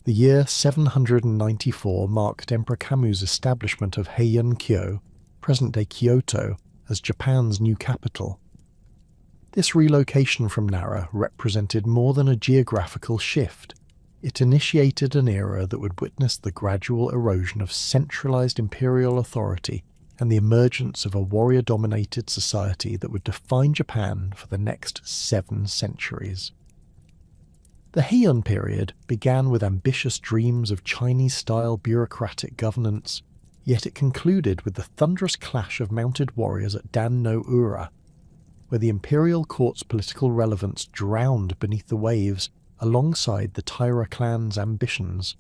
The year 794 marked Emperor Kamu's establishment of Heian-kyo, present-day Kyoto, as Japan's new capital. This relocation from Nara represented more than a geographical shift. It initiated an era that would witness the gradual erosion of centralized imperial authority and the emergence of a warrior-dominated society that would define Japan for the next 7 centuries. The Heian period began with ambitious dreams of Chinese-style bureaucratic governance, yet it concluded with the thunderous clash of mounted warriors at Dan no Ura, where the imperial court's political relevance drowned beneath the waves alongside the Taira clan's ambitions.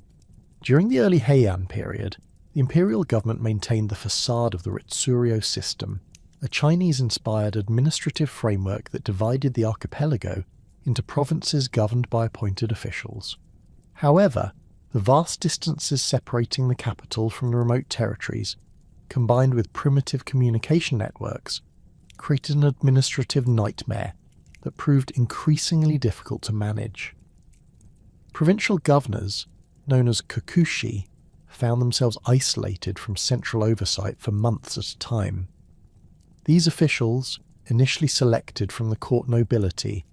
During the early Heian period, the imperial government maintained the facade of the Ritsuryo system, a Chinese-inspired administrative framework that divided the archipelago into provinces governed by appointed officials. However, the vast distances separating the capital from the remote territories, combined with primitive communication networks, created an administrative nightmare that proved increasingly difficult to manage. Provincial governors, known as kokushi, found themselves isolated from central oversight for months at a time. These officials, initially selected from the court nobility,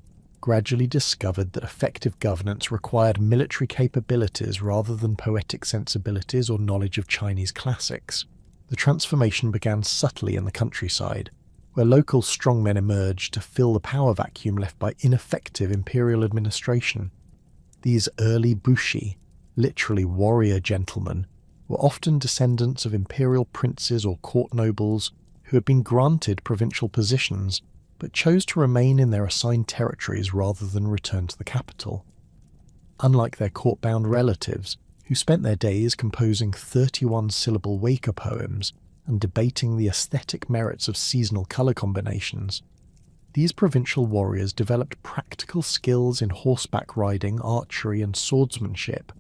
gradually discovered that effective governance required military capabilities rather than poetic sensibilities or knowledge of Chinese classics. The transformation began subtly in the countryside, where local strongmen emerged to fill the power vacuum left by ineffective imperial administration. These early bushi, literally warrior gentlemen, were often descendants of imperial princes or court nobles who had been granted provincial positions but chose to remain in their assigned territories rather than return to the capital. Unlike their court-bound relatives, who spent their days composing 31-syllable Waka poems and debating the aesthetic merits of seasonal colour combinations, these provincial warriors developed practical skills in horseback riding, archery and swordsmanship.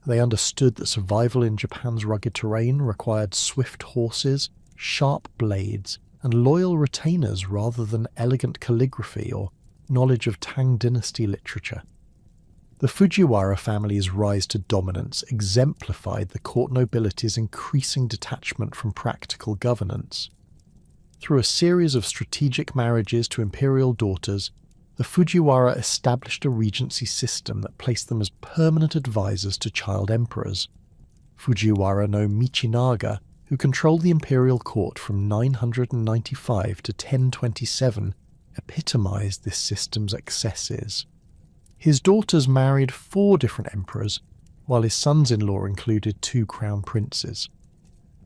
They understood that survival in Japan's rugged terrain required swift horses, sharp blades, and loyal retainers rather than elegant calligraphy or knowledge of Tang dynasty literature. The Fujiwara family's rise to dominance exemplified the court nobility's increasing detachment from practical governance. Through a series of strategic marriages to imperial daughters, the Fujiwara established a regency system that placed them as permanent advisors to child emperors. Fujiwara no Michinaga, who controlled the imperial court from 995 to 1027, epitomized this system's excesses. His daughters married 4 different emperors, while his sons-in-law included 2 crown princes.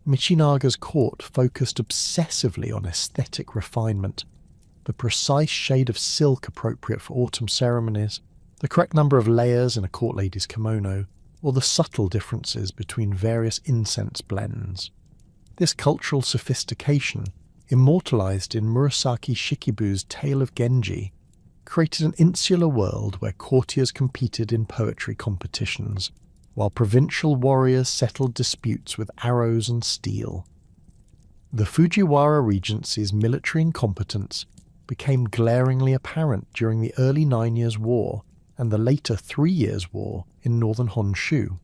Michinaga's court focused obsessively on aesthetic refinement, the precise shade of silk appropriate for autumn ceremonies, the correct number of layers in a court lady's kimono, or the subtle differences between various incense blends. This cultural sophistication, immortalized in Murasaki Shikibu's Tale of Genji, created an insular world where courtiers competed in poetry competitions, while provincial warriors settled disputes with arrows and steel. The Fujiwara Regency's military incompetence became glaringly apparent during the early 9 Years' War and the later 3 Years' War in northern Honshu.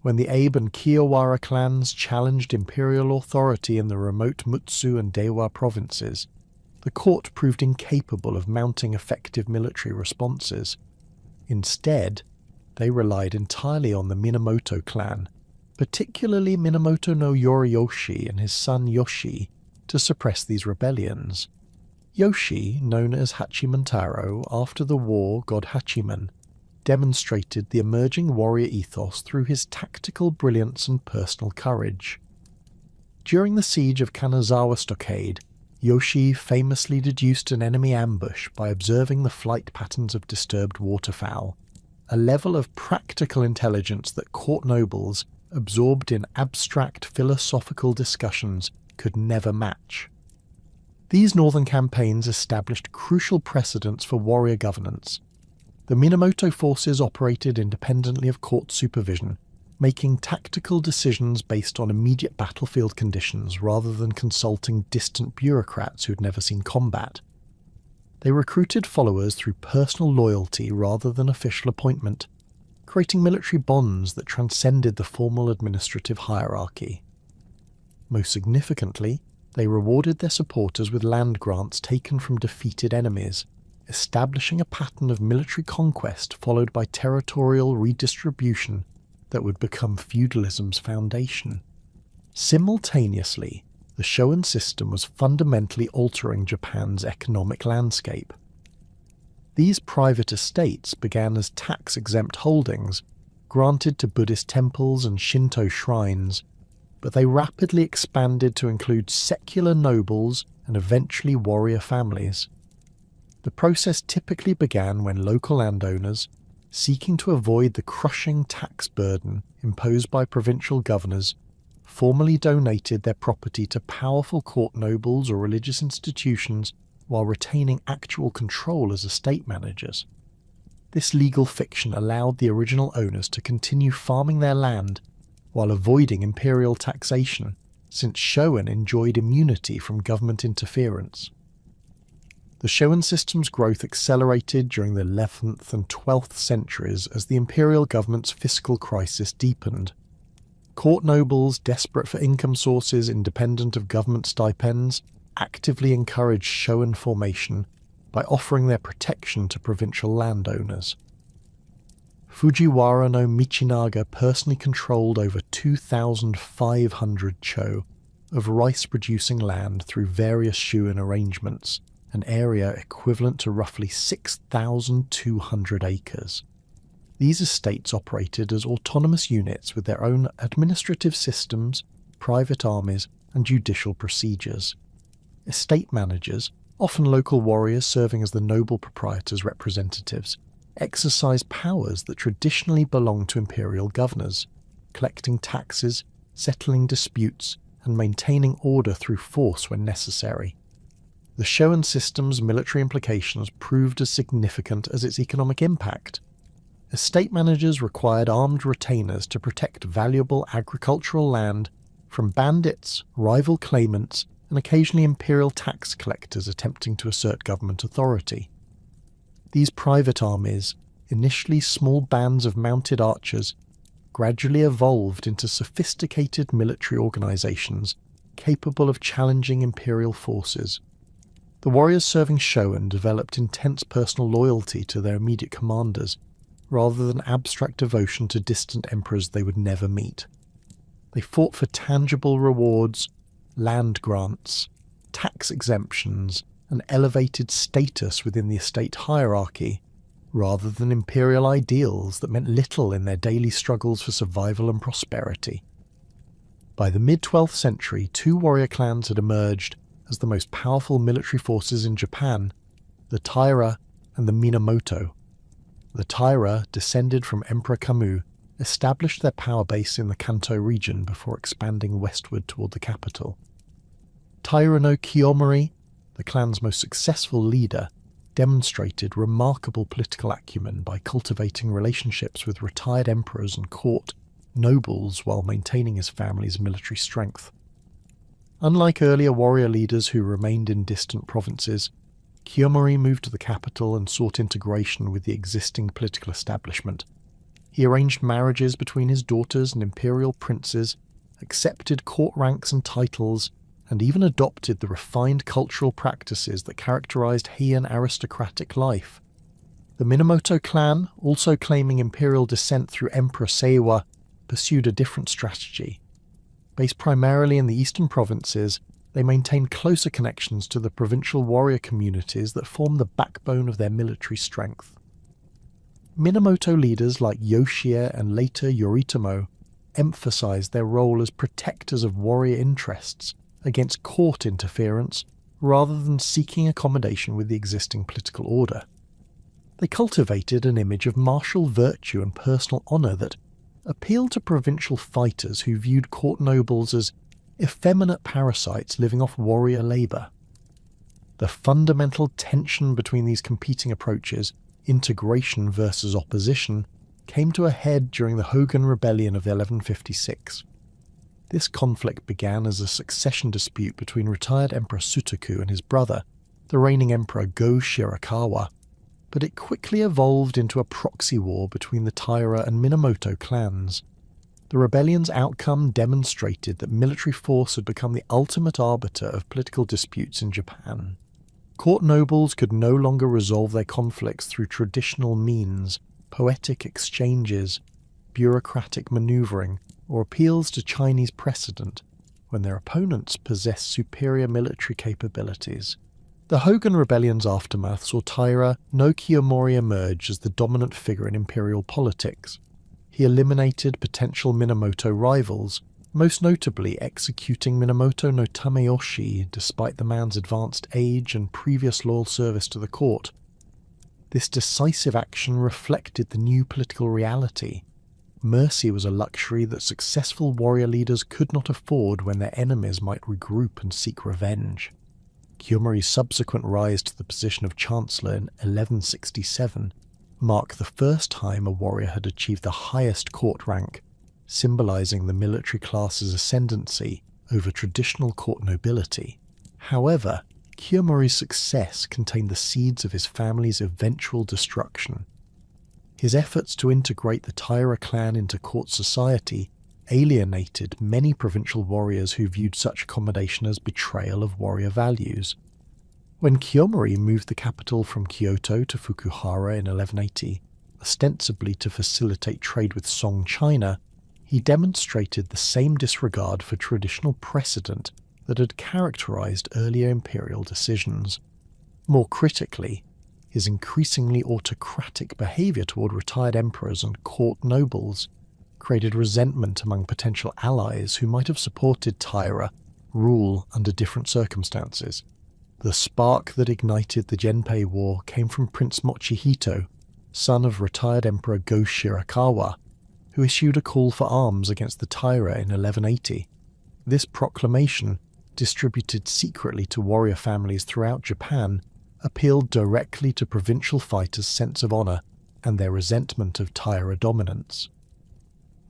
When the Abe and Kiyowara clans challenged imperial authority in the remote Mutsu and Dewa provinces, the court proved incapable of mounting effective military responses. Instead, they relied entirely on the Minamoto clan, particularly Minamoto no Yoriyoshi and his son Yoshi, to suppress these rebellions. Yoshi, known as Hachimantaro after the war god Hachiman, demonstrated the emerging warrior ethos through his tactical brilliance and personal courage. During the siege of Kanazawa Stockade, Yoshi famously deduced an enemy ambush by observing the flight patterns of disturbed waterfowl, a level of practical intelligence that court nobles, absorbed in abstract philosophical discussions, could never match. These northern campaigns established crucial precedents for warrior governance. The Minamoto forces operated independently of court supervision, making tactical decisions based on immediate battlefield conditions rather than consulting distant bureaucrats who had never seen combat. They recruited followers through personal loyalty rather than official appointment, creating military bonds that transcended the formal administrative hierarchy. Most significantly, they rewarded their supporters with land grants taken from defeated enemies, establishing a pattern of military conquest followed by territorial redistribution that would become feudalism's foundation. Simultaneously, the Shogun system was fundamentally altering Japan's economic landscape. These private estates began as tax-exempt holdings granted to Buddhist temples and Shinto shrines, but they rapidly expanded to include secular nobles and eventually warrior families. The process typically began when local landowners, seeking to avoid the crushing tax burden imposed by provincial governors, formally donated their property to powerful court nobles or religious institutions while retaining actual control as estate managers. This legal fiction allowed the original owners to continue farming their land while avoiding imperial taxation, since Shogun enjoyed immunity from government interference. The Shogun system's growth accelerated during the 11th and 12th centuries as the imperial government's fiscal crisis deepened. Court nobles, desperate for income sources independent of government stipends, actively encouraged Shogun formation by offering their protection to provincial landowners. Fujiwara no Michinaga personally controlled over 2,500 cho of rice-producing land through various Shogun arrangements, an area equivalent to roughly 6,200 acres. These estates operated as autonomous units with their own administrative systems, private armies, and judicial procedures. Estate managers, often local warriors serving as the noble proprietors' representatives, exercised powers that traditionally belonged to imperial governors, collecting taxes, settling disputes, and maintaining order through force when necessary. The Shogun system's military implications proved as significant as its economic impact. Estate managers required armed retainers to protect valuable agricultural land from bandits, rival claimants, and occasionally imperial tax collectors attempting to assert government authority. These private armies, initially small bands of mounted archers, gradually evolved into sophisticated military organizations capable of challenging imperial forces. The warriors serving Shogun developed intense personal loyalty to their immediate commanders, rather than abstract devotion to distant emperors they would never meet. They fought for tangible rewards, land grants, tax exemptions, and elevated status within the estate hierarchy, rather than imperial ideals that meant little in their daily struggles for survival and prosperity. By the mid-12th century, two warrior clans had emerged as the most powerful military forces in Japan, the Taira and the Minamoto. The Taira, descended from Emperor Kammu, established their power base in the Kanto region before expanding westward toward the capital. Taira no Kiyomori, the clan's most successful leader, demonstrated remarkable political acumen by cultivating relationships with retired emperors and court nobles while maintaining his family's military strength. Unlike earlier warrior leaders who remained in distant provinces, Kiyomori moved to the capital and sought integration with the existing political establishment. He arranged marriages between his daughters and imperial princes, accepted court ranks and titles, and even adopted the refined cultural practices that characterized Heian aristocratic life. The Minamoto clan, also claiming imperial descent through Emperor Seiwa, pursued a different strategy. Based primarily in the eastern provinces, they maintained closer connections to the provincial warrior communities that formed the backbone of their military strength. Minamoto leaders like Yoshie and later Yoritomo emphasized their role as protectors of warrior interests against court interference rather than seeking accommodation with the existing political order. They cultivated an image of martial virtue and personal honor that appealed to provincial fighters who viewed court nobles as effeminate parasites living off warrior labor. The fundamental tension between these competing approaches, integration versus opposition, came to a head during the Hogan Rebellion of 1156. This conflict began as a succession dispute between retired Emperor Sutoku and his brother, the reigning Emperor Go Shirakawa. but it quickly evolved into a proxy war between the Taira and Minamoto clans. The rebellion's outcome demonstrated that military force had become the ultimate arbiter of political disputes in Japan. Court nobles could no longer resolve their conflicts through traditional means, poetic exchanges, bureaucratic maneuvering, or appeals to Chinese precedent when their opponents possessed superior military capabilities. The Hogan Rebellion's aftermath saw Taira no Kiyomori emerge as the dominant figure in imperial politics. He eliminated potential Minamoto rivals, most notably executing Minamoto no Tameyoshi despite the man's advanced age and previous loyal service to the court. This decisive action reflected the new political reality. Mercy was a luxury that successful warrior leaders could not afford when their enemies might regroup and seek revenge. Kiyomori's subsequent rise to the position of Chancellor in 1167 marked the first time a warrior had achieved the highest court rank, symbolizing the military class's ascendancy over traditional court nobility. However, Kiyomori's success contained the seeds of his family's eventual destruction. His efforts to integrate the Taira clan into court society alienated many provincial warriors who viewed such accommodation as betrayal of warrior values. When Kiyomori moved the capital from Kyoto to Fukuhara in 1180, ostensibly to facilitate trade with Song China, he demonstrated the same disregard for traditional precedent that had characterized earlier imperial decisions. More critically, his increasingly autocratic behavior toward retired emperors and court nobles created resentment among potential allies who might have supported Taira rule under different circumstances. The spark that ignited the Genpei War came from Prince Mochihito, son of retired Emperor Go Shirakawa, who issued a call for arms against the Taira in 1180. This proclamation, distributed secretly to warrior families throughout Japan, appealed directly to provincial fighters' sense of honor and their resentment of Taira dominance.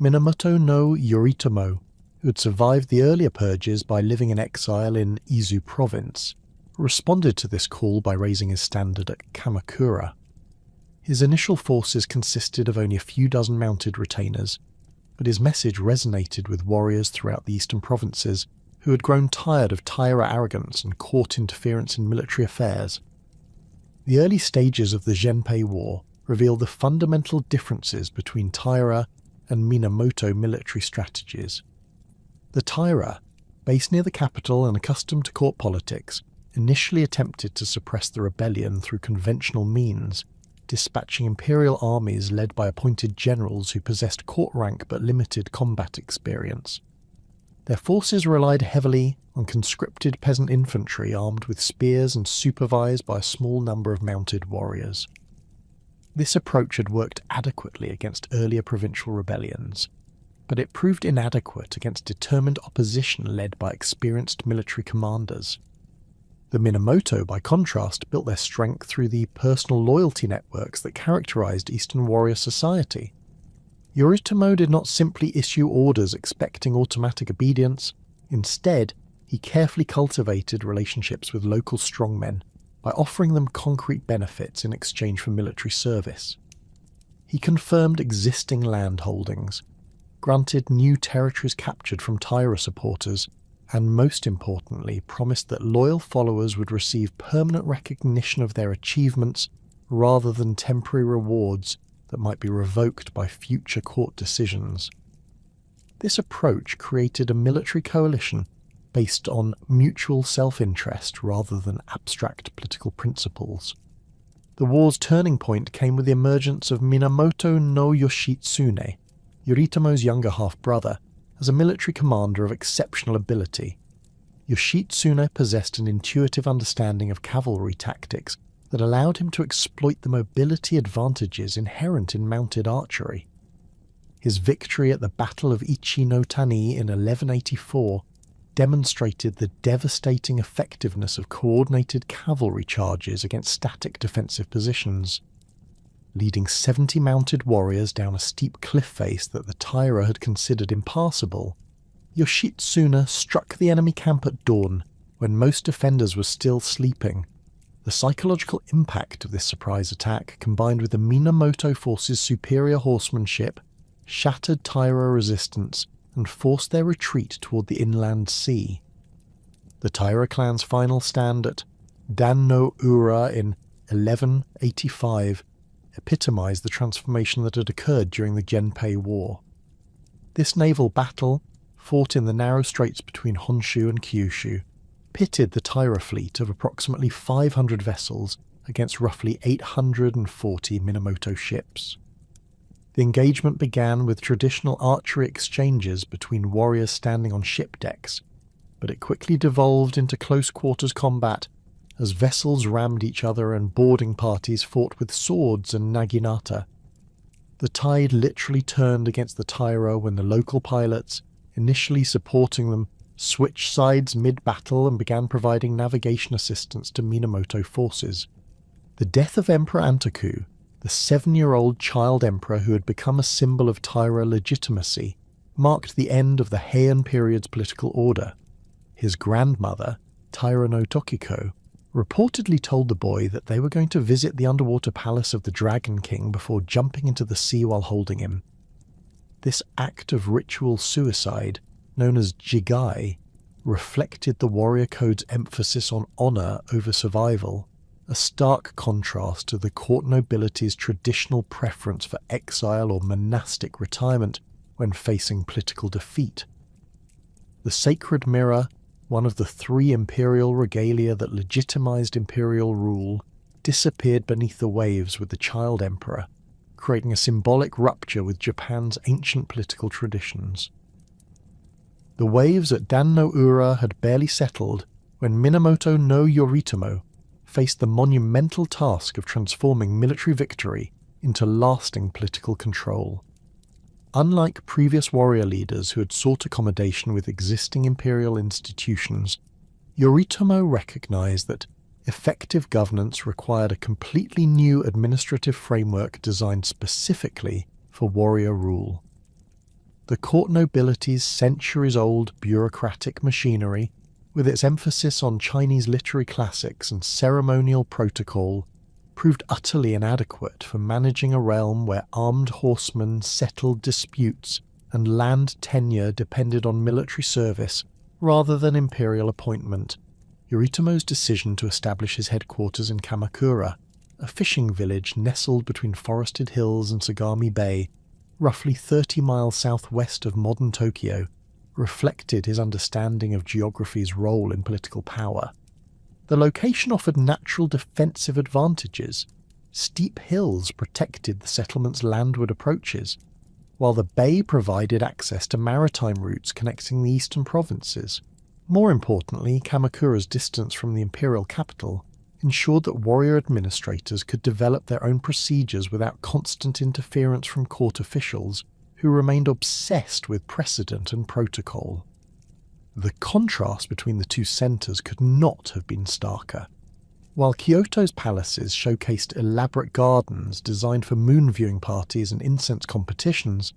Minamoto no Yoritomo, who had survived the earlier purges by living in exile in Izu province, responded to this call by raising his standard at Kamakura. His initial forces consisted of only a few dozen mounted retainers, but his message resonated with warriors throughout the eastern provinces who had grown tired of Taira arrogance and court interference in military affairs. The early stages of the Genpei War revealed the fundamental differences between Taira and Minamoto military strategies. The Taira, based near the capital and accustomed to court politics, initially attempted to suppress the rebellion through conventional means, dispatching imperial armies led by appointed generals who possessed court rank but limited combat experience. Their forces relied heavily on conscripted peasant infantry armed with spears and supervised by a small number of mounted warriors. This approach had worked adequately against earlier provincial rebellions, but it proved inadequate against determined opposition led by experienced military commanders. The Minamoto, by contrast, built their strength through the personal loyalty networks that characterized Eastern warrior society. Yoritomo did not simply issue orders expecting automatic obedience. Instead, he carefully cultivated relationships with local strongmen by offering them concrete benefits in exchange for military service. He confirmed existing land holdings, granted new territories captured from Taira supporters, and most importantly promised that loyal followers would receive permanent recognition of their achievements rather than temporary rewards that might be revoked by future court decisions. This approach created a military coalition based on mutual self-interest rather than abstract political principles. The war's turning point came with the emergence of Minamoto no Yoshitsune, Yoritomo's younger half-brother, as a military commander of exceptional ability. Yoshitsune possessed an intuitive understanding of cavalry tactics that allowed him to exploit the mobility advantages inherent in mounted archery. His victory at the Battle of Ichi no Tani in 1184 demonstrated the devastating effectiveness of coordinated cavalry charges against static defensive positions. Leading 70 mounted warriors down a steep cliff face that the Taira had considered impassable, Yoshitsune struck the enemy camp at dawn when most defenders were still sleeping. The psychological impact of this surprise attack, combined with the Minamoto forces' superior horsemanship, shattered Taira resistance and forced their retreat toward the inland sea. The Taira clan's final stand at Dan no Ura in 1185 epitomized the transformation that had occurred during the Genpei War. This naval battle, fought in the narrow straits between Honshu and Kyushu, pitted the Taira fleet of approximately 500 vessels against roughly 840 Minamoto ships. The engagement began with traditional archery exchanges between warriors standing on ship decks, but it quickly devolved into close-quarters combat as vessels rammed each other and boarding parties fought with swords and naginata. The tide literally turned against the Taira when the local pilots, initially supporting them, switched sides mid-battle and began providing navigation assistance to Minamoto forces. The death of Emperor Antoku, the 7-year-old child emperor who had become a symbol of Taira legitimacy, marked the end of the Heian period's political order. His grandmother, Taira no Tokiko, reportedly told the boy that they were going to visit the underwater palace of the Dragon King before jumping into the sea while holding him. This act of ritual suicide, known as jigai, reflected the warrior code's emphasis on honor over survival, a stark contrast to the court nobility's traditional preference for exile or monastic retirement when facing political defeat. The sacred mirror, one of the 3 imperial regalia that legitimized imperial rule, disappeared beneath the waves with the child emperor, creating a symbolic rupture with Japan's ancient political traditions. The waves at Dan no Ura had barely settled when Minamoto no Yoritomo faced the monumental task of transforming military victory into lasting political control. Unlike previous warrior leaders who had sought accommodation with existing imperial institutions, Yoritomo recognized that effective governance required a completely new administrative framework designed specifically for warrior rule. The court nobility's centuries-old bureaucratic machinery, with its emphasis on Chinese literary classics and ceremonial protocol, proved utterly inadequate for managing a realm where armed horsemen settled disputes and land tenure depended on military service rather than imperial appointment. Yoritomo's decision to establish his headquarters in Kamakura, a fishing village nestled between forested hills and Sagami Bay, roughly 30 miles southwest of modern Tokyo, reflected his understanding of geography's role in political power. The location offered natural defensive advantages. Steep hills protected the settlement's landward approaches, while the bay provided access to maritime routes connecting the eastern provinces. More importantly, Kamakura's distance from the imperial capital ensured that warrior administrators could develop their own procedures without constant interference from court officials, who remained obsessed with precedent and protocol. The contrast between the two centres could not have been starker. While Kyoto's palaces showcased elaborate gardens designed for moon-viewing parties and incense competitions,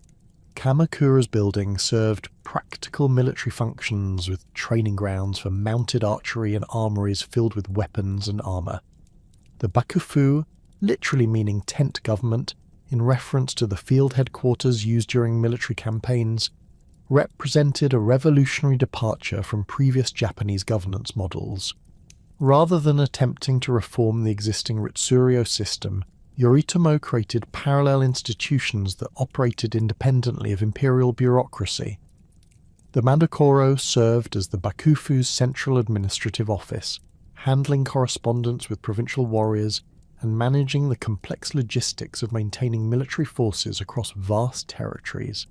Kamakura's building served practical military functions with training grounds for mounted archery and armories filled with weapons and armour. The bakufu, literally meaning tent government, in reference to the field headquarters used during military campaigns, represented a revolutionary departure from previous Japanese governance models. Rather than attempting to reform the existing Ritsuryo system, Yoritomo created parallel institutions that operated independently of imperial bureaucracy. The Mandokoro served as the Bakufu's central administrative office, handling correspondence with provincial warriors and managing the complex logistics of maintaining military forces across vast territories.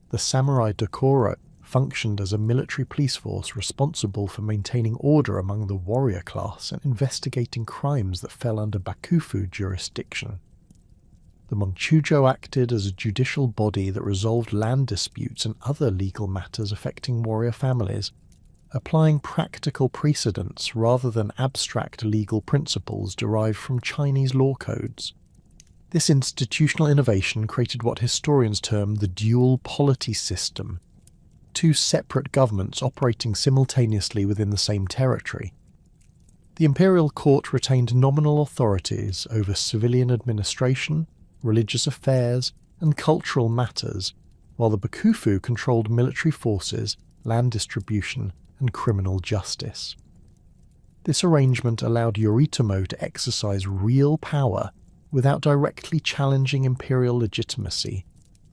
The samurai Dokoro functioned as a military police force responsible for maintaining order among the warrior class and investigating crimes that fell under Bakufu jurisdiction. The Monchujo acted as a judicial body that resolved land disputes and other legal matters affecting warrior families, applying practical precedents rather than abstract legal principles derived from Chinese law codes. This institutional innovation created what historians term the dual polity system, two separate governments operating simultaneously within the same territory. The imperial court retained nominal authorities over civilian administration, religious affairs, and cultural matters, while the Bakufu controlled military forces, land distribution, and criminal justice. This arrangement allowed Yoritomo to exercise real power without directly challenging imperial legitimacy,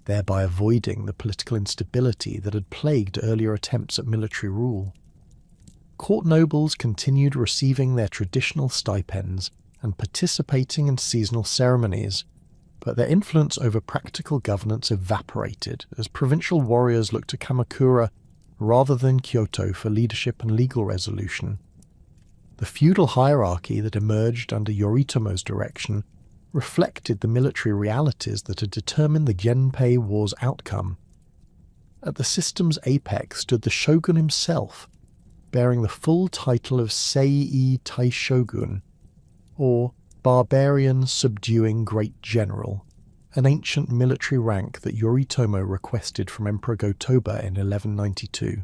thereby avoiding the political instability that had plagued earlier attempts at military rule. Court nobles continued receiving their traditional stipends and participating in seasonal ceremonies, but their influence over practical governance evaporated as provincial warriors looked to Kamakura rather than Kyoto for leadership and legal resolution. The feudal hierarchy that emerged under Yoritomo's direction reflected the military realities that had determined the Genpei War's outcome. At the system's apex stood the shogun himself, bearing the full title of Seii Taishogun, or Barbarian Subduing Great General, an ancient military rank that Yoritomo requested from Emperor Go-Toba in 1192.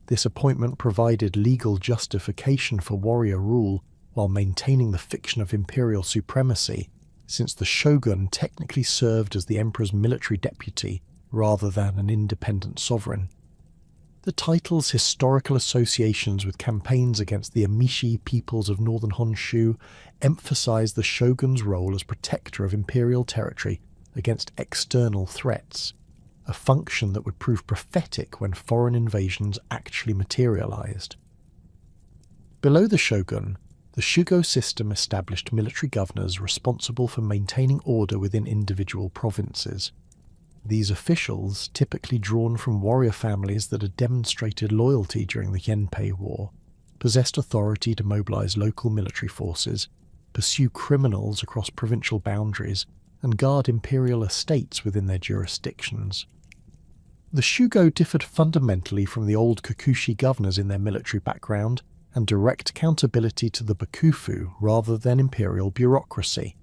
This appointment provided legal justification for warrior rule while maintaining the fiction of imperial supremacy, since the shogun technically served as the emperor's military deputy rather than an independent sovereign. The title's historical associations with campaigns against the Emishi peoples of northern Honshu emphasized the shogun's role as protector of imperial territory against external threats, a function that would prove prophetic when foreign invasions actually materialized. Below the shogun, the Shugo system established military governors responsible for maintaining order within individual provinces. These officials, typically drawn from warrior families that had demonstrated loyalty during the Genpei War, possessed authority to mobilize local military forces, pursue criminals across provincial boundaries, and guard imperial estates within their jurisdictions. The Shugo differed fundamentally from the old Kikushi governors in their military background and direct accountability to the Bakufu rather than imperial bureaucracy.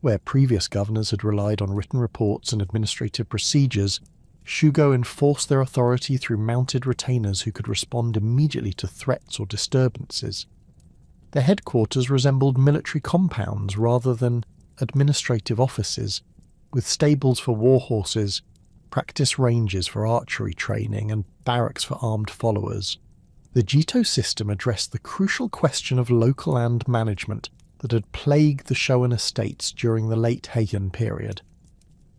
Where previous governors had relied on written reports and administrative procedures, Shugo enforced their authority through mounted retainers who could respond immediately to threats or disturbances. Their headquarters resembled military compounds rather than administrative offices, with stables for war horses, practice ranges for archery training, and barracks for armed followers. The Jito system addressed the crucial question of local land management that had plagued the Shoan estates during the late Heian period.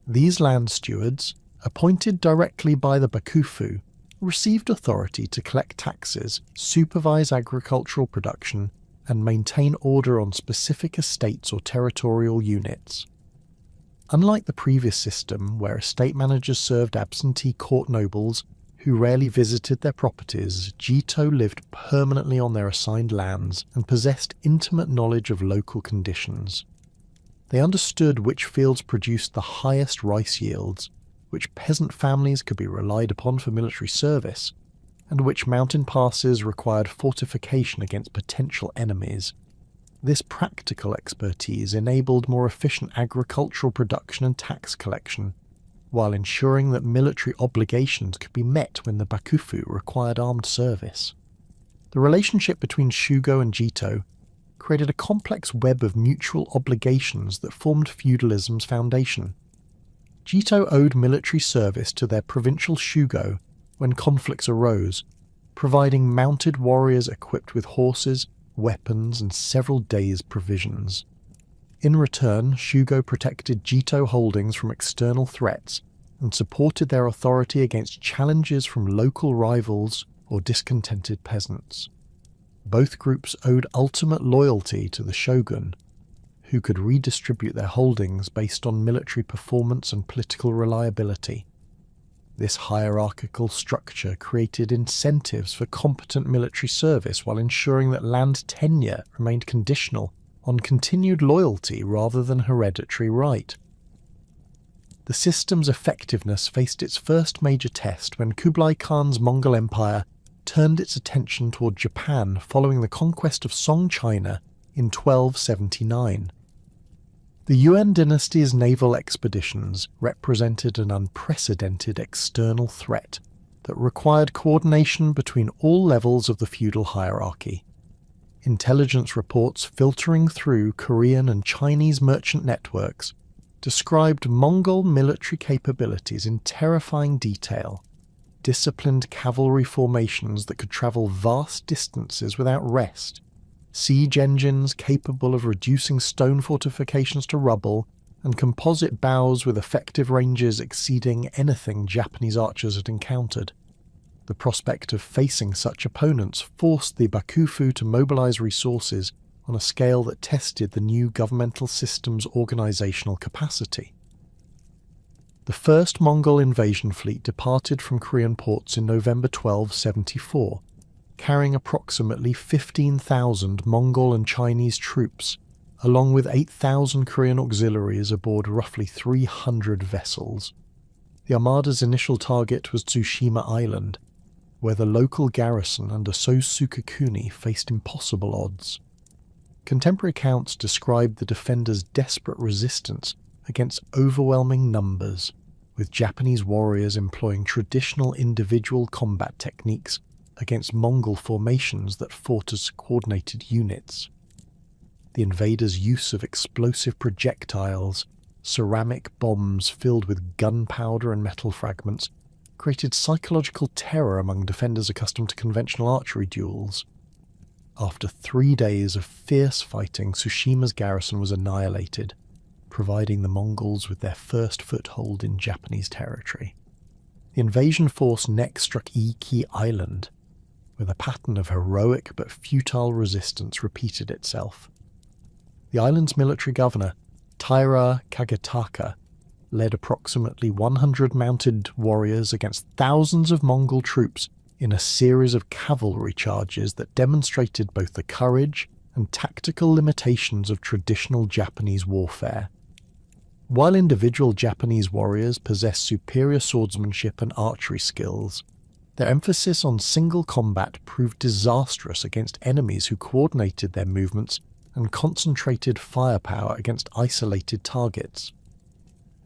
These land stewards, appointed directly by the Bakufu, received authority to collect taxes, supervise agricultural production, and maintain order on specific estates or territorial units. Unlike the previous system, where estate managers served absentee court nobles who rarely visited their properties, Jito lived permanently on their assigned lands and possessed intimate knowledge of local conditions. They understood which fields produced the highest rice yields, which peasant families could be relied upon for military service, and which mountain passes required fortification against potential enemies. This practical expertise enabled more efficient agricultural production and tax collection, while ensuring that military obligations could be met when the Bakufu required armed service. The relationship between Shugo and Jito created a complex web of mutual obligations that formed feudalism's foundation. Jito owed military service to their provincial Shugo when conflicts arose, providing mounted warriors equipped with horses, weapons, and several days' provisions. In return, Shugo protected Jito holdings from external threats and supported their authority against challenges from local rivals or discontented peasants. Both groups owed ultimate loyalty to the shogun, who could redistribute their holdings based on military performance and political reliability. This hierarchical structure created incentives for competent military service while ensuring that land tenure remained conditional on continued loyalty rather than hereditary right. The system's effectiveness faced its first major test when Kublai Khan's Mongol Empire turned its attention toward Japan following the conquest of Song China in 1279. The Yuan dynasty's naval expeditions represented an unprecedented external threat that required coordination between all levels of the feudal hierarchy. Intelligence reports filtering through Korean and Chinese merchant networks described Mongol military capabilities in terrifying detail. Disciplined cavalry formations that could travel vast distances without rest, siege engines capable of reducing stone fortifications to rubble, and composite bows with effective ranges exceeding anything Japanese archers had encountered. The prospect of facing such opponents forced the Bakufu to mobilize resources on a scale that tested the new governmental system's organizational capacity. The first Mongol invasion fleet departed from Korean ports in November 1274, carrying approximately 15,000 Mongol and Chinese troops, along with 8,000 Korean auxiliaries aboard roughly 300 vessels. The armada's initial target was Tsushima Island, where the local garrison under So Sukekuni faced impossible odds. Contemporary accounts described the defenders' desperate resistance against overwhelming numbers, with Japanese warriors employing traditional individual combat techniques against Mongol formations that fought as coordinated units. The invaders' use of explosive projectiles, ceramic bombs filled with gunpowder and metal fragments, created psychological terror among defenders accustomed to conventional archery duels. After 3 days of fierce fighting, Tsushima's garrison was annihilated, providing the Mongols with their first foothold in Japanese territory. The invasion force next struck Iki Island, where the pattern of heroic but futile resistance repeated itself. The island's military governor, Taira Kagetaka, led approximately 100 mounted warriors against thousands of Mongol troops in a series of cavalry charges that demonstrated both the courage and tactical limitations of traditional Japanese warfare. While individual Japanese warriors possessed superior swordsmanship and archery skills, their emphasis on single combat proved disastrous against enemies who coordinated their movements and concentrated firepower against isolated targets.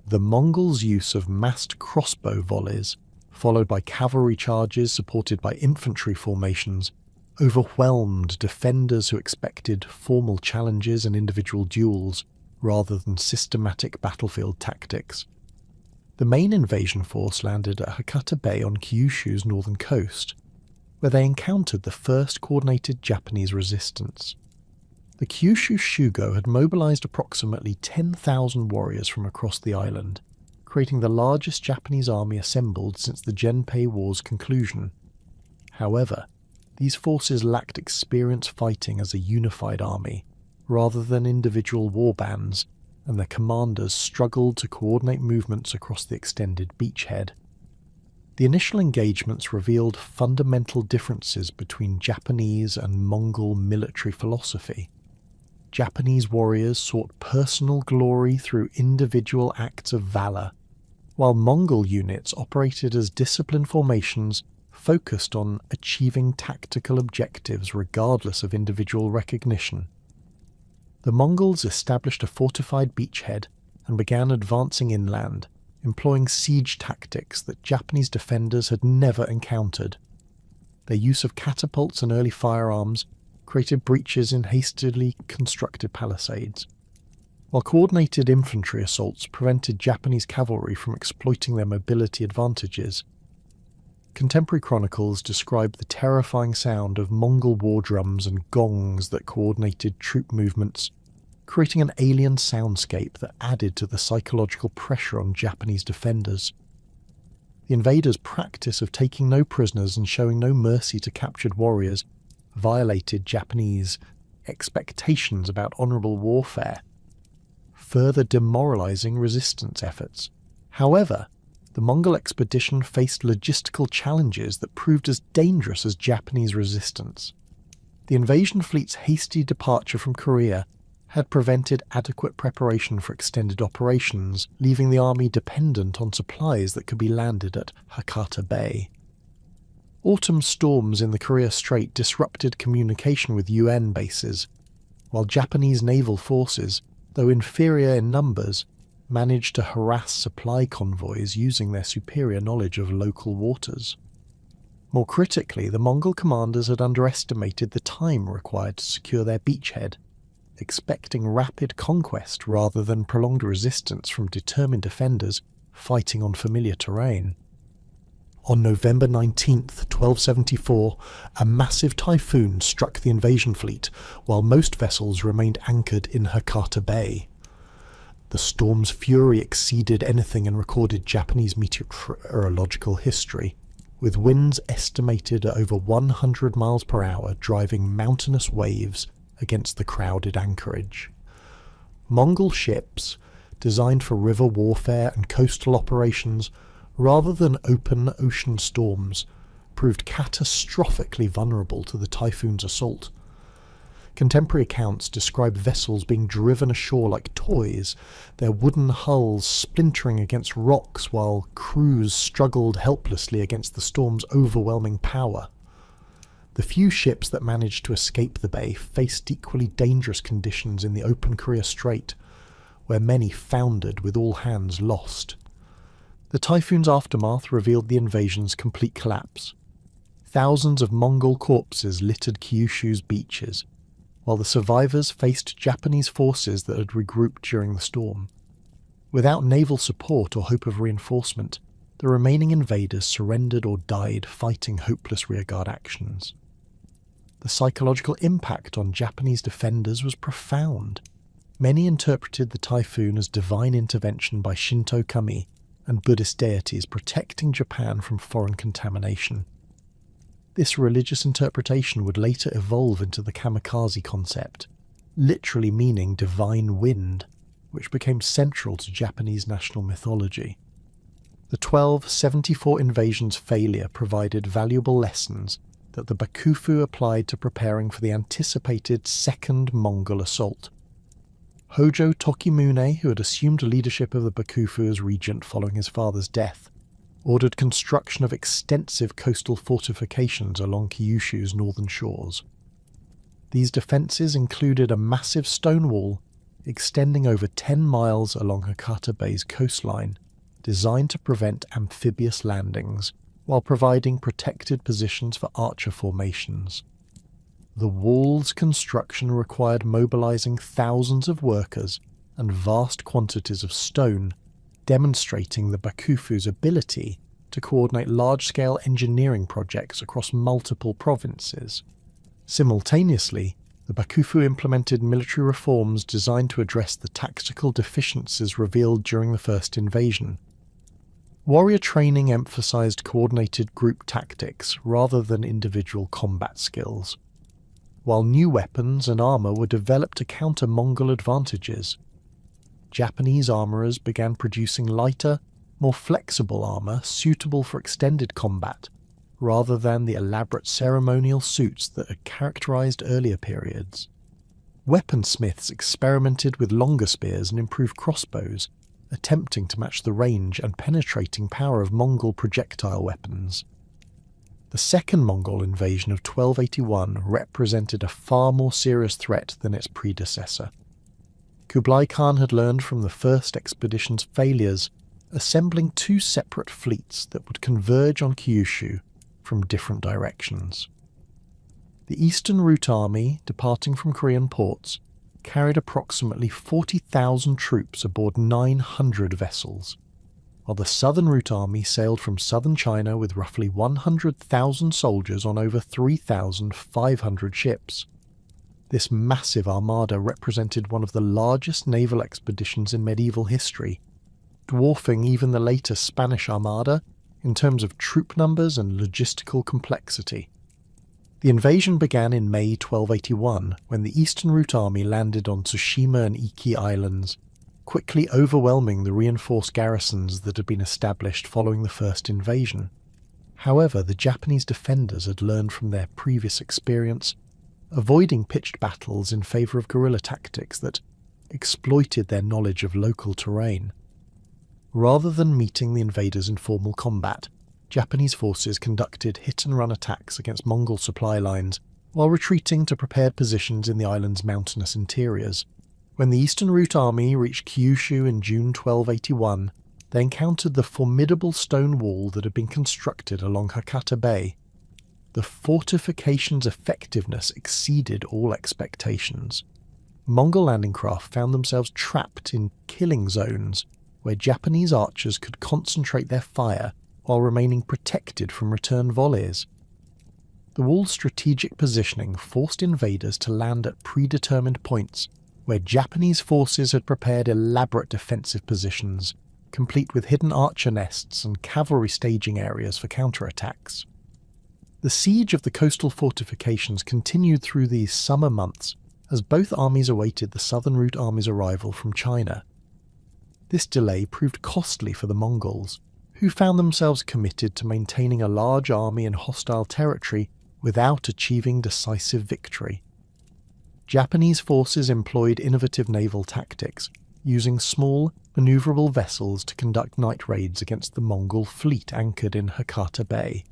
The Mongols' use of massed crossbow volleys, followed by cavalry charges supported by infantry formations, overwhelmed defenders who expected formal challenges and individual duels rather than systematic battlefield tactics. The main invasion force landed at Hakata Bay on Kyushu's northern coast, where they encountered the first coordinated Japanese resistance. The Kyushu Shugo had mobilized approximately 10,000 warriors from across the island, creating the largest Japanese army assembled since the Genpei War's conclusion. However, these forces lacked experience fighting as a unified army, rather than individual war bands, and their commanders struggled to coordinate movements across the extended beachhead. The initial engagements revealed fundamental differences between Japanese and Mongol military philosophy. Japanese warriors sought personal glory through individual acts of valor, while Mongol units operated as disciplined formations focused on achieving tactical objectives regardless of individual recognition. The Mongols established a fortified beachhead and began advancing inland, employing siege tactics that Japanese defenders had never encountered. Their use of catapults and early firearms created breaches in hastily constructed palisades, while coordinated infantry assaults prevented Japanese cavalry from exploiting their mobility advantages. Contemporary chronicles describe the terrifying sound of Mongol war drums and gongs that coordinated troop movements, creating an alien soundscape that added to the psychological pressure on Japanese defenders. The invaders' practice of taking no prisoners and showing no mercy to captured warriors violated Japanese expectations about honourable warfare, further demoralising resistance efforts. However, the Mongol expedition faced logistical challenges that proved as dangerous as Japanese resistance. The invasion fleet's hasty departure from Korea had prevented adequate preparation for extended operations, leaving the army dependent on supplies that could be landed at Hakata Bay. Autumn storms in the Korea Strait disrupted communication with UN bases, while Japanese naval forces, though inferior in numbers, managed to harass supply convoys using their superior knowledge of local waters. More critically, the Mongol commanders had underestimated the time required to secure their beachhead, expecting rapid conquest rather than prolonged resistance from determined defenders fighting on familiar terrain. On November 19th, 1274, a massive typhoon struck the invasion fleet, while most vessels remained anchored in Hakata Bay. The storm's fury exceeded anything in recorded Japanese meteorological history, with winds estimated at over 100 miles per hour driving mountainous waves against the crowded anchorage. Mongol ships, designed for river warfare and coastal operations rather than open ocean storms, proved catastrophically vulnerable to the typhoon's assault. Contemporary accounts describe vessels being driven ashore like toys, their wooden hulls splintering against rocks while crews struggled helplessly against the storm's overwhelming power. The few ships that managed to escape the bay faced equally dangerous conditions in the open Korea Strait, where many foundered with all hands lost. The typhoon's aftermath revealed the invasion's complete collapse. Thousands of Mongol corpses littered Kyushu's beaches, while the survivors faced Japanese forces that had regrouped during the storm. Without naval support or hope of reinforcement, the remaining invaders surrendered or died fighting hopeless rearguard actions. The psychological impact on Japanese defenders was profound. Many interpreted the typhoon as divine intervention by Shinto kami and Buddhist deities protecting Japan from foreign contamination. This religious interpretation would later evolve into the kamikaze concept, literally meaning divine wind, which became central to Japanese national mythology. The 1274 invasion's failure provided valuable lessons that the Bakufu applied to preparing for the anticipated second Mongol assault. Hojo Tokimune, who had assumed leadership of the Bakufu as regent following his father's death, ordered construction of extensive coastal fortifications along Kyushu's northern shores. These defences included a massive stone wall extending over 10 miles along Hakata Bay's coastline, designed to prevent amphibious landings, while providing protected positions for archer formations. The wall's construction required mobilizing thousands of workers and vast quantities of stone, demonstrating the Bakufu's ability to coordinate large-scale engineering projects across multiple provinces. Simultaneously, the Bakufu implemented military reforms designed to address the tactical deficiencies revealed during the first invasion. Warrior training emphasized coordinated group tactics rather than individual combat skills, while new weapons and armor were developed to counter Mongol advantages. Japanese armorers began producing lighter, more flexible armor suitable for extended combat, rather than the elaborate ceremonial suits that had characterized earlier periods. Weaponsmiths experimented with longer spears and improved crossbows, attempting to match the range and penetrating power of Mongol projectile weapons. The second Mongol invasion of 1281 represented a far more serious threat than its predecessor. Kublai Khan had learned from the first expedition's failures, assembling two separate fleets that would converge on Kyushu from different directions. The Eastern Route Army, departing from Korean ports, carried approximately 40,000 troops aboard 900 vessels, while the Southern Route Army sailed from southern China with roughly 100,000 soldiers on over 3,500 ships. This massive armada represented one of the largest naval expeditions in medieval history, dwarfing even the later Spanish Armada in terms of troop numbers and logistical complexity. The invasion began in May 1281, when the Eastern Route Army landed on Tsushima and Iki Islands, quickly overwhelming the reinforced garrisons that had been established following the first invasion. However, the Japanese defenders had learned from their previous experience, avoiding pitched battles in favour of guerrilla tactics that exploited their knowledge of local terrain. Rather than meeting the invaders in formal combat, Japanese forces conducted hit-and-run attacks against Mongol supply lines while retreating to prepared positions in the island's mountainous interiors. When the Eastern Route Army reached Kyushu in June 1281, they encountered the formidable stone wall that had been constructed along Hakata Bay, the fortifications' effectiveness exceeded all expectations. Mongol landing craft found themselves trapped in killing zones where Japanese archers could concentrate their fire while remaining protected from return volleys. The wall's strategic positioning forced invaders to land at predetermined points where Japanese forces had prepared elaborate defensive positions, complete with hidden archer nests and cavalry staging areas for counterattacks. The siege of the coastal fortifications continued through these summer months as both armies awaited the Southern Route Army's arrival from China. This delay proved costly for the Mongols, who found themselves committed to maintaining a large army in hostile territory without achieving decisive victory. Japanese forces employed innovative naval tactics, using small, maneuverable vessels to conduct night raids against the Mongol fleet anchored in Hakata Bay.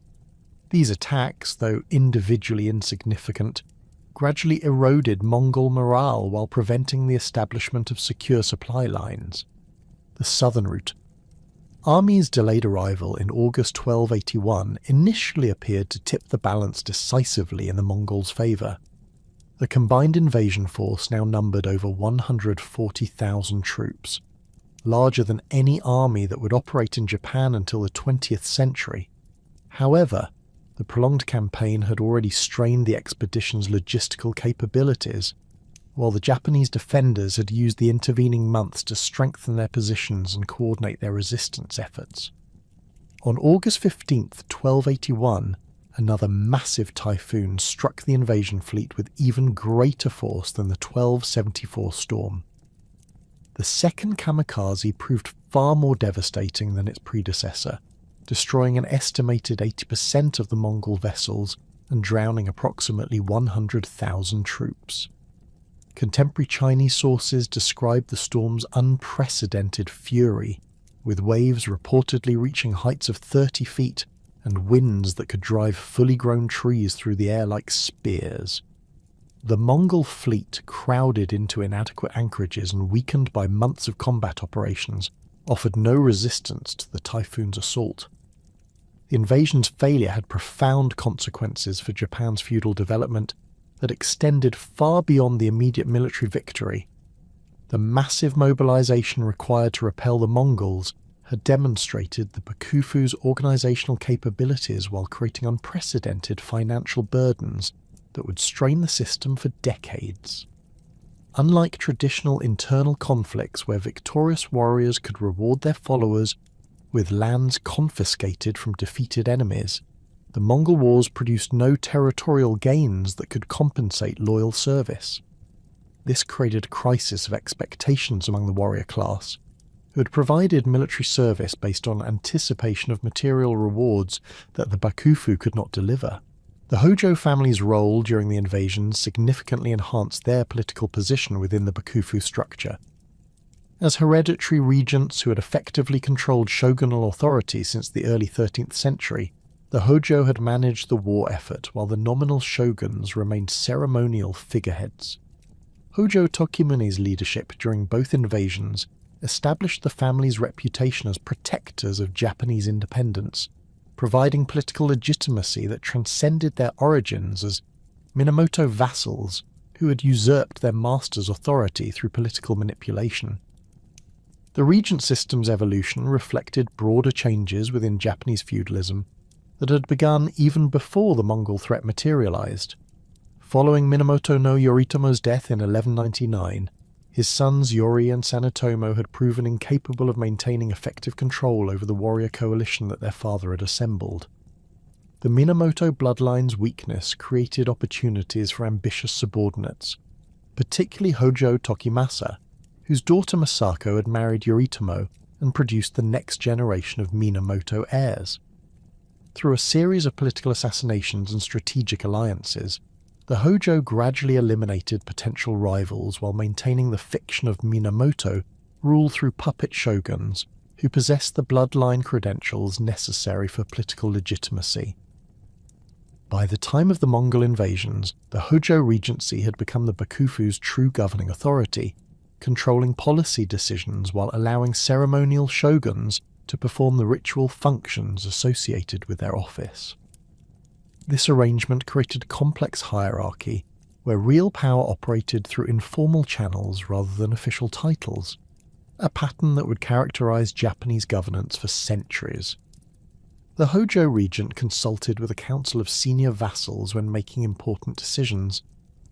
These attacks, though individually insignificant, gradually eroded Mongol morale while preventing the establishment of secure supply lines. The Southern Route. Army's delayed arrival in August 1281 initially appeared to tip the balance decisively in the Mongols' favour. The combined invasion force now numbered over 140,000 troops, larger than any army that would operate in Japan until the 20th century. However, the prolonged campaign had already strained the expedition's logistical capabilities, while the Japanese defenders had used the intervening months to strengthen their positions and coordinate their resistance efforts. On August 15, 1281, another massive typhoon struck the invasion fleet with even greater force than the 1274 storm. The second kamikaze proved far more devastating than its predecessor, destroying an estimated 80% of the Mongol vessels and drowning approximately 100,000 troops. Contemporary Chinese sources describe the storm's unprecedented fury, with waves reportedly reaching heights of 30 feet and winds that could drive fully grown trees through the air like spears. The Mongol fleet, crowded into inadequate anchorages and weakened by months of combat operations, offered no resistance to the typhoon's assault. The invasion's failure had profound consequences for Japan's feudal development that extended far beyond the immediate military victory. The massive mobilization required to repel the Mongols had demonstrated the Bakufu's organizational capabilities while creating unprecedented financial burdens that would strain the system for decades. Unlike traditional internal conflicts where victorious warriors could reward their followers with lands confiscated from defeated enemies, the Mongol Wars produced no territorial gains that could compensate loyal service. This created a crisis of expectations among the warrior class, who had provided military service based on anticipation of material rewards that the Bakufu could not deliver. The Hojo family's role during the invasion significantly enhanced their political position within the Bakufu structure. As hereditary regents who had effectively controlled shogunal authority since the early 13th century, the Hojo had managed the war effort while the nominal shoguns remained ceremonial figureheads. Hojo Tokimune's leadership during both invasions established the family's reputation as protectors of Japanese independence, providing political legitimacy that transcended their origins as Minamoto vassals who had usurped their master's authority through political manipulation. The regent system's evolution reflected broader changes within Japanese feudalism that had begun even before the Mongol threat materialized. Following Minamoto no Yoritomo's death in 1199, his sons Yori and Sanetomo had proven incapable of maintaining effective control over the warrior coalition that their father had assembled. The Minamoto bloodline's weakness created opportunities for ambitious subordinates, particularly Hojo Tokimasa, whose daughter Masako had married Yoritomo and produced the next generation of Minamoto heirs. Through a series of political assassinations and strategic alliances, the Hojo gradually eliminated potential rivals while maintaining the fiction of Minamoto rule through puppet shoguns who possessed the bloodline credentials necessary for political legitimacy. By the time of the Mongol invasions, the Hojo regency had become the Bakufu's true governing authority, controlling policy decisions while allowing ceremonial shoguns to perform the ritual functions associated with their office. This arrangement created a complex hierarchy where real power operated through informal channels rather than official titles, a pattern that would characterize Japanese governance for centuries. The Hojo regent consulted with a council of senior vassals when making important decisions,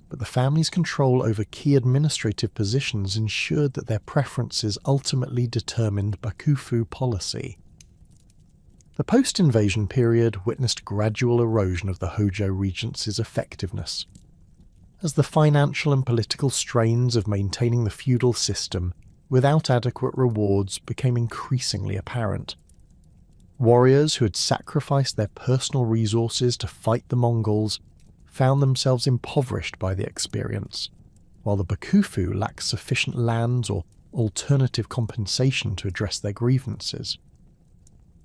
but the family's control over key administrative positions ensured that their preferences ultimately determined Bakufu policy. The post-invasion period witnessed gradual erosion of the Hojo regency's effectiveness. As the financial and political strains of maintaining the feudal system without adequate rewards became increasingly apparent. Warriors who had sacrificed their personal resources to fight the Mongols found themselves impoverished by the experience, while the Bakufu lacked sufficient lands or alternative compensation to address their grievances.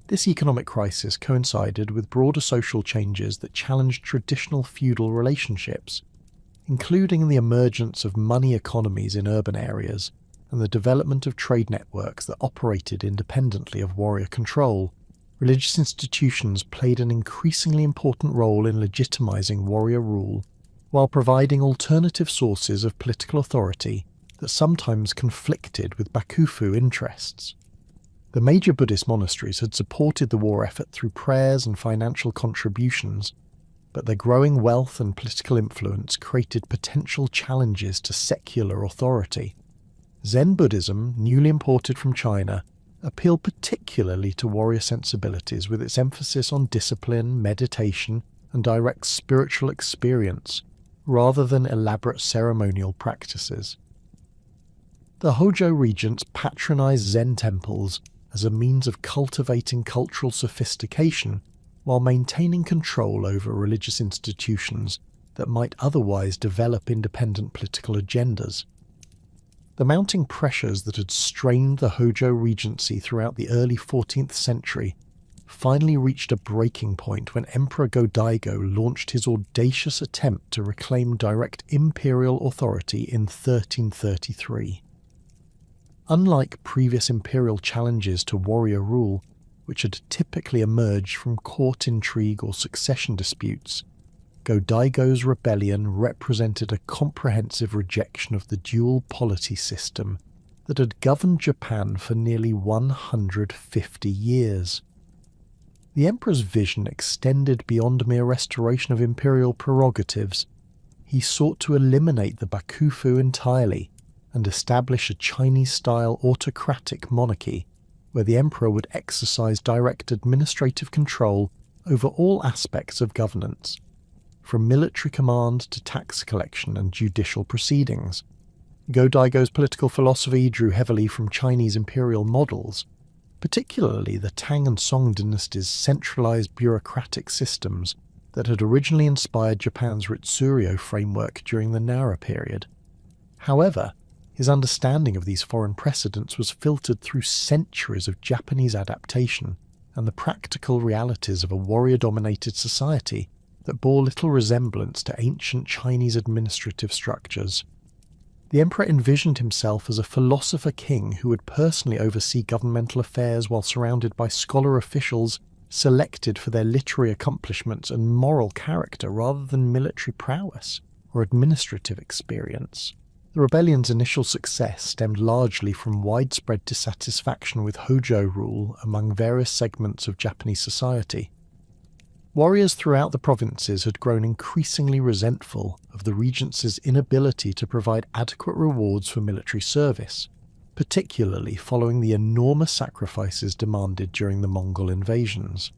This economic crisis coincided with broader social changes that challenged traditional feudal relationships, including the emergence of money economies in urban areas and the development of trade networks that operated independently of warrior control. Religious institutions played an increasingly important role in legitimizing warrior rule, while providing alternative sources of political authority that sometimes conflicted with Bakufu interests. The major Buddhist monasteries had supported the war effort through prayers and financial contributions, but their growing wealth and political influence created potential challenges to secular authority. Zen Buddhism, newly imported from China, appealed particularly to warrior sensibilities with its emphasis on discipline, meditation, and direct spiritual experience, rather than elaborate ceremonial practices. The Hojo regents patronized Zen temples as a means of cultivating cultural sophistication while maintaining control over religious institutions that might otherwise develop independent political agendas. The mounting pressures that had strained the Hojo regency throughout the early 14th century finally reached a breaking point when Emperor Go-Daigo launched his audacious attempt to reclaim direct imperial authority in 1333. Unlike previous imperial challenges to warrior rule, which had typically emerged from court intrigue or succession disputes, Go-Daigo's rebellion represented a comprehensive rejection of the dual polity system that had governed Japan for nearly 150 years. The emperor's vision extended beyond mere restoration of imperial prerogatives. He sought to eliminate the Bakufu entirely and establish a Chinese-style autocratic monarchy where the emperor would exercise direct administrative control over all aspects of governance, from military command to tax collection and judicial proceedings. Go-Daigo's political philosophy drew heavily from Chinese imperial models, particularly the Tang and Song dynasties' centralized bureaucratic systems that had originally inspired Japan's Ritsuryo framework during the Nara period. However, his understanding of these foreign precedents was filtered through centuries of Japanese adaptation and the practical realities of a warrior-dominated society that bore little resemblance to ancient Chinese administrative structures. The emperor envisioned himself as a philosopher king who would personally oversee governmental affairs while surrounded by scholar officials selected for their literary accomplishments and moral character rather than military prowess or administrative experience. The rebellion's initial success stemmed largely from widespread dissatisfaction with Hojo rule among various segments of Japanese society. Warriors throughout the provinces had grown increasingly resentful of the regency's inability to provide adequate rewards for military service, particularly following the enormous sacrifices demanded during the Mongol invasions.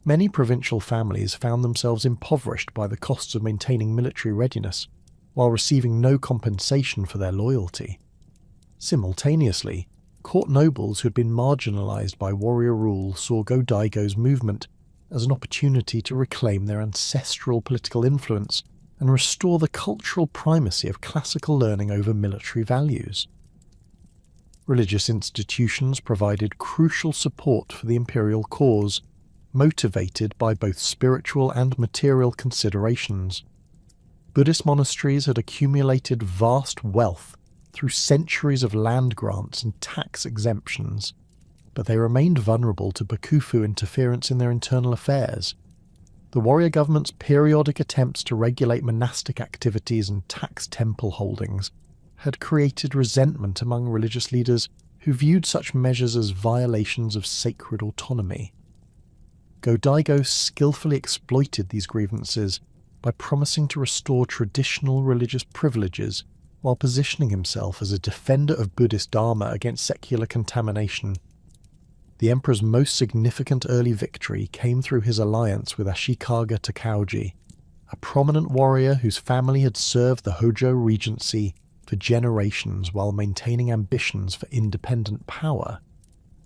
Many provincial families found themselves impoverished by the costs of maintaining military readiness, while receiving no compensation for their loyalty. Simultaneously, court nobles who had been marginalized by warrior rule saw Go-Daigo's movement as an opportunity to reclaim their ancestral political influence and restore the cultural primacy of classical learning over military values. Religious institutions provided crucial support for the imperial cause, motivated by both spiritual and material considerations. Buddhist monasteries had accumulated vast wealth through centuries of land grants and tax exemptions, but they remained vulnerable to Bakufu interference in their internal affairs. The warrior government's periodic attempts to regulate monastic activities and tax temple holdings had created resentment among religious leaders who viewed such measures as violations of sacred autonomy. Go-Daigo skillfully exploited these grievances by promising to restore traditional religious privileges while positioning himself as a defender of Buddhist Dharma against secular contamination. The emperor's most significant early victory came through his alliance with Ashikaga Takauji, a prominent warrior whose family had served the Hojo regency for generations while maintaining ambitions for independent power.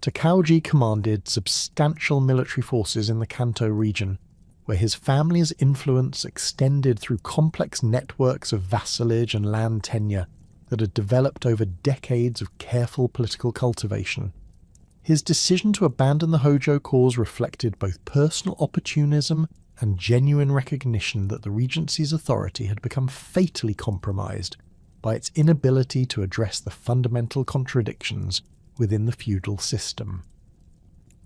Takauji commanded substantial military forces in the Kanto region, where his family's influence extended through complex networks of vassalage and land tenure that had developed over decades of careful political cultivation. His decision to abandon the Hojo cause reflected both personal opportunism and genuine recognition that the regency's authority had become fatally compromised by its inability to address the fundamental contradictions within the feudal system.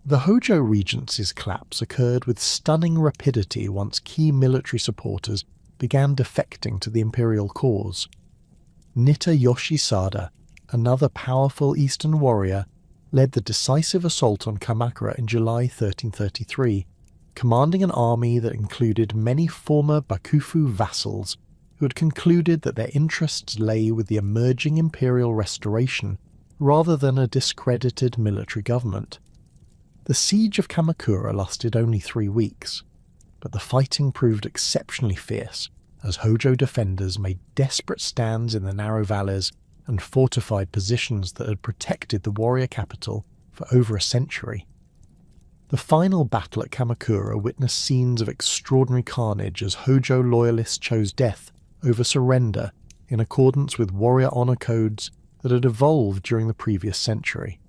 The Hojo regency's collapse occurred with stunning rapidity once key military supporters began defecting to the imperial cause. Nitta Yoshisada, another powerful eastern warrior, led the decisive assault on Kamakura in July 1333, commanding an army that included many former Bakufu vassals who had concluded that their interests lay with the emerging imperial restoration rather than a discredited military government. The siege of Kamakura lasted only 3 weeks, but the fighting proved exceptionally fierce as Hojo defenders made desperate stands in the narrow valleys and fortified positions that had protected the warrior capital for over a century. The final battle at Kamakura witnessed scenes of extraordinary carnage as Hojo loyalists chose death over surrender in accordance with warrior honor codes that had evolved during the previous century.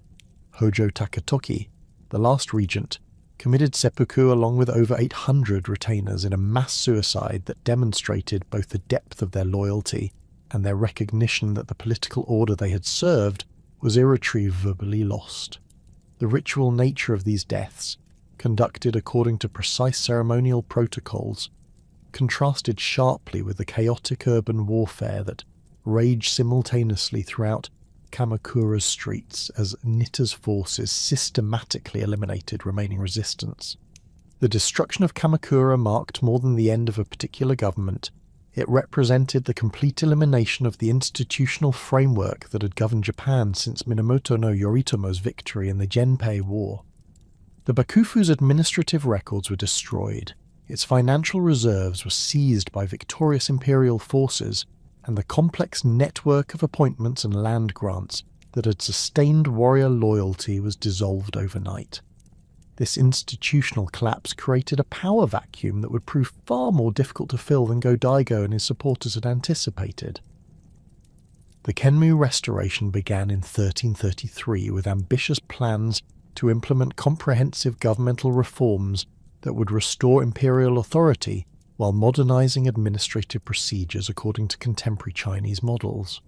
Hojo Takatoki, the last regent, committed seppuku along with over 800 retainers in a mass suicide that demonstrated both the depth of their loyalty and their recognition that the political order they had served was irretrievably lost. The ritual nature of these deaths, conducted according to precise ceremonial protocols, contrasted sharply with the chaotic urban warfare that raged simultaneously throughout Kamakura's streets as Nitta's forces systematically eliminated remaining resistance. The destruction of Kamakura marked more than the end of a particular government. It represented the complete elimination of the institutional framework that had governed Japan since Minamoto no Yoritomo's victory in the Genpei War. The Bakufu's administrative records were destroyed, its financial reserves were seized by victorious imperial forces, and the complex network of appointments and land grants that had sustained warrior loyalty was dissolved overnight. This institutional collapse created a power vacuum that would prove far more difficult to fill than Go-Daigo and his supporters had anticipated. The Kenmu Restoration began in 1333 with ambitious plans to implement comprehensive governmental reforms that would restore imperial authority while modernizing administrative procedures according to contemporary Chinese models.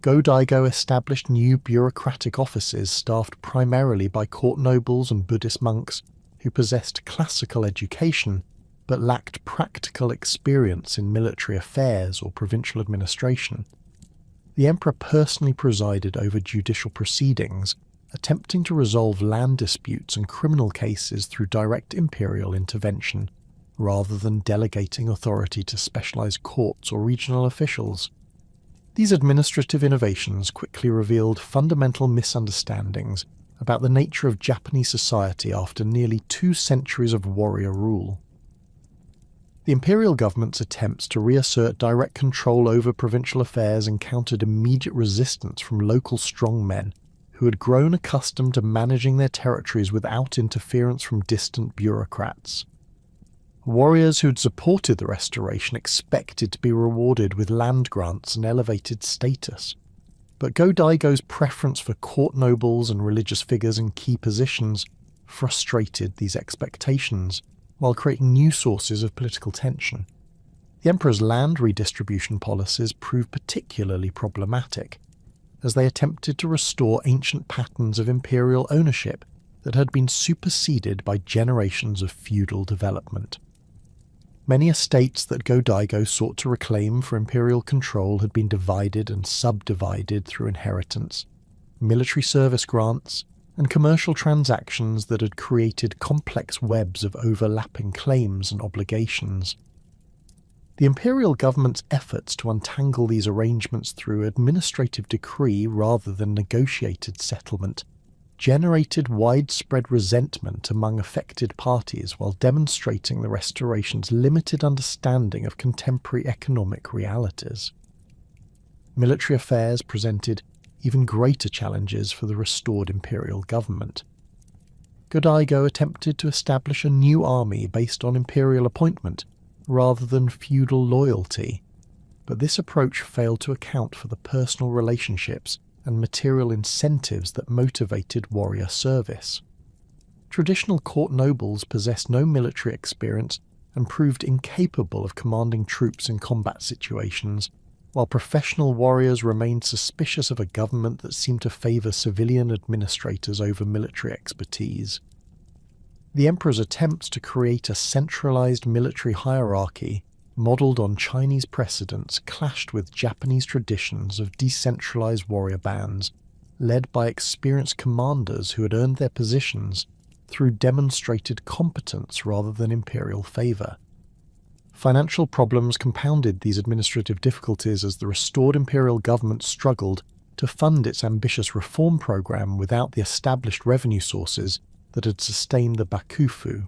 Go-Daigo established new bureaucratic offices staffed primarily by court nobles and Buddhist monks who possessed classical education but lacked practical experience in military affairs or provincial administration. The emperor personally presided over judicial proceedings, attempting to resolve land disputes and criminal cases through direct imperial intervention, rather than delegating authority to specialized courts or regional officials. These administrative innovations quickly revealed fundamental misunderstandings about the nature of Japanese society after nearly 2 centuries of warrior rule. The imperial government's attempts to reassert direct control over provincial affairs encountered immediate resistance from local strongmen who had grown accustomed to managing their territories without interference from distant bureaucrats. Warriors who had supported the restoration expected to be rewarded with land grants and elevated status, but Go-Daigo's preference for court nobles and religious figures in key positions frustrated these expectations, while creating new sources of political tension. The emperor's land redistribution policies proved particularly problematic, as they attempted to restore ancient patterns of imperial ownership that had been superseded by generations of feudal development. Many estates that Go-Daigo sought to reclaim for imperial control had been divided and subdivided through inheritance, military service grants, and commercial transactions that had created complex webs of overlapping claims and obligations. The imperial government's efforts to untangle these arrangements through administrative decree rather than negotiated settlement generated widespread resentment among affected parties while demonstrating the Restoration's limited understanding of contemporary economic realities. Military affairs presented even greater challenges for the restored imperial government. Go-Daigo attempted to establish a new army based on imperial appointment rather than feudal loyalty, but this approach failed to account for the personal relationships and material incentives that motivated warrior service. Traditional court nobles possessed no military experience and proved incapable of commanding troops in combat situations, while professional warriors remained suspicious of a government that seemed to favour civilian administrators over military expertise. The emperor's attempts to create a centralised military hierarchy modelled on Chinese precedents clashed with Japanese traditions of decentralised warrior bands, led by experienced commanders who had earned their positions through demonstrated competence rather than imperial favour. Financial problems compounded these administrative difficulties as the restored imperial government struggled to fund its ambitious reform program without the established revenue sources that had sustained the Bakufu.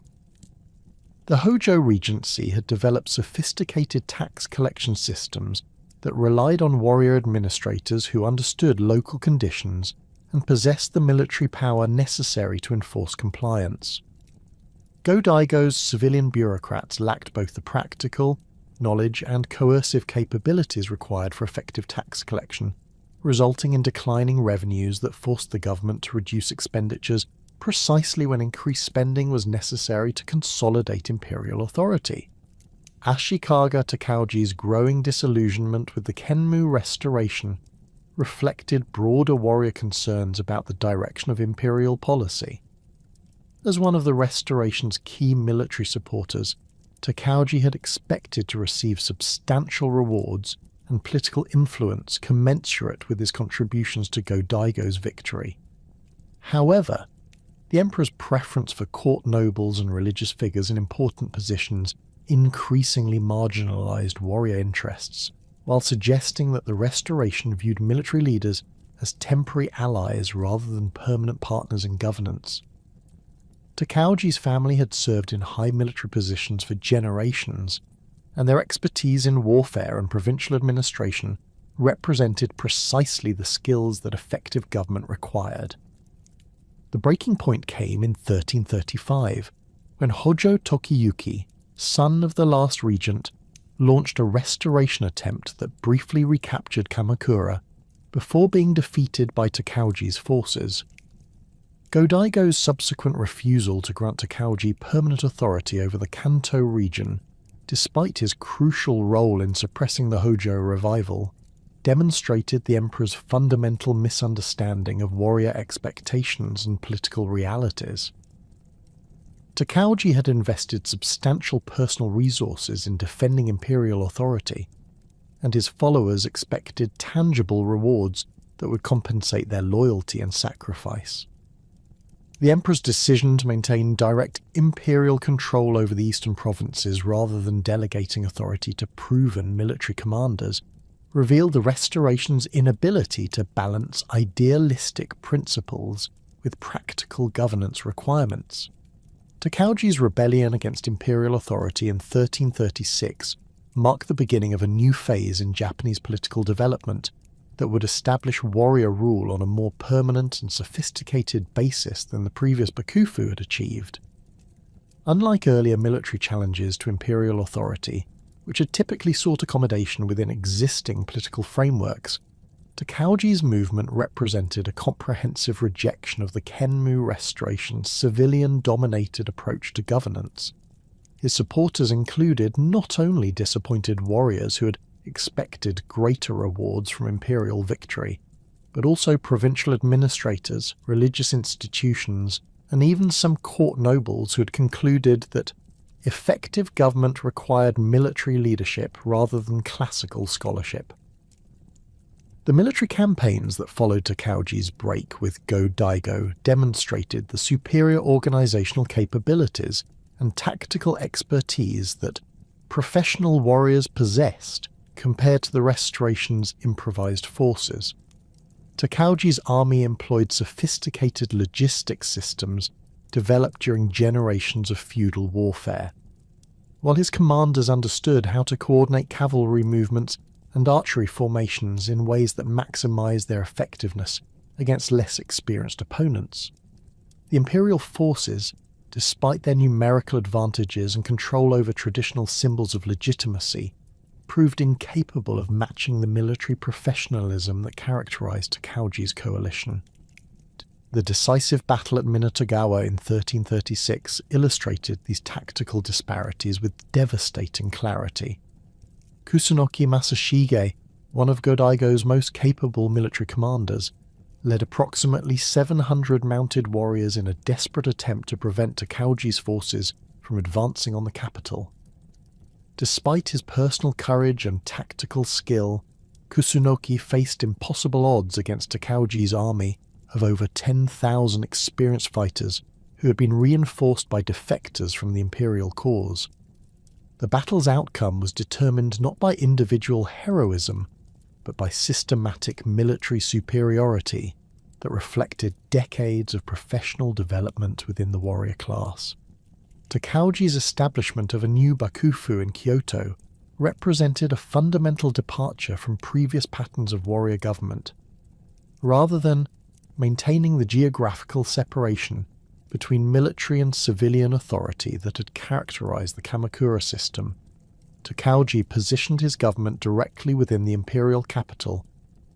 The Hojo Regency had developed sophisticated tax collection systems that relied on warrior administrators who understood local conditions and possessed the military power necessary to enforce compliance. Go-Daigo's civilian bureaucrats lacked both the practical, knowledge and coercive capabilities required for effective tax collection, resulting in declining revenues that forced the government to reduce expenditures precisely when increased spending was necessary to consolidate imperial authority. Ashikaga Takauji's growing disillusionment with the Kenmu Restoration reflected broader warrior concerns about the direction of imperial policy. As one of the Restoration's key military supporters, Takauji had expected to receive substantial rewards and political influence commensurate with his contributions to Go-Daigo's victory. However, the emperor's preference for court nobles and religious figures in important positions increasingly marginalised warrior interests, while suggesting that the Restoration viewed military leaders as temporary allies rather than permanent partners in governance. Takauji's family had served in high military positions for generations, and their expertise in warfare and provincial administration represented precisely the skills that effective government required. The breaking point came in 1335, when Hojo Tokiyuki, son of the last regent, launched a restoration attempt that briefly recaptured Kamakura before being defeated by Takauji's forces. Go-Daigo's subsequent refusal to grant Takauji permanent authority over the Kanto region, despite his crucial role in suppressing the Hojo revival, demonstrated the emperor's fundamental misunderstanding of warrior expectations and political realities. Takauji had invested substantial personal resources in defending imperial authority, and his followers expected tangible rewards that would compensate their loyalty and sacrifice. The emperor's decision to maintain direct imperial control over the eastern provinces rather than delegating authority to proven military commanders revealed the Restoration's inability to balance idealistic principles with practical governance requirements. Takauji's rebellion against imperial authority in 1336 marked the beginning of a new phase in Japanese political development that would establish warrior rule on a more permanent and sophisticated basis than the previous Bakufu had achieved. Unlike earlier military challenges to imperial authority, which had typically sought accommodation within existing political frameworks, Takauji's movement represented a comprehensive rejection of the Kenmu Restoration's civilian-dominated approach to governance. His supporters included not only disappointed warriors who had expected greater rewards from imperial victory, but also provincial administrators, religious institutions, and even some court nobles who had concluded that effective government required military leadership rather than classical scholarship. The military campaigns that followed Takauji's break with Go-Daigo demonstrated the superior organizational capabilities and tactical expertise that professional warriors possessed compared to the Restoration's improvised forces. Takauji's army employed sophisticated logistics systems developed during generations of feudal warfare, while his commanders understood how to coordinate cavalry movements and archery formations in ways that maximized their effectiveness against less experienced opponents. The imperial forces, despite their numerical advantages and control over traditional symbols of legitimacy, proved incapable of matching the military professionalism that characterized Takauji's coalition. The decisive battle at Minatogawa in 1336 illustrated these tactical disparities with devastating clarity. Kusunoki Masashige, one of Go-Daigo's most capable military commanders, led approximately 700 mounted warriors in a desperate attempt to prevent Takauji's forces from advancing on the capital. Despite his personal courage and tactical skill, Kusunoki faced impossible odds against Takauji's army of over 10,000 experienced fighters who had been reinforced by defectors from the imperial cause. The battle's outcome was determined not by individual heroism, but by systematic military superiority that reflected decades of professional development within the warrior class. Takauji's establishment of a new bakufu in Kyoto represented a fundamental departure from previous patterns of warrior government. Rather than maintaining the geographical separation between military and civilian authority that had characterized the Kamakura system, Takauji positioned his government directly within the imperial capital,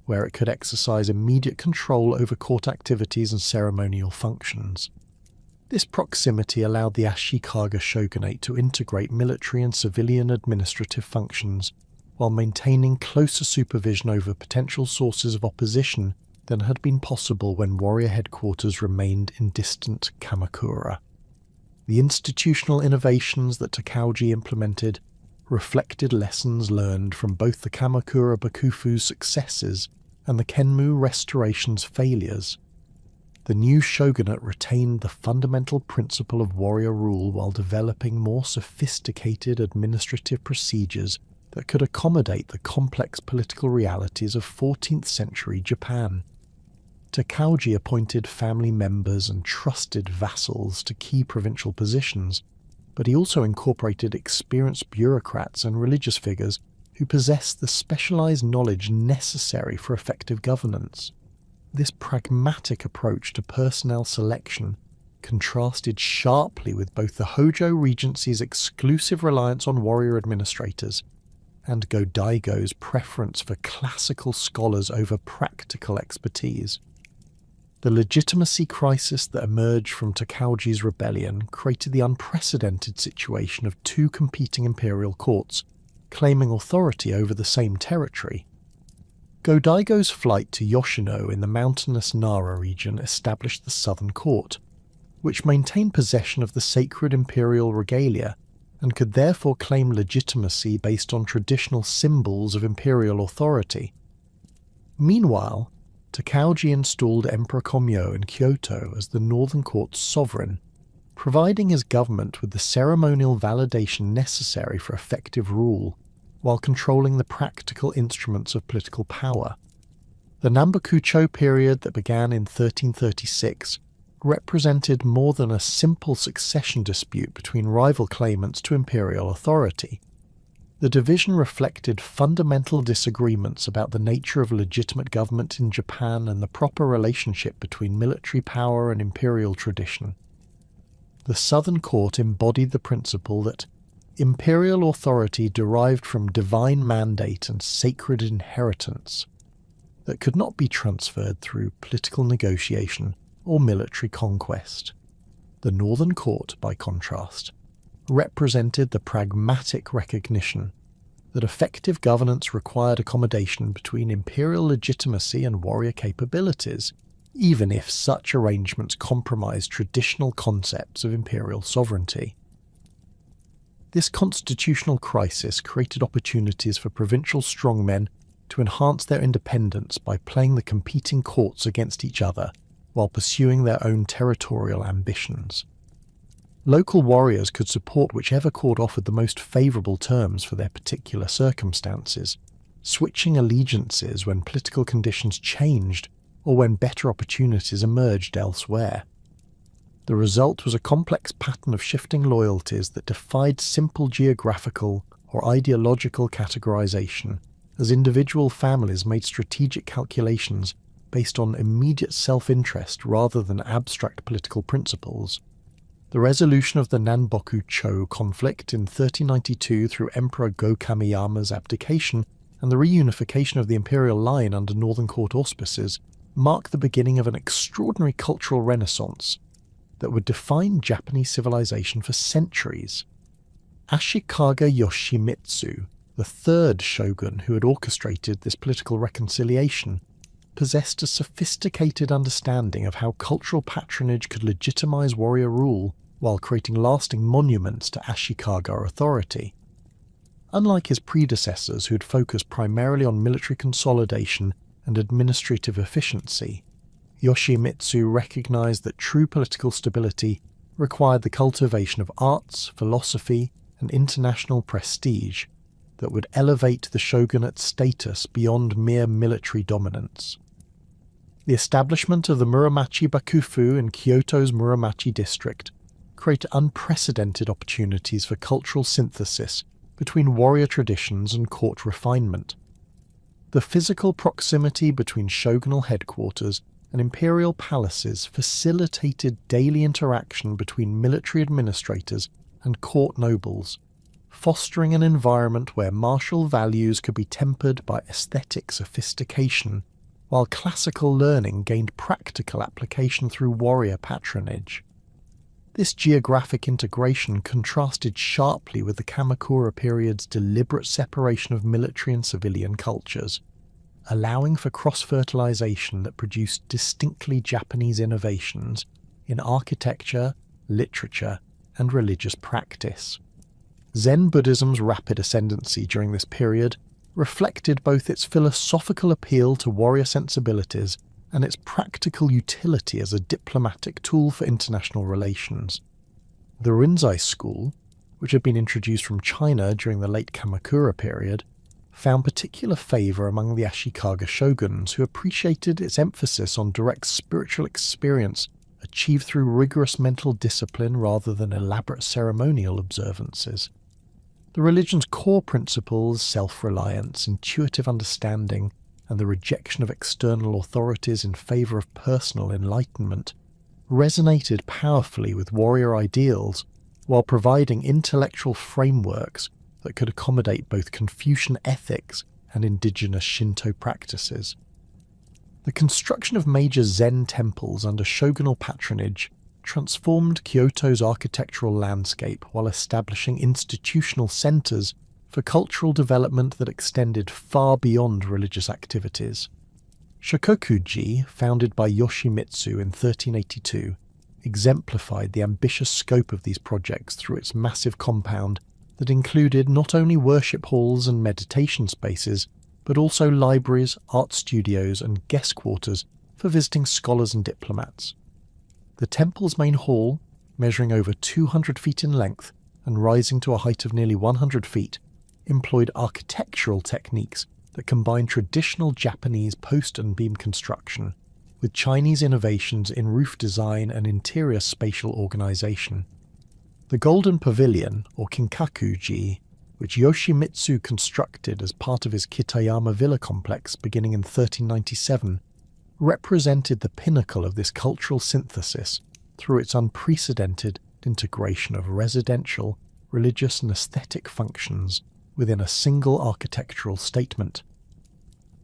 where it could exercise immediate control over court activities and ceremonial functions. This proximity allowed the Ashikaga shogunate to integrate military and civilian administrative functions while maintaining closer supervision over potential sources of opposition than had been possible when warrior headquarters remained in distant Kamakura. The institutional innovations that Takauji implemented reflected lessons learned from both the Kamakura Bakufu's successes and the Kenmu Restoration's failures. The new shogunate retained the fundamental principle of warrior rule while developing more sophisticated administrative procedures that could accommodate the complex political realities of 14th century Japan. Takauji appointed family members and trusted vassals to key provincial positions, but he also incorporated experienced bureaucrats and religious figures who possessed the specialized knowledge necessary for effective governance. This pragmatic approach to personnel selection contrasted sharply with both the Hojo Regency's exclusive reliance on warrior administrators and Go-Daigo's preference for classical scholars over practical expertise. The legitimacy crisis that emerged from Takauji's rebellion created the unprecedented situation of two competing imperial courts claiming authority over the same territory. Go-Daigo's flight to Yoshino in the mountainous Nara region established the Southern Court, which maintained possession of the sacred imperial regalia and could therefore claim legitimacy based on traditional symbols of imperial authority. Meanwhile, Takauji installed Emperor Komyo in Kyoto as the Northern Court's sovereign, providing his government with the ceremonial validation necessary for effective rule, while controlling the practical instruments of political power. The Nambokucho period that began in 1336 represented more than a simple succession dispute between rival claimants to imperial authority. The division reflected fundamental disagreements about the nature of legitimate government in Japan and the proper relationship between military power and imperial tradition. The Southern Court embodied the principle that imperial authority derived from divine mandate and sacred inheritance that could not be transferred through political negotiation or military conquest. The Northern Court, by contrast, represented the pragmatic recognition that effective governance required accommodation between imperial legitimacy and warrior capabilities, even if such arrangements compromised traditional concepts of imperial sovereignty. This constitutional crisis created opportunities for provincial strongmen to enhance their independence by playing the competing courts against each other while pursuing their own territorial ambitions. Local warriors could support whichever court offered the most favourable terms for their particular circumstances, switching allegiances when political conditions changed or when better opportunities emerged elsewhere. The result was a complex pattern of shifting loyalties that defied simple geographical or ideological categorization, as individual families made strategic calculations based on immediate self-interest rather than abstract political principles. The resolution of the Nanboku-cho conflict in 1392 through Emperor Go-Kamiyama's abdication and the reunification of the imperial line under Northern Court auspices mark the beginning of an extraordinary cultural renaissance that would define Japanese civilization for centuries. Ashikaga Yoshimitsu, the third shogun who had orchestrated this political reconciliation, possessed a sophisticated understanding of how cultural patronage could legitimize warrior rule while creating lasting monuments to Ashikaga authority. Unlike his predecessors who had focused primarily on military consolidation and administrative efficiency, Yoshimitsu recognized that true political stability required the cultivation of arts, philosophy, and international prestige that would elevate the shogunate's status beyond mere military dominance. The establishment of the Muromachi Bakufu in Kyoto's Muromachi district created unprecedented opportunities for cultural synthesis between warrior traditions and court refinement. The physical proximity between shogunal headquarters and imperial palaces facilitated daily interaction between military administrators and court nobles, fostering an environment where martial values could be tempered by aesthetic sophistication, while classical learning gained practical application through warrior patronage. This geographic integration contrasted sharply with the Kamakura period's deliberate separation of military and civilian cultures, allowing for cross-fertilization that produced distinctly Japanese innovations in architecture, literature, and religious practice. Zen Buddhism's rapid ascendancy during this period reflected both its philosophical appeal to warrior sensibilities and its practical utility as a diplomatic tool for international relations. The Rinzai school, which had been introduced from China during the late Kamakura period, found particular favour among the Ashikaga shoguns who appreciated its emphasis on direct spiritual experience achieved through rigorous mental discipline rather than elaborate ceremonial observances. The religion's core principles, self-reliance, intuitive understanding, and the rejection of external authorities in favour of personal enlightenment, resonated powerfully with warrior ideals while providing intellectual frameworks that could accommodate both Confucian ethics and indigenous Shinto practices. The construction of major Zen temples under shogunal patronage transformed Kyoto's architectural landscape while establishing institutional centres for cultural development that extended far beyond religious activities. Shokoku-ji, founded by Yoshimitsu in 1382, exemplified the ambitious scope of these projects through its massive compound that included not only worship halls and meditation spaces, but also libraries, art studios, and guest quarters for visiting scholars and diplomats. The temple's main hall, measuring over 200 feet in length and rising to a height of nearly 100 feet, employed architectural techniques that combined traditional Japanese post and beam construction with Chinese innovations in roof design and interior spatial organization. The Golden Pavilion, or Kinkaku-ji, which Yoshimitsu constructed as part of his Kitayama villa complex beginning in 1397, represented the pinnacle of this cultural synthesis through its unprecedented integration of residential, religious and aesthetic functions within a single architectural statement.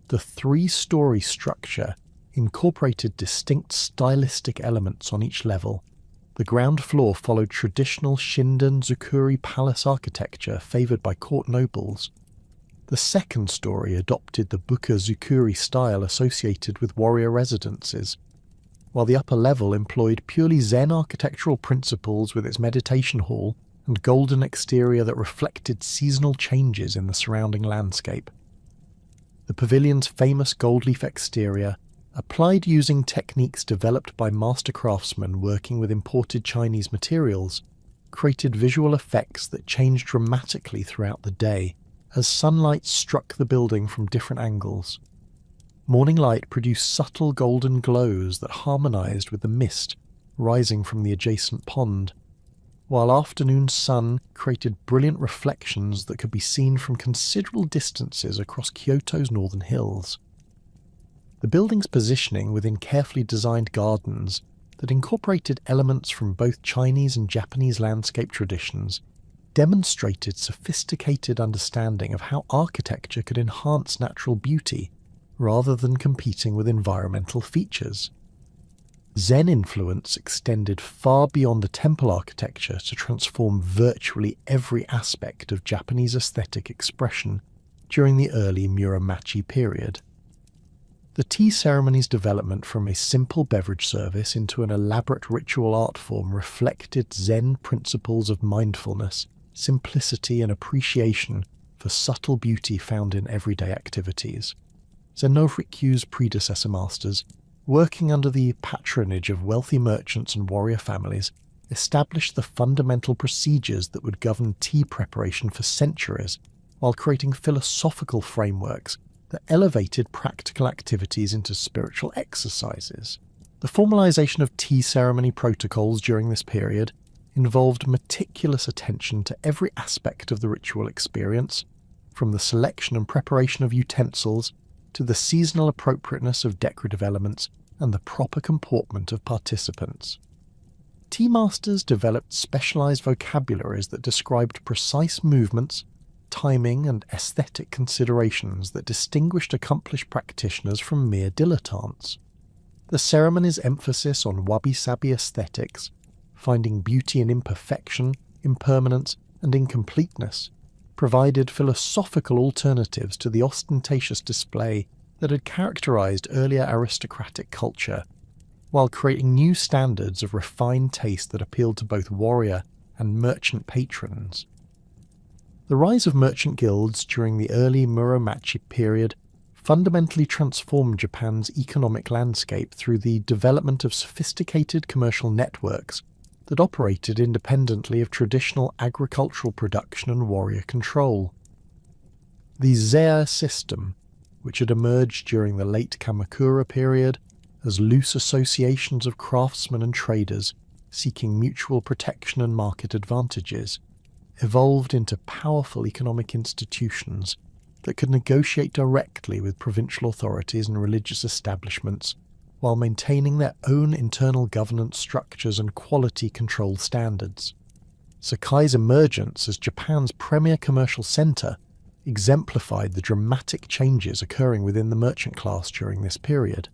The three-story structure incorporated distinct stylistic elements on each level. The ground floor followed traditional Shinden Zukuri palace architecture favoured by court nobles. The second story adopted the Buka Zukuri style associated with warrior residences, while the upper level employed purely Zen architectural principles with its meditation hall and golden exterior that reflected seasonal changes in the surrounding landscape. The pavilion's famous gold leaf exterior, applied using techniques developed by master craftsmen working with imported Chinese materials, created visual effects that changed dramatically throughout the day as sunlight struck the building from different angles. Morning light produced subtle golden glows that harmonized with the mist rising from the adjacent pond, while afternoon sun created brilliant reflections that could be seen from considerable distances across Kyoto's northern hills. The building's positioning within carefully designed gardens that incorporated elements from both Chinese and Japanese landscape traditions demonstrated sophisticated understanding of how architecture could enhance natural beauty rather than competing with environmental features. Zen influence extended far beyond the temple architecture to transform virtually every aspect of Japanese aesthetic expression during the early Muromachi period. The tea ceremony's development from a simple beverage service into an elaborate ritual art form reflected Zen principles of mindfulness, simplicity, and appreciation for subtle beauty found in everyday activities. Zen no Rikyu's predecessor masters, working under the patronage of wealthy merchants and warrior families, established the fundamental procedures that would govern tea preparation for centuries, while creating philosophical frameworks that elevated practical activities into spiritual exercises. The formalization of tea ceremony protocols during this period involved meticulous attention to every aspect of the ritual experience, from the selection and preparation of utensils to the seasonal appropriateness of decorative elements and the proper comportment of participants. Tea masters developed specialized vocabularies that described precise movements, timing, and aesthetic considerations that distinguished accomplished practitioners from mere dilettantes. The ceremony's emphasis on wabi-sabi aesthetics, finding beauty in imperfection, impermanence, and incompleteness, provided philosophical alternatives to the ostentatious display that had characterized earlier aristocratic culture, while creating new standards of refined taste that appealed to both warrior and merchant patrons. The rise of merchant guilds during the early Muromachi period fundamentally transformed Japan's economic landscape through the development of sophisticated commercial networks that operated independently of traditional agricultural production and warrior control. The Zei system, which had emerged during the late Kamakura period as loose associations of craftsmen and traders seeking mutual protection and market advantages, evolved into powerful economic institutions that could negotiate directly with provincial authorities and religious establishments while maintaining their own internal governance structures and quality control standards. Sakai's emergence as Japan's premier commercial centre exemplified the dramatic changes occurring within the merchant class during this period.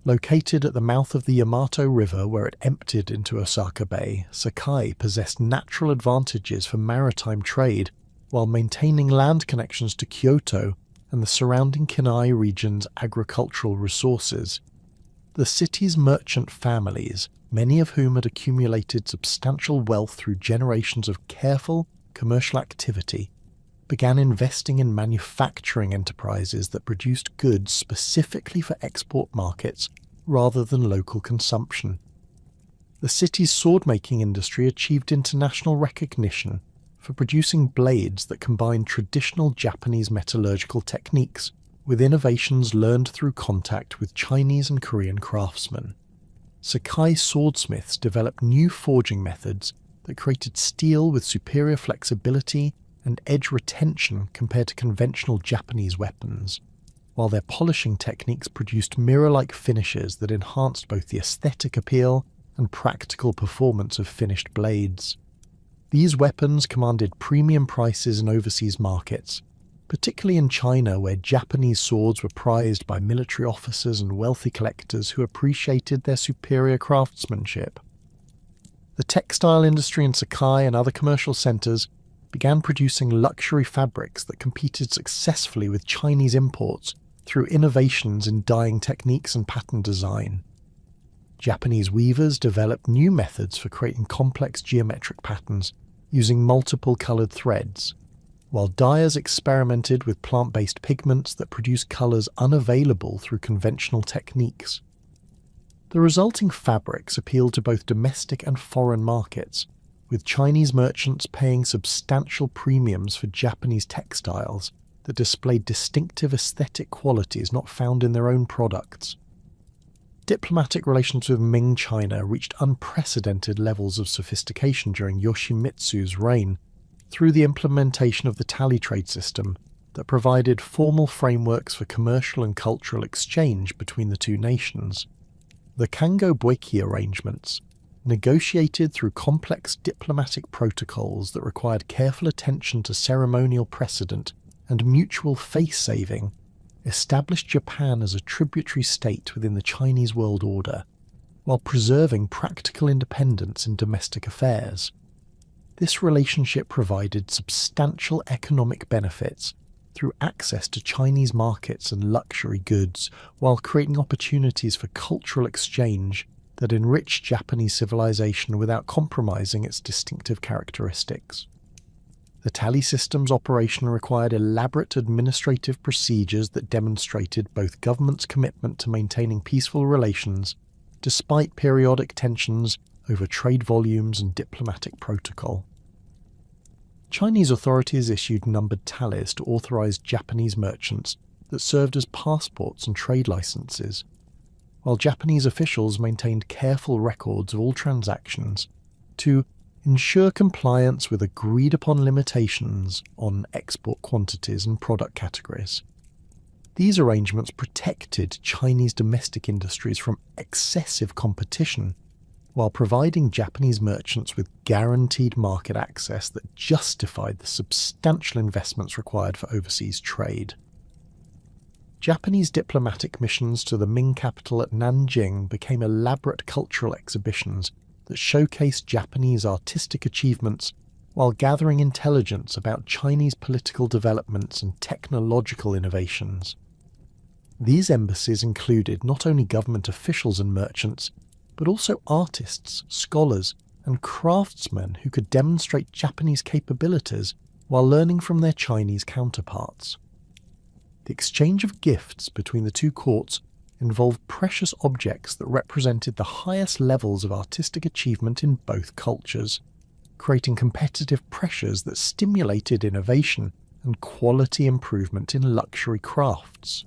Located at the mouth of the Yamato River where it emptied into Osaka Bay, Sakai possessed natural advantages for maritime trade while maintaining land connections to Kyoto and the surrounding Kinai region's agricultural resources. The city's merchant families, many of whom had accumulated substantial wealth through generations of careful commercial activity, began investing in manufacturing enterprises that produced goods specifically for export markets rather than local consumption. The city's sword-making industry achieved international recognition for producing blades that combined traditional Japanese metallurgical techniques with innovations learned through contact with Chinese and Korean craftsmen. Sakai swordsmiths developed new forging methods that created steel with superior flexibility and edge retention compared to conventional Japanese weapons, while their polishing techniques produced mirror-like finishes that enhanced both the aesthetic appeal and practical performance of finished blades. These weapons commanded premium prices in overseas markets, particularly in China where Japanese swords were prized by military officers and wealthy collectors who appreciated their superior craftsmanship. The textile industry in Sakai and other commercial centres began producing luxury fabrics that competed successfully with Chinese imports through innovations in dyeing techniques and pattern design. Japanese weavers developed new methods for creating complex geometric patterns using multiple coloured threads, while dyers experimented with plant-based pigments that produce colours unavailable through conventional techniques. The resulting fabrics appealed to both domestic and foreign markets, with Chinese merchants paying substantial premiums for Japanese textiles that displayed distinctive aesthetic qualities not found in their own products. Diplomatic relations with Ming China reached unprecedented levels of sophistication during Yoshimitsu's reign through the implementation of the tally trade system that provided formal frameworks for commercial and cultural exchange between the two nations. The Kango-Boeki arrangements, negotiated through complex diplomatic protocols that required careful attention to ceremonial precedent and mutual face-saving, established Japan as a tributary state within the Chinese world order, while preserving practical independence in domestic affairs. This relationship provided substantial economic benefits through access to Chinese markets and luxury goods, while creating opportunities for cultural exchange that enriched Japanese civilization without compromising its distinctive characteristics. The tally system's operation required elaborate administrative procedures that demonstrated both governments' commitment to maintaining peaceful relations, despite periodic tensions over trade volumes and diplomatic protocol. Chinese authorities issued numbered tallies to authorize Japanese merchants that served as passports and trade licenses, while Japanese officials maintained careful records of all transactions to ensure compliance with agreed-upon limitations on export quantities and product categories. These arrangements protected Chinese domestic industries from excessive competition, while providing Japanese merchants with guaranteed market access that justified the substantial investments required for overseas trade. Japanese diplomatic missions to the Ming capital at Nanjing became elaborate cultural exhibitions that showcased Japanese artistic achievements while gathering intelligence about Chinese political developments and technological innovations. These embassies included not only government officials and merchants, but also artists, scholars, and craftsmen who could demonstrate Japanese capabilities while learning from their Chinese counterparts. The exchange of gifts between the two courts involved precious objects that represented the highest levels of artistic achievement in both cultures, creating competitive pressures that stimulated innovation and quality improvement in luxury crafts.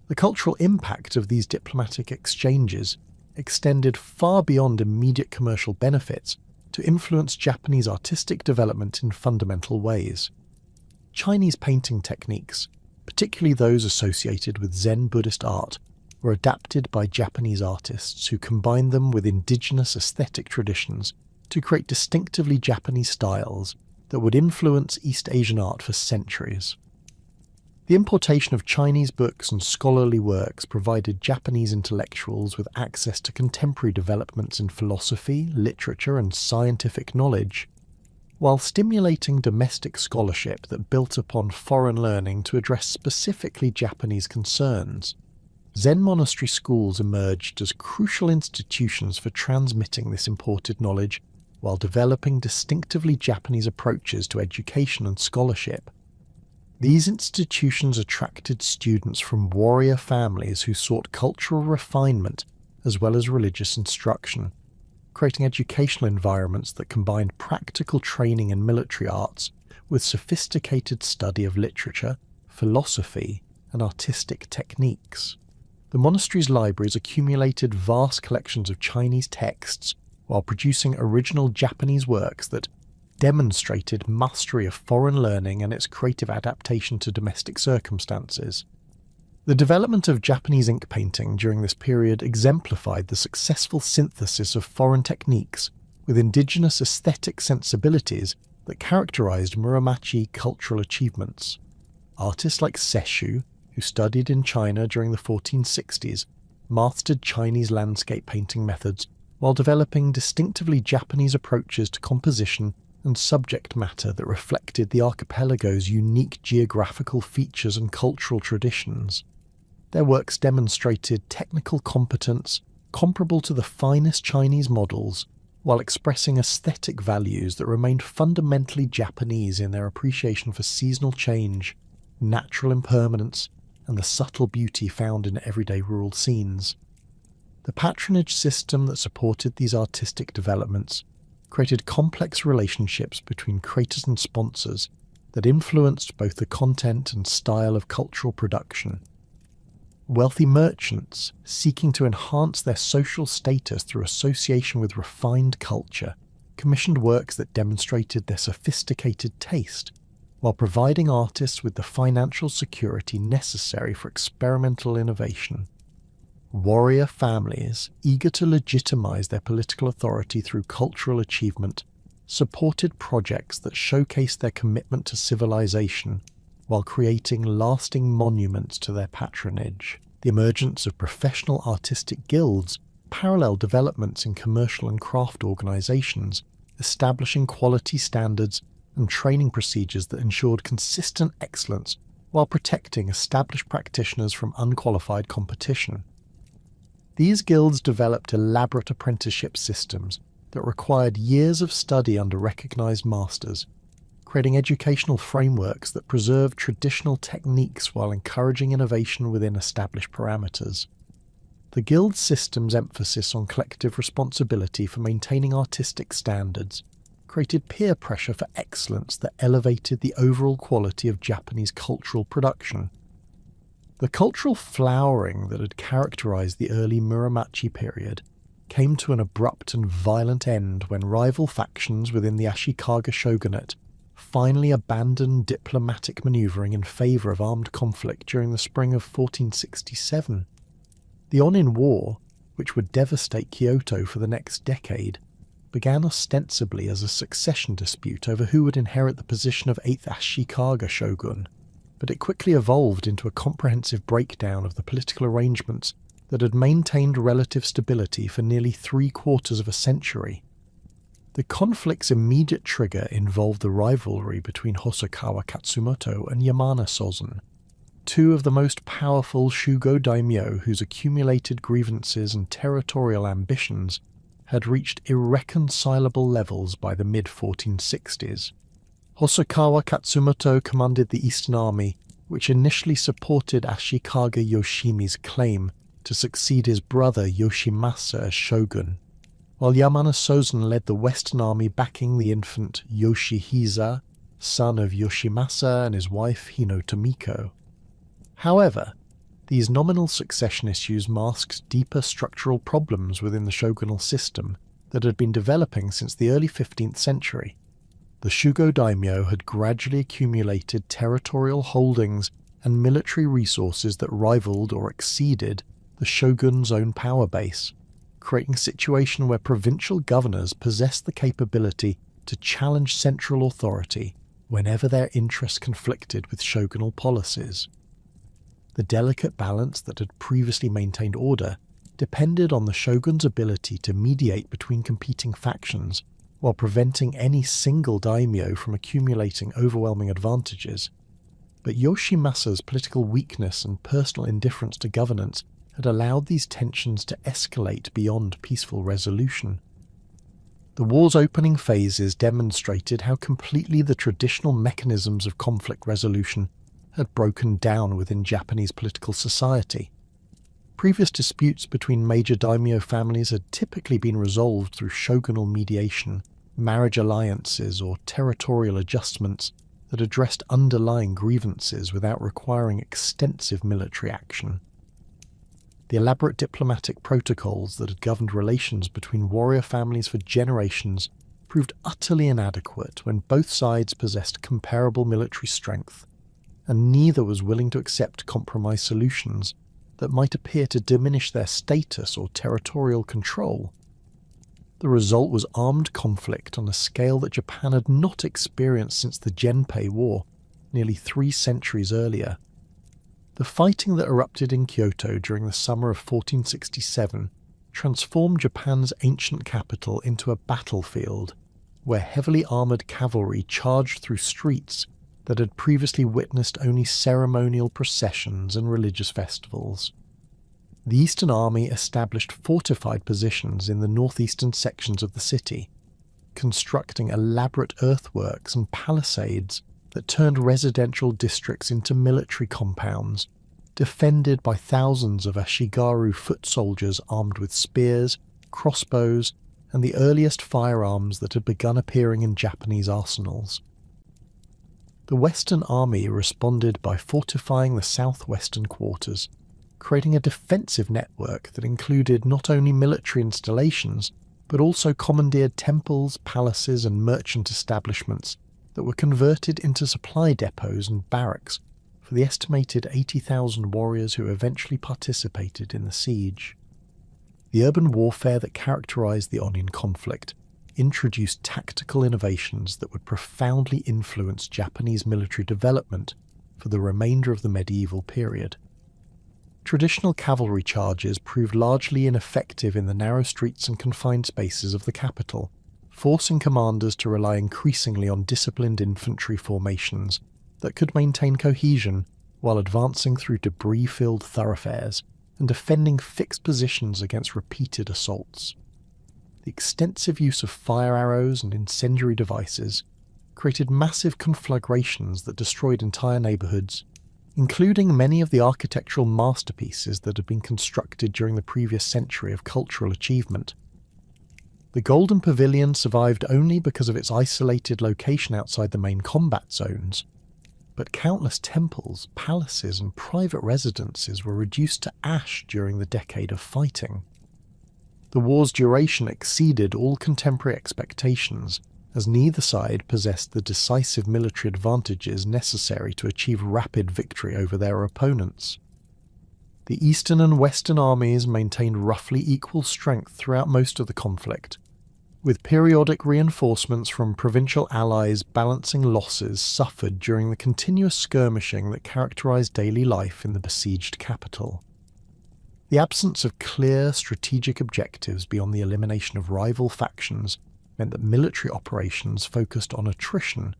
The cultural impact of these diplomatic exchanges extended far beyond immediate commercial benefits to influence Japanese artistic development in fundamental ways. Chinese painting techniques, particularly those associated with Zen Buddhist art, were adapted by Japanese artists who combined them with indigenous aesthetic traditions to create distinctively Japanese styles that would influence East Asian art for centuries. The importation of Chinese books and scholarly works provided Japanese intellectuals with access to contemporary developments in philosophy, literature, and scientific knowledge, while stimulating domestic scholarship that built upon foreign learning to address specifically Japanese concerns. Zen monastery schools emerged as crucial institutions for transmitting this imported knowledge while developing distinctively Japanese approaches to education and scholarship. These institutions attracted students from warrior families who sought cultural refinement as well as religious instruction, creating educational environments that combined practical training in military arts with sophisticated study of literature, philosophy, and artistic techniques. The monastery's libraries accumulated vast collections of Chinese texts while producing original Japanese works that demonstrated mastery of foreign learning and its creative adaptation to domestic circumstances. The development of Japanese ink painting during this period exemplified the successful synthesis of foreign techniques with indigenous aesthetic sensibilities that characterized Muromachi cultural achievements. Artists like Sesshu, who studied in China during the 1460s, mastered Chinese landscape painting methods while developing distinctively Japanese approaches to composition and subject matter that reflected the archipelago's unique geographical features and cultural traditions. Their works demonstrated technical competence comparable to the finest Chinese models, while expressing aesthetic values that remained fundamentally Japanese in their appreciation for seasonal change, natural impermanence, and the subtle beauty found in everyday rural scenes. The patronage system that supported these artistic developments created complex relationships between creators and sponsors that influenced both the content and style of cultural production. Wealthy merchants, seeking to enhance their social status through association with refined culture, commissioned works that demonstrated their sophisticated taste, while providing artists with the financial security necessary for experimental innovation. Warrior families, eager to legitimize their political authority through cultural achievement, supported projects that showcased their commitment to civilization while creating lasting monuments to their patronage. The emergence of professional artistic guilds paralleled developments in commercial and craft organizations, establishing quality standards and training procedures that ensured consistent excellence while protecting established practitioners from unqualified competition. These guilds developed elaborate apprenticeship systems that required years of study under recognized masters, creating educational frameworks that preserved traditional techniques while encouraging innovation within established parameters. The guild system's emphasis on collective responsibility for maintaining artistic standards created peer pressure for excellence that elevated the overall quality of Japanese cultural production. The cultural flowering that had characterized the early Muromachi period came to an abrupt and violent end when rival factions within the Ashikaga shogunate finally abandoned diplomatic maneuvering in favor of armed conflict during the spring of 1467. The Onin War, which would devastate Kyoto for the next decade, began ostensibly as a succession dispute over who would inherit the position of 8th Ashikaga shogun, but it quickly evolved into a comprehensive breakdown of the political arrangements that had maintained relative stability for nearly 3/4 of a century. The conflict's immediate trigger involved the rivalry between Hosokawa Katsumoto and Yamana Sozen, two of the most powerful Shugo daimyo whose accumulated grievances and territorial ambitions had reached irreconcilable levels by the mid-1460s. Hosokawa Katsumoto commanded the Eastern Army, which initially supported Ashikaga Yoshimi's claim to succeed his brother Yoshimasa as shogun, while Yamana Sozen led the Western Army backing the infant Yoshihisa, son of Yoshimasa and his wife Hinotomiko. However, these nominal succession issues masked deeper structural problems within the shogunal system that had been developing since the early 15th century. The Shugo daimyo had gradually accumulated territorial holdings and military resources that rivaled or exceeded the shogun's own power base, creating a situation where provincial governors possessed the capability to challenge central authority whenever their interests conflicted with shogunal policies. The delicate balance that had previously maintained order depended on the shogun's ability to mediate between competing factions while preventing any single daimyo from accumulating overwhelming advantages. But Yoshimasa's political weakness and personal indifference to governance had allowed these tensions to escalate beyond peaceful resolution. The war's opening phases demonstrated how completely the traditional mechanisms of conflict resolution had broken down within Japanese political society. Previous disputes between major daimyo families had typically been resolved through shogunal mediation, marriage alliances, or territorial adjustments that addressed underlying grievances without requiring extensive military action. The elaborate diplomatic protocols that had governed relations between warrior families for generations proved utterly inadequate when both sides possessed comparable military strength, and neither was willing to accept compromise solutions that might appear to diminish their status or territorial control. The result was armed conflict on a scale that Japan had not experienced since the Genpei War, nearly 3 centuries earlier. The fighting that erupted in Kyoto during the summer of 1467 transformed Japan's ancient capital into a battlefield, where heavily armoured cavalry charged through streets that had previously witnessed only ceremonial processions and religious festivals. The Eastern Army established fortified positions in the northeastern sections of the city, constructing elaborate earthworks and palisades that turned residential districts into military compounds, defended by thousands of Ashigaru foot soldiers armed with spears, crossbows, and the earliest firearms that had begun appearing in Japanese arsenals. The Western Army responded by fortifying the southwestern quarters, creating a defensive network that included not only military installations, but also commandeered temples, palaces, and merchant establishments that were converted into supply depots and barracks for the estimated 80,000 warriors who eventually participated in the siege. The urban warfare that characterized the Onin conflict introduced tactical innovations that would profoundly influence Japanese military development for the remainder of the medieval period. Traditional cavalry charges proved largely ineffective in the narrow streets and confined spaces of the capital, forcing commanders to rely increasingly on disciplined infantry formations that could maintain cohesion while advancing through debris-filled thoroughfares and defending fixed positions against repeated assaults. The extensive use of fire arrows and incendiary devices created massive conflagrations that destroyed entire neighbourhoods, including many of the architectural masterpieces that had been constructed during the previous century of cultural achievement. The Golden Pavilion survived only because of its isolated location outside the main combat zones, but countless temples, palaces, and private residences were reduced to ash during the decade of fighting. The war's duration exceeded all contemporary expectations, as neither side possessed the decisive military advantages necessary to achieve rapid victory over their opponents. The Eastern and Western armies maintained roughly equal strength throughout most of the conflict, with periodic reinforcements from provincial allies balancing losses suffered during the continuous skirmishing that characterized daily life in the besieged capital. The absence of clear strategic objectives beyond the elimination of rival factions meant that military operations focused on attrition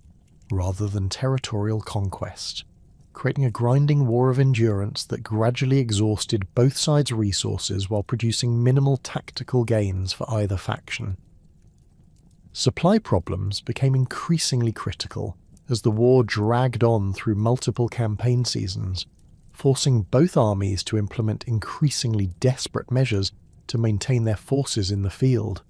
rather than territorial conquest, creating a grinding war of endurance that gradually exhausted both sides' resources while producing minimal tactical gains for either faction. Supply problems became increasingly critical as the war dragged on through multiple campaign seasons, forcing both armies to implement increasingly desperate measures to maintain their forces in the field.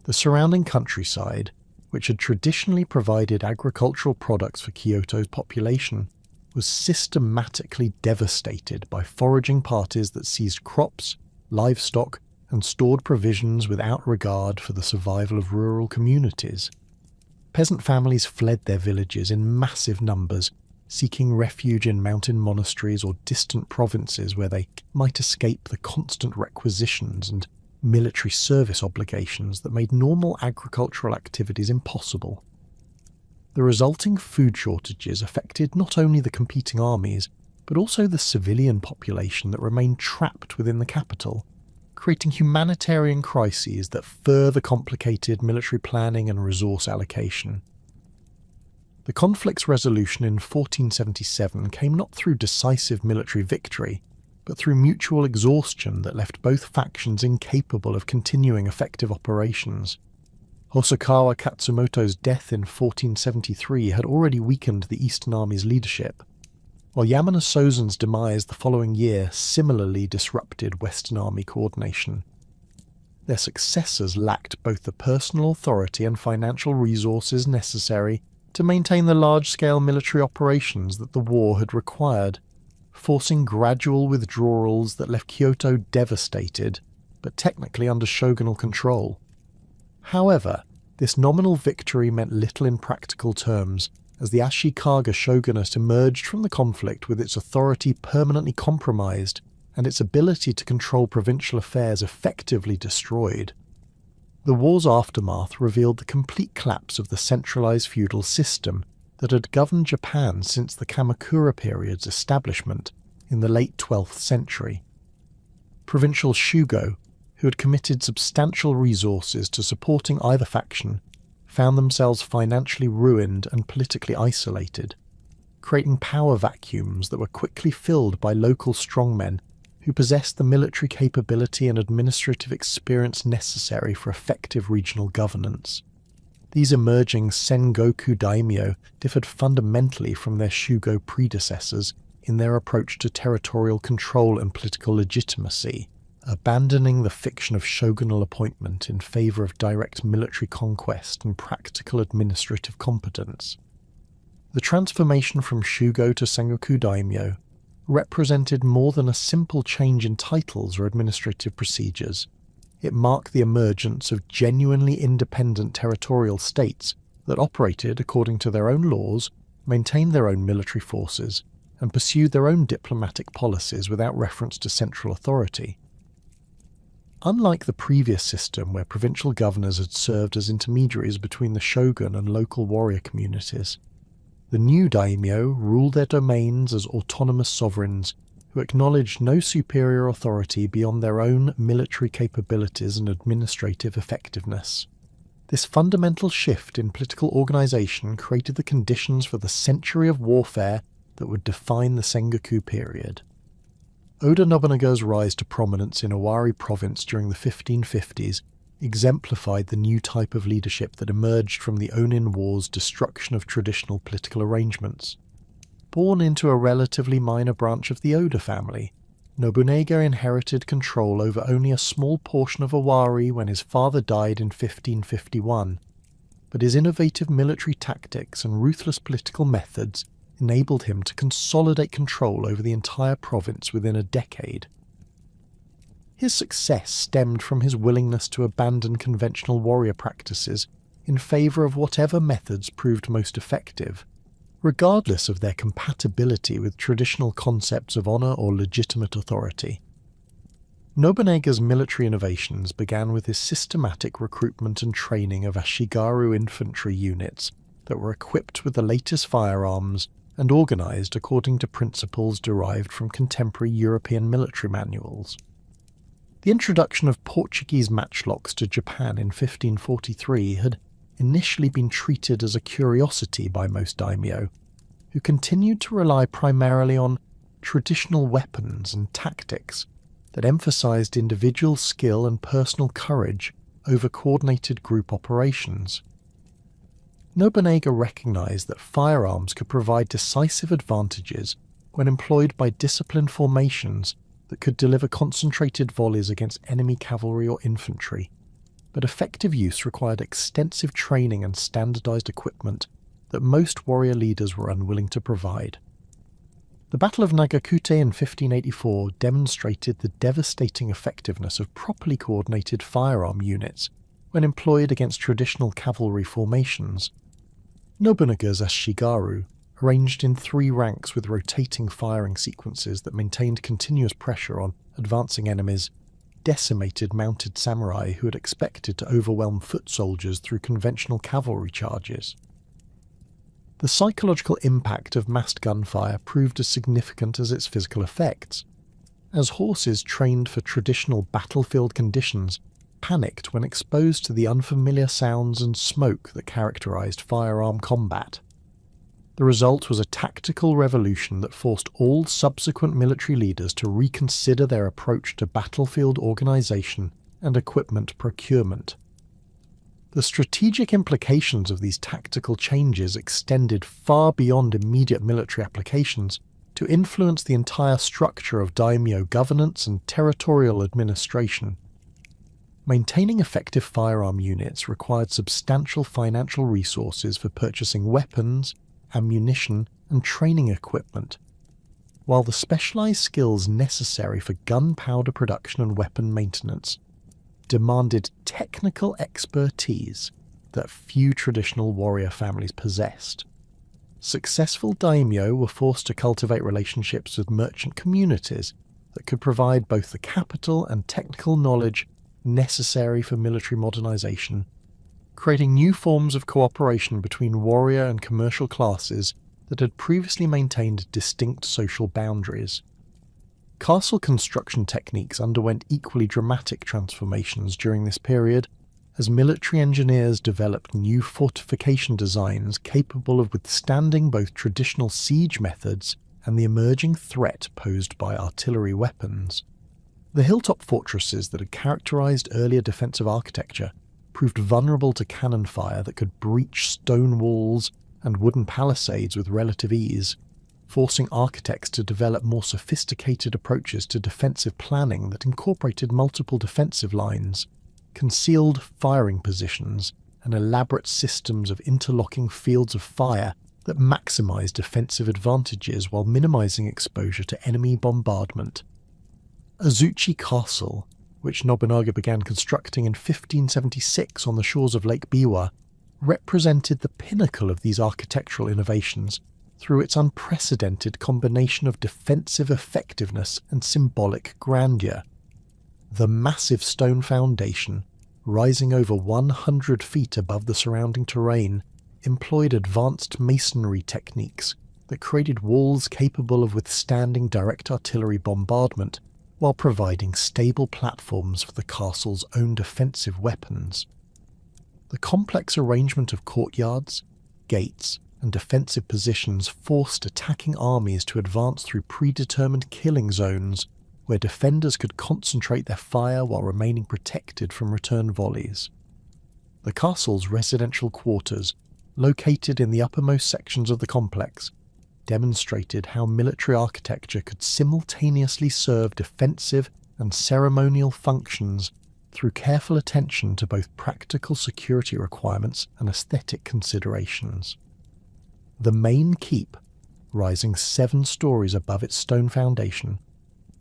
The surrounding countryside, which had traditionally provided agricultural products for Kyoto's population, was systematically devastated by foraging parties that seized crops, livestock, and stored provisions without regard for the survival of rural communities. Peasant families fled their villages in massive numbers, seeking refuge in mountain monasteries or distant provinces where they might escape the constant requisitions and military service obligations that made normal agricultural activities impossible. The resulting food shortages affected not only the competing armies, but also the civilian population that remained trapped within the capital, creating humanitarian crises that further complicated military planning and resource allocation. The conflict's resolution in 1477 came not through decisive military victory, but through mutual exhaustion that left both factions incapable of continuing effective operations. Hosokawa Katsumoto's death in 1473 had already weakened the Eastern Army's leadership, while Yamana Sozen's demise the following year similarly disrupted Western Army coordination. Their successors lacked both the personal authority and financial resources necessary to maintain the large-scale military operations that the war had required, forcing gradual withdrawals that left Kyoto devastated, but technically under shogunal control. However, this nominal victory meant little in practical terms, as the Ashikaga shogunate emerged from the conflict with its authority permanently compromised and its ability to control provincial affairs effectively destroyed. The war's aftermath revealed the complete collapse of the centralized feudal system that had governed Japan since the Kamakura period's establishment in the late 12th century. Provincial shugo, who had committed substantial resources to supporting either faction, found themselves financially ruined and politically isolated, creating power vacuums that were quickly filled by local strongmen who possessed the military capability and administrative experience necessary for effective regional governance. These emerging Sengoku daimyo differed fundamentally from their Shugo predecessors in their approach to territorial control and political legitimacy, abandoning the fiction of shogunal appointment in favour of direct military conquest and practical administrative competence. The transformation from Shugo to Sengoku daimyo represented more than a simple change in titles or administrative procedures. It marked the emergence of genuinely independent territorial states that operated according to their own laws, maintained their own military forces, and pursued their own diplomatic policies without reference to central authority. Unlike the previous system where provincial governors had served as intermediaries between the shogun and local warrior communities, the new daimyo ruled their domains as autonomous sovereigns who acknowledged no superior authority beyond their own military capabilities and administrative effectiveness. This fundamental shift in political organization created the conditions for the century of warfare that would define the Sengoku period. Oda Nobunaga's rise to prominence in Owari province during the 1550s exemplified the new type of leadership that emerged from the Onin War's destruction of traditional political arrangements. Born into a relatively minor branch of the Oda family, Nobunaga inherited control over only a small portion of Owari when his father died in 1551, but his innovative military tactics and ruthless political methods enabled him to consolidate control over the entire province within a decade. His success stemmed from his willingness to abandon conventional warrior practices in favour of whatever methods proved most effective, regardless of their compatibility with traditional concepts of honour or legitimate authority. Nobunaga's military innovations began with his systematic recruitment and training of Ashigaru infantry units that were equipped with the latest firearms and organised according to principles derived from contemporary European military manuals. The introduction of Portuguese matchlocks to Japan in 1543 had initially been treated as a curiosity by most daimyo, who continued to rely primarily on traditional weapons and tactics that emphasized individual skill and personal courage over coordinated group operations. Nobunaga recognized that firearms could provide decisive advantages when employed by disciplined formations that could deliver concentrated volleys against enemy cavalry or infantry, but effective use required extensive training and standardized equipment that most warrior leaders were unwilling to provide. The Battle of Nagakute in 1584 demonstrated the devastating effectiveness of properly coordinated firearm units when employed against traditional cavalry formations. Nobunaga's Ashigaru, arranged in 3 ranks with rotating firing sequences that maintained continuous pressure on advancing enemies, decimated mounted samurai who had expected to overwhelm foot soldiers through conventional cavalry charges. The psychological impact of massed gunfire proved as significant as its physical effects, as horses trained for traditional battlefield conditions panicked when exposed to the unfamiliar sounds and smoke that characterized firearm combat. The result was a tactical revolution that forced all subsequent military leaders to reconsider their approach to battlefield organization and equipment procurement. The strategic implications of these tactical changes extended far beyond immediate military applications to influence the entire structure of daimyo governance and territorial administration. Maintaining effective firearm units required substantial financial resources for purchasing weapons, ammunition, and training equipment, while the specialized skills necessary for gunpowder production and weapon maintenance demanded technical expertise that few traditional warrior families possessed. Successful daimyo were forced to cultivate relationships with merchant communities that could provide both the capital and technical knowledge necessary for military modernization, creating new forms of cooperation between warrior and commercial classes that had previously maintained distinct social boundaries. Castle construction techniques underwent equally dramatic transformations during this period, as military engineers developed new fortification designs capable of withstanding both traditional siege methods and the emerging threat posed by artillery weapons. The hilltop fortresses that had characterized earlier defensive architecture proved vulnerable to cannon fire that could breach stone walls and wooden palisades with relative ease, forcing architects to develop more sophisticated approaches to defensive planning that incorporated multiple defensive lines, concealed firing positions, and elaborate systems of interlocking fields of fire that maximized defensive advantages while minimizing exposure to enemy bombardment. Azuchi Castle, which Nobunaga began constructing in 1576 on the shores of Lake Biwa, represented the pinnacle of these architectural innovations through its unprecedented combination of defensive effectiveness and symbolic grandeur. The massive stone foundation, rising over 100 feet above the surrounding terrain, employed advanced masonry techniques that created walls capable of withstanding direct artillery bombardment while providing stable platforms for the castle's own defensive weapons. The complex arrangement of courtyards, gates, and defensive positions forced attacking armies to advance through predetermined killing zones where defenders could concentrate their fire while remaining protected from return volleys. The castle's residential quarters, located in the uppermost sections of the complex, demonstrated how military architecture could simultaneously serve defensive and ceremonial functions through careful attention to both practical security requirements and aesthetic considerations. The main keep, rising 7 stories above its stone foundation,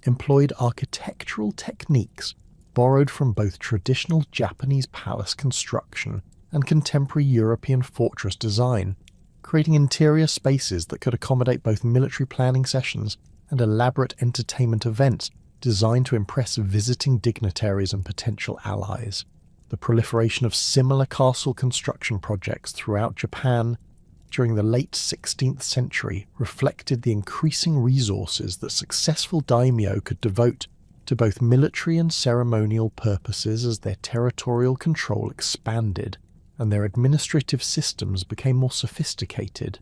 employed architectural techniques borrowed from both traditional Japanese palace construction and contemporary European fortress design, creating interior spaces that could accommodate both military planning sessions and elaborate entertainment events designed to impress visiting dignitaries and potential allies. The proliferation of similar castle construction projects throughout Japan during the late 16th century reflected the increasing resources that successful daimyo could devote to both military and ceremonial purposes as their territorial control expanded and their administrative systems became more sophisticated.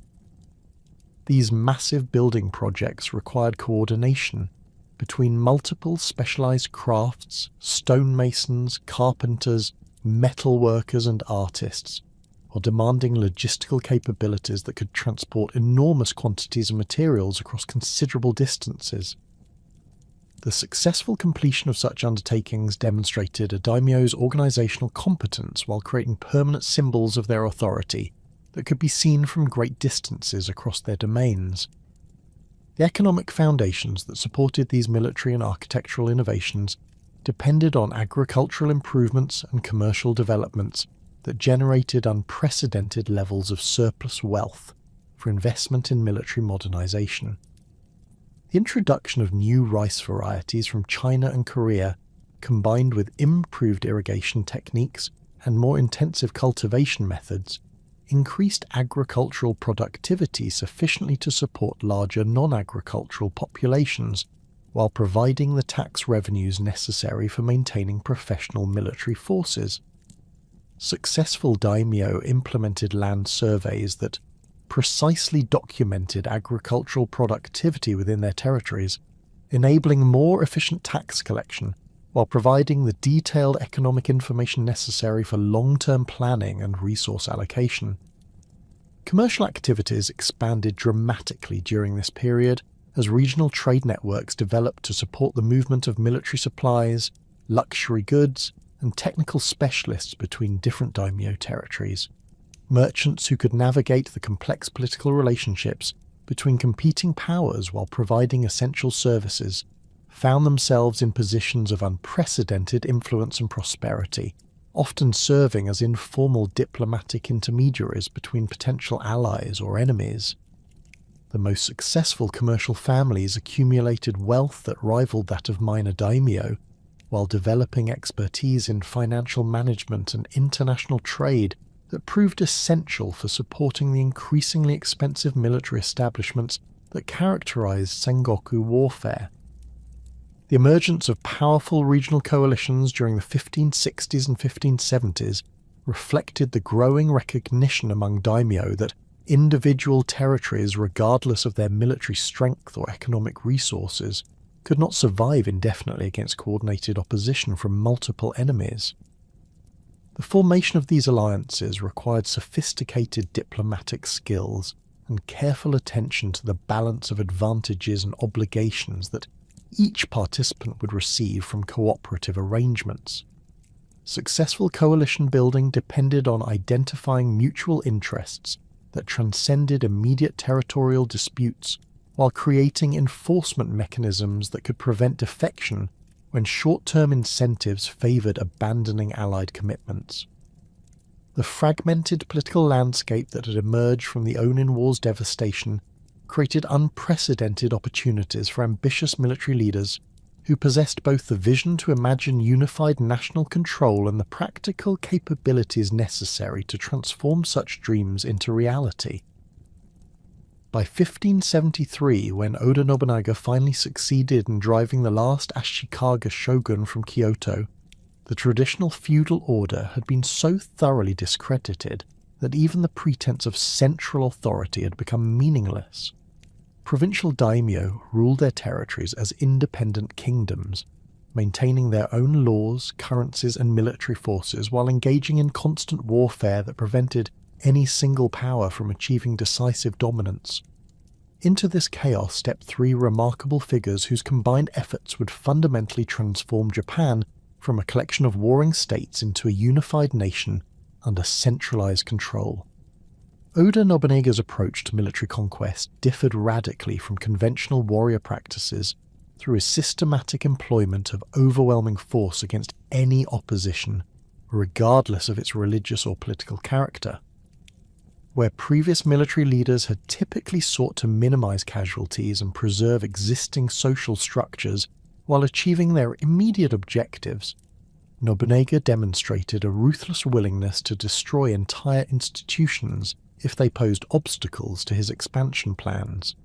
These massive building projects required coordination between multiple specialized crafts, stonemasons, carpenters, metal workers, and artists, while demanding logistical capabilities that could transport enormous quantities of materials across considerable distances. The successful completion of such undertakings demonstrated a daimyo's organizational competence while creating permanent symbols of their authority that could be seen from great distances across their domains. The economic foundations that supported these military and architectural innovations depended on agricultural improvements and commercial developments that generated unprecedented levels of surplus wealth for investment in military modernization. The introduction of new rice varieties from China and Korea, combined with improved irrigation techniques and more intensive cultivation methods, increased agricultural productivity sufficiently to support larger non-agricultural populations, while providing the tax revenues necessary for maintaining professional military forces. Successful daimyo implemented land surveys that precisely documented agricultural productivity within their territories, enabling more efficient tax collection while providing the detailed economic information necessary for long-term planning and resource allocation. Commercial activities expanded dramatically during this period as regional trade networks developed to support the movement of military supplies, luxury goods, and technical specialists between different daimyo territories. Merchants who could navigate the complex political relationships between competing powers while providing essential services found themselves in positions of unprecedented influence and prosperity, often serving as informal diplomatic intermediaries between potential allies or enemies. The most successful commercial families accumulated wealth that rivaled that of minor daimyo, while developing expertise in financial management and international trade that proved essential for supporting the increasingly expensive military establishments that characterized Sengoku warfare. The emergence of powerful regional coalitions during the 1560s and 1570s reflected the growing recognition among daimyo that Individual territories, regardless of their military strength or economic resources, could not survive indefinitely against coordinated opposition from multiple enemies. The formation of these alliances required sophisticated diplomatic skills and careful attention to the balance of advantages and obligations that each participant would receive from cooperative arrangements. Successful coalition building depended on identifying mutual interests that transcended immediate territorial disputes, while creating enforcement mechanisms that could prevent defection when short-term incentives favoured abandoning Allied commitments. The fragmented political landscape that had emerged from the Onin War's devastation created unprecedented opportunities for ambitious military leaders who possessed both the vision to imagine unified national control and the practical capabilities necessary to transform such dreams into reality. By 1573, when Oda Nobunaga finally succeeded in driving the last Ashikaga shogun from Kyoto, the traditional feudal order had been so thoroughly discredited that even the pretense of central authority had become meaningless. Provincial daimyo ruled their territories as independent kingdoms, maintaining their own laws, currencies and military forces while engaging in constant warfare that prevented any single power from achieving decisive dominance. Into this chaos stepped three remarkable figures whose combined efforts would fundamentally transform Japan from a collection of warring states into a unified nation under centralized control. Oda Nobunaga's approach to military conquest differed radically from conventional warrior practices through his systematic employment of overwhelming force against any opposition, regardless of its religious or political character. Where previous military leaders had typically sought to minimize casualties and preserve existing social structures while achieving their immediate objectives, Nobunaga demonstrated a ruthless willingness to destroy entire institutions if they posed obstacles to his expansion plans.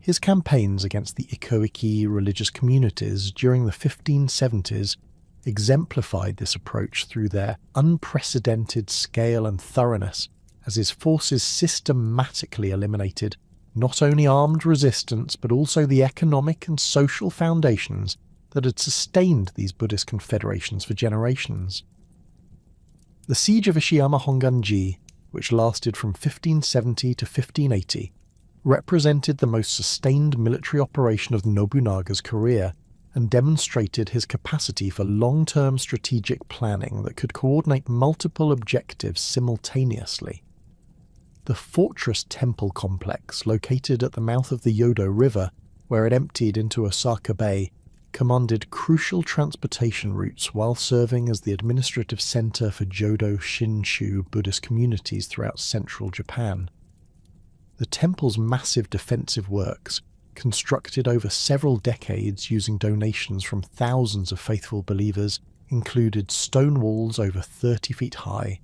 His campaigns against the Ikoiki religious communities during the 1570s exemplified this approach through their unprecedented scale and thoroughness, as his forces systematically eliminated not only armed resistance but also the economic and social foundations that had sustained these Buddhist confederations for generations. The siege of Ishiyama Honganji, which lasted from 1570 to 1580, represented the most sustained military operation of Nobunaga's career and demonstrated his capacity for long-term strategic planning that could coordinate multiple objectives simultaneously. The fortress temple complex, located at the mouth of the Yodo River, where it emptied into Osaka Bay, commanded crucial transportation routes while serving as the administrative center for Jodo Shinshu Buddhist communities throughout central Japan. The temple's massive defensive works, constructed over several decades using donations from thousands of faithful believers, included stone walls over 30 feet high,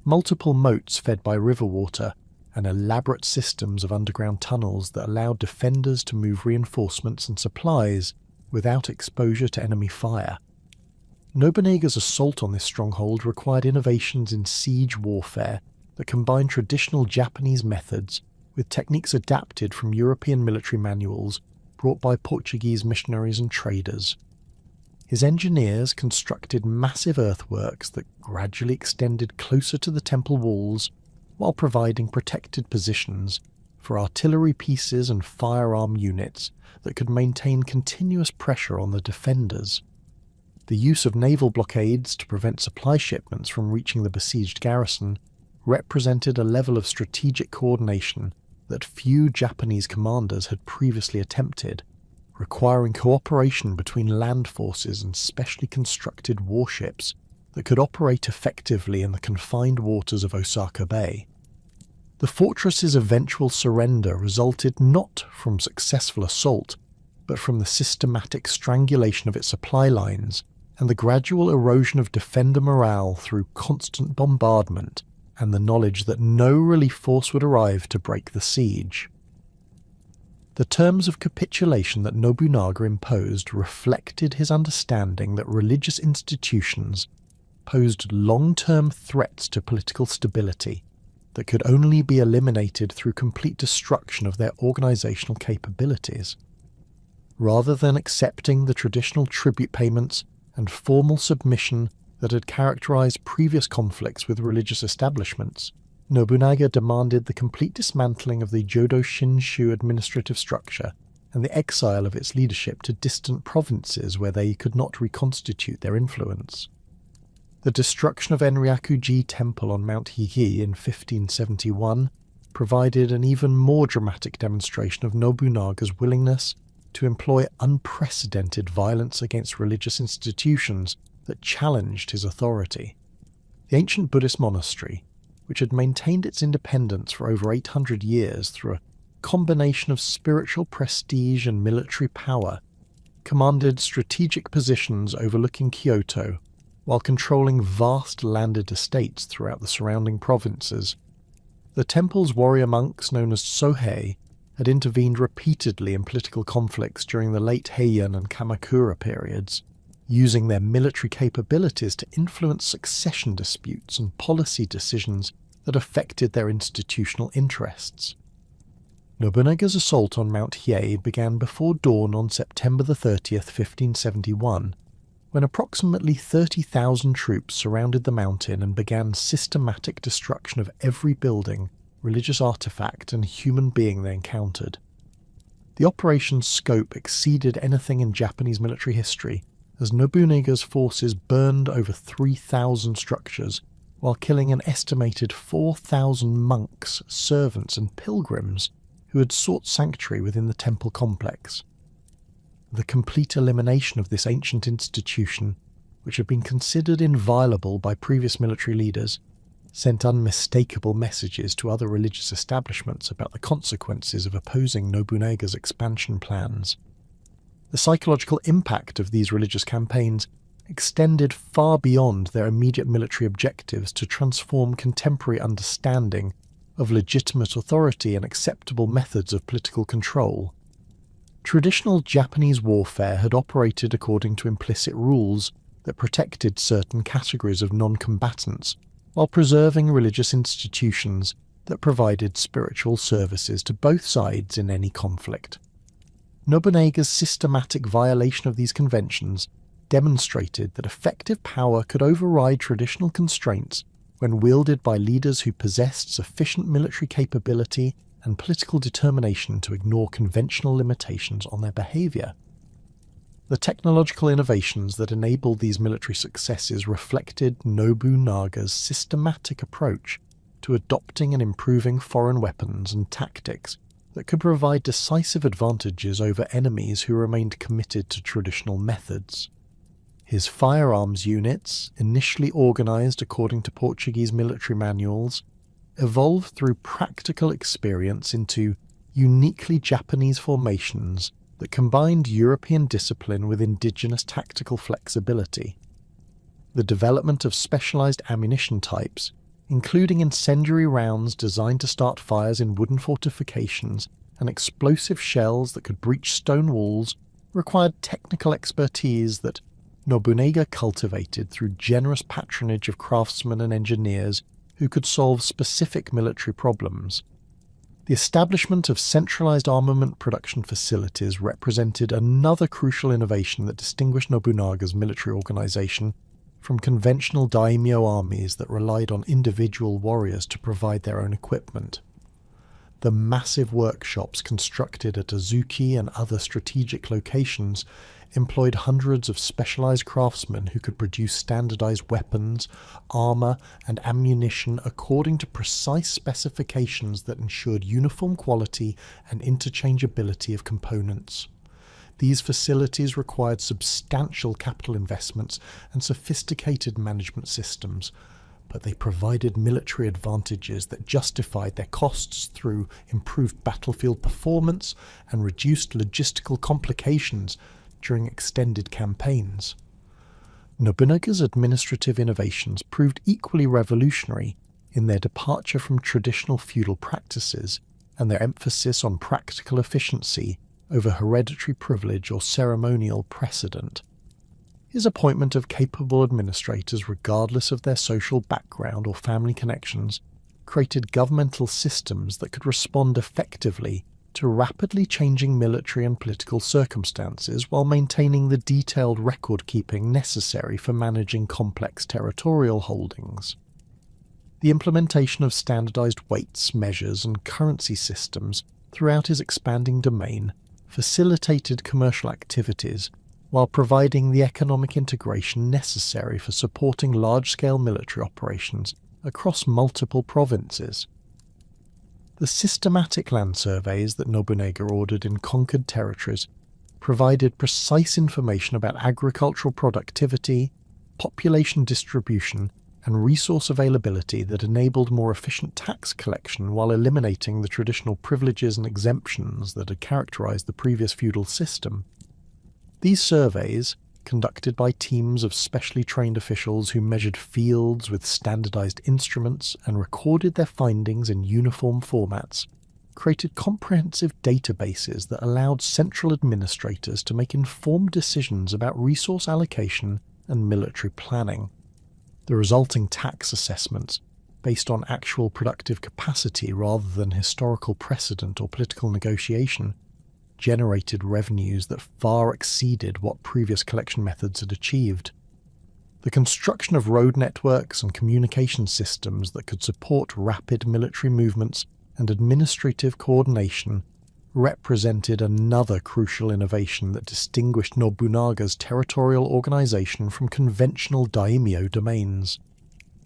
multiple moats fed by river water, and elaborate systems of underground tunnels that allowed defenders to move reinforcements and supplies without exposure to enemy fire. Nobunaga's assault on this stronghold required innovations in siege warfare that combined traditional Japanese methods with techniques adapted from European military manuals brought by Portuguese missionaries and traders. His engineers constructed massive earthworks that gradually extended closer to the temple walls while providing protected positions for artillery pieces and firearm units that could maintain continuous pressure on the defenders. The use of naval blockades to prevent supply shipments from reaching the besieged garrison represented a level of strategic coordination that few Japanese commanders had previously attempted, requiring cooperation between land forces and specially constructed warships that could operate effectively in the confined waters of Osaka Bay. The fortress's eventual surrender resulted not from successful assault, but from the systematic strangulation of its supply lines and the gradual erosion of defender morale through constant bombardment and the knowledge that no relief force would arrive to break the siege. The terms of capitulation that Nobunaga imposed reflected his understanding that religious institutions posed long-term threats to political stability, that could only be eliminated through complete destruction of their organizational capabilities. Rather than accepting the traditional tribute payments and formal submission that had characterized previous conflicts with religious establishments, Nobunaga demanded the complete dismantling of the Jodo Shinshu administrative structure and the exile of its leadership to distant provinces where they could not reconstitute their influence. The destruction of Enryaku-ji Temple on Mount Hiei in 1571 provided an even more dramatic demonstration of Nobunaga's willingness to employ unprecedented violence against religious institutions that challenged his authority. The ancient Buddhist monastery, which had maintained its independence for over 800 years through a combination of spiritual prestige and military power, commanded strategic positions overlooking Kyoto while controlling vast landed estates throughout the surrounding provinces. The temple's warrior monks, known as Sohei, had intervened repeatedly in political conflicts during the late Heian and Kamakura periods, using their military capabilities to influence succession disputes and policy decisions that affected their institutional interests. Nobunaga's assault on Mount Hiei began before dawn on September 30th, 1571, when approximately 30,000 troops surrounded the mountain and began systematic destruction of every building, religious artifact, and human being they encountered. The operation's scope exceeded anything in Japanese military history, as Nobunaga's forces burned over 3,000 structures, while killing an estimated 4,000 monks, servants, and pilgrims who had sought sanctuary within the temple complex. The complete elimination of this ancient institution, which had been considered inviolable by previous military leaders, sent unmistakable messages to other religious establishments about the consequences of opposing Nobunaga's expansion plans. The psychological impact of these religious campaigns extended far beyond their immediate military objectives to transform contemporary understanding of legitimate authority and acceptable methods of political control. Traditional Japanese warfare had operated according to implicit rules that protected certain categories of non-combatants, while preserving religious institutions that provided spiritual services to both sides in any conflict. Nobunaga's systematic violation of these conventions demonstrated that effective power could override traditional constraints when wielded by leaders who possessed sufficient military capability and political determination to ignore conventional limitations on their behaviour. The technological innovations that enabled these military successes reflected Nobunaga's systematic approach to adopting and improving foreign weapons and tactics that could provide decisive advantages over enemies who remained committed to traditional methods. His firearms units, initially organised according to Portuguese military manuals, evolved through practical experience into uniquely Japanese formations that combined European discipline with indigenous tactical flexibility. The development of specialised ammunition types, including incendiary rounds designed to start fires in wooden fortifications and explosive shells that could breach stone walls, required technical expertise that Nobunaga cultivated through generous patronage of craftsmen and engineers who could solve specific military problems. The establishment of centralized armament production facilities represented another crucial innovation that distinguished Nobunaga's military organization from conventional daimyo armies that relied on individual warriors to provide their own equipment. The massive workshops constructed at Azuki and other strategic locations employed hundreds of specialized craftsmen who could produce standardized weapons, armor, and ammunition according to precise specifications that ensured uniform quality and interchangeability of components. These facilities required substantial capital investments and sophisticated management systems, but they provided military advantages that justified their costs through improved battlefield performance and reduced logistical complications during extended campaigns. Nobunaga's administrative innovations proved equally revolutionary in their departure from traditional feudal practices and their emphasis on practical efficiency over hereditary privilege or ceremonial precedent. His appointment of capable administrators regardless of their social background or family connections created governmental systems that could respond effectively to rapidly changing military and political circumstances while maintaining the detailed record-keeping necessary for managing complex territorial holdings. The implementation of standardized weights, measures, and currency systems throughout his expanding domain facilitated commercial activities while providing the economic integration necessary for supporting large-scale military operations across multiple provinces. The systematic land surveys that Nobunaga ordered in conquered territories provided precise information about agricultural productivity, population distribution, and resource availability that enabled more efficient tax collection while eliminating the traditional privileges and exemptions that had characterized the previous feudal system. These surveys, conducted by teams of specially trained officials who measured fields with standardized instruments and recorded their findings in uniform formats, created comprehensive databases that allowed central administrators to make informed decisions about resource allocation and military planning. The resulting tax assessments, based on actual productive capacity rather than historical precedent or political negotiation, generated revenues that far exceeded what previous collection methods had achieved. The construction of road networks and communication systems that could support rapid military movements and administrative coordination represented another crucial innovation that distinguished Nobunaga's territorial organization from conventional daimyo domains.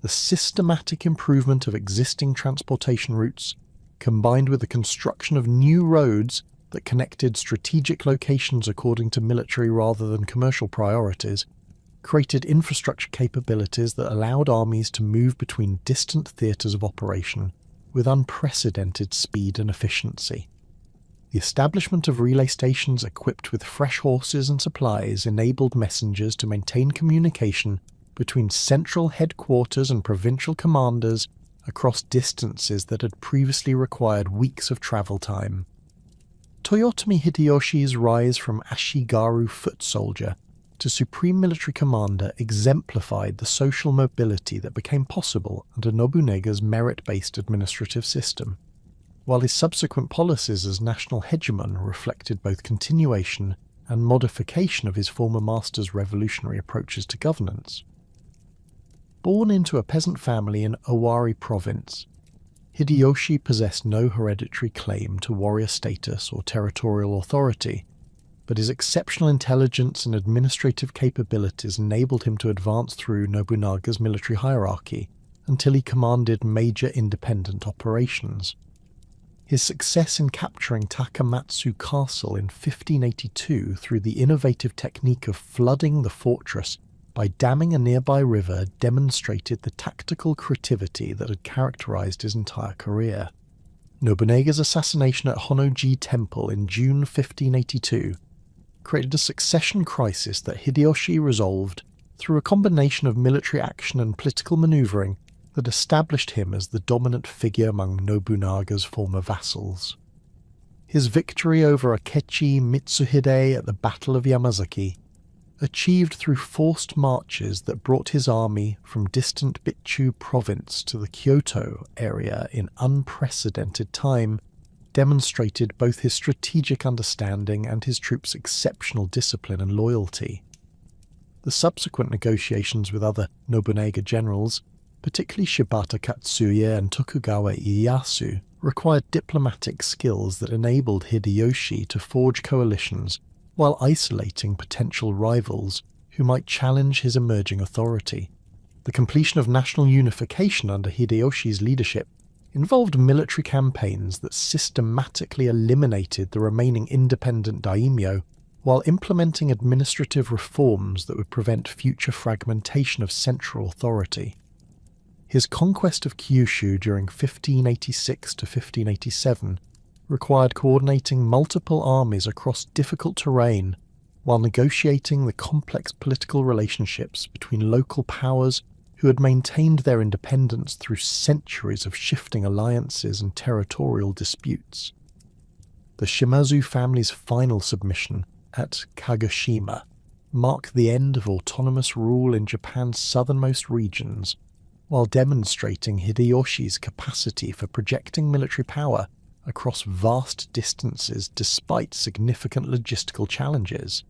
The systematic improvement of existing transportation routes, combined with the construction of new roads that connected strategic locations according to military rather than commercial priorities, created infrastructure capabilities that allowed armies to move between distant theatres of operation with unprecedented speed and efficiency. The establishment of relay stations equipped with fresh horses and supplies enabled messengers to maintain communication between central headquarters and provincial commanders across distances that had previously required weeks of travel time. Toyotomi Hideyoshi's rise from Ashigaru foot soldier to supreme military commander exemplified the social mobility that became possible under Nobunaga's merit-based administrative system, while his subsequent policies as national hegemon reflected both continuation and modification of his former master's revolutionary approaches to governance. Born into a peasant family in Owari province, Hideyoshi possessed no hereditary claim to warrior status or territorial authority, but his exceptional intelligence and administrative capabilities enabled him to advance through Nobunaga's military hierarchy until he commanded major independent operations. His success in capturing Takamatsu Castle in 1582 through the innovative technique of flooding the fortress by damming a nearby river demonstrated the tactical creativity that had characterized his entire career. Nobunaga's assassination at Honnoji Temple in June 1582 created a succession crisis that Hideyoshi resolved through a combination of military action and political maneuvering that established him as the dominant figure among Nobunaga's former vassals. His victory over Akechi Mitsuhide at the Battle of Yamazaki, achieved through forced marches that brought his army from distant Bitchu province to the Kyoto area in unprecedented time, demonstrated both his strategic understanding and his troops' exceptional discipline and loyalty. The subsequent negotiations with other Nobunaga generals, particularly Shibata Katsuya and Tokugawa Ieyasu, required diplomatic skills that enabled Hideyoshi to forge coalitions while isolating potential rivals who might challenge his emerging authority. The completion of national unification under Hideyoshi's leadership involved military campaigns that systematically eliminated the remaining independent daimyo while implementing administrative reforms that would prevent future fragmentation of central authority. His conquest of Kyushu during 1586 to 1587 required coordinating multiple armies across difficult terrain while negotiating the complex political relationships between local powers who had maintained their independence through centuries of shifting alliances and territorial disputes. The Shimazu family's final submission at Kagoshima marked the end of autonomous rule in Japan's southernmost regions while demonstrating Hideyoshi's capacity for projecting military power across vast distances despite significant logistical challenges.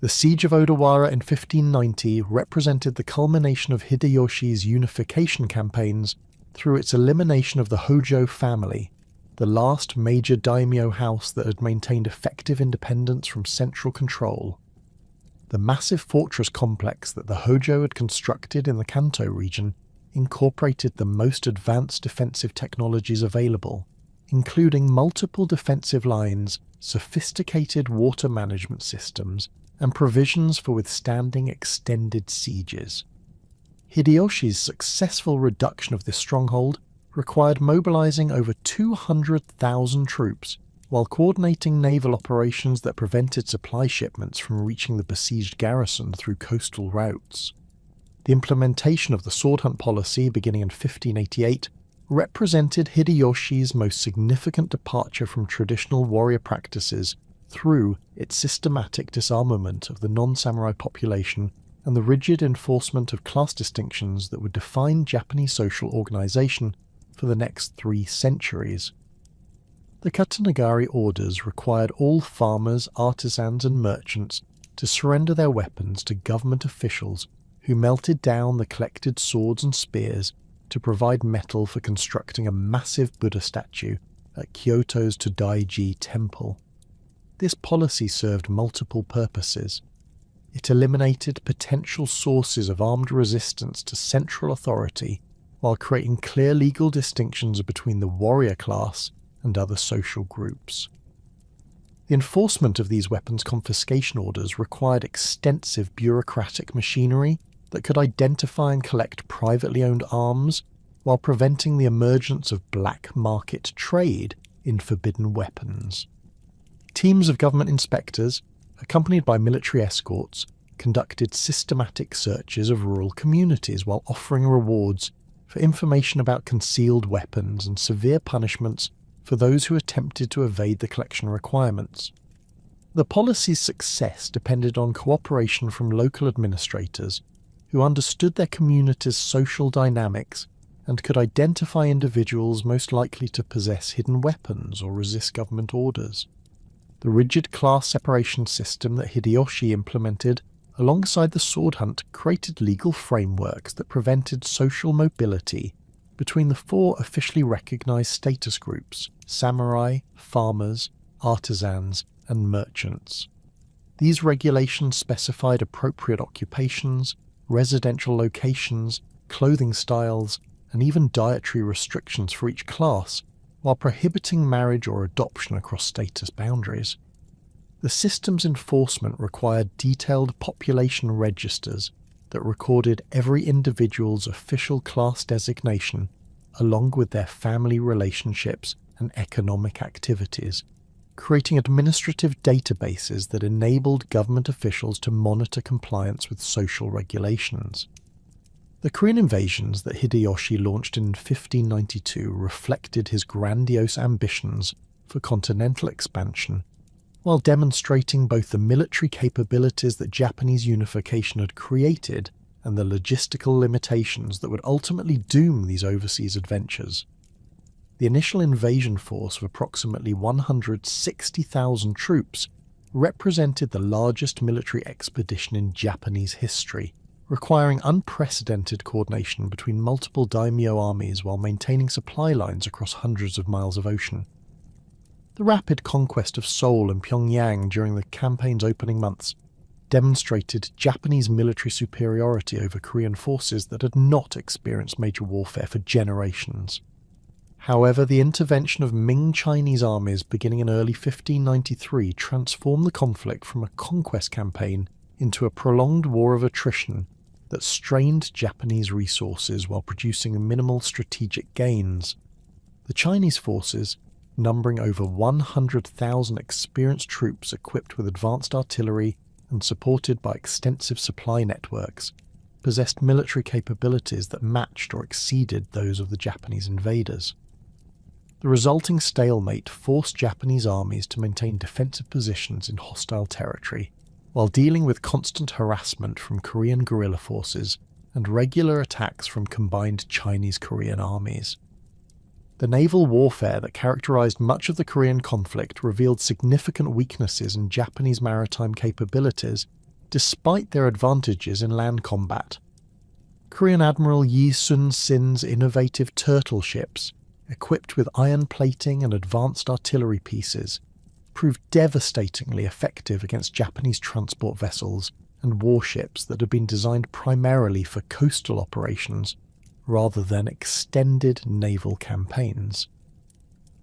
The Siege of Odawara in 1590 represented the culmination of Hideyoshi's unification campaigns through its elimination of the Hojo family, the last major daimyo house that had maintained effective independence from central control. The massive fortress complex that the Hojo had constructed in the Kanto region incorporated the most advanced defensive technologies available, including multiple defensive lines, sophisticated water management systems, and provisions for withstanding extended sieges. Hideyoshi's successful reduction of this stronghold required mobilizing over 200,000 troops, while coordinating naval operations that prevented supply shipments from reaching the besieged garrison through coastal routes. The implementation of the sword hunt policy beginning in 1588 represented Hideyoshi's most significant departure from traditional warrior practices through its systematic disarmament of the non-samurai population and the rigid enforcement of class distinctions that would define Japanese social organization for the next 3 centuries. The Katanagari orders required all farmers, artisans and merchants to surrender their weapons to government officials who melted down the collected swords and spears to provide metal for constructing a massive Buddha statue at Kyoto's Todaiji Temple. This policy served multiple purposes. It eliminated potential sources of armed resistance to central authority while creating clear legal distinctions between the warrior class and other social groups. The enforcement of these weapons confiscation orders required extensive bureaucratic machinery that could identify and collect privately owned arms while preventing the emergence of black market trade in forbidden weapons. Teams of government inspectors, accompanied by military escorts, conducted systematic searches of rural communities while offering rewards for information about concealed weapons and severe punishments for those who attempted to evade the collection requirements. The policy's success depended on cooperation from local administrators who understood their community's social dynamics and could identify individuals most likely to possess hidden weapons or resist government orders. The rigid class separation system that Hideyoshi implemented alongside the sword hunt created legal frameworks that prevented social mobility between the 4 officially recognized status groups: samurai, farmers, artisans, and merchants. These regulations specified appropriate occupations, residential locations, clothing styles, and even dietary restrictions for each class, while prohibiting marriage or adoption across status boundaries. The system's enforcement required detailed population registers that recorded every individual's official class designation, along with their family relationships and economic activities, creating administrative databases that enabled government officials to monitor compliance with social regulations. The Korean invasions that Hideyoshi launched in 1592 reflected his grandiose ambitions for continental expansion, while demonstrating both the military capabilities that Japanese unification had created and the logistical limitations that would ultimately doom these overseas adventures. The initial invasion force of approximately 160,000 troops represented the largest military expedition in Japanese history, requiring unprecedented coordination between multiple daimyo armies while maintaining supply lines across hundreds of miles of ocean. The rapid conquest of Seoul and Pyongyang during the campaign's opening months demonstrated Japanese military superiority over Korean forces that had not experienced major warfare for generations. However, the intervention of Ming Chinese armies beginning in early 1593 transformed the conflict from a conquest campaign into a prolonged war of attrition that strained Japanese resources while producing minimal strategic gains. The Chinese forces, numbering over 100,000 experienced troops equipped with advanced artillery and supported by extensive supply networks, possessed military capabilities that matched or exceeded those of the Japanese invaders. The resulting stalemate forced Japanese armies to maintain defensive positions in hostile territory, while dealing with constant harassment from Korean guerrilla forces and regular attacks from combined Chinese-Korean armies. The naval warfare that characterized much of the Korean conflict revealed significant weaknesses in Japanese maritime capabilities, despite their advantages in land combat. Korean Admiral Yi Sun-sin's innovative turtle ships, equipped with iron plating and advanced artillery pieces, proved devastatingly effective against Japanese transport vessels and warships that had been designed primarily for coastal operations rather than extended naval campaigns.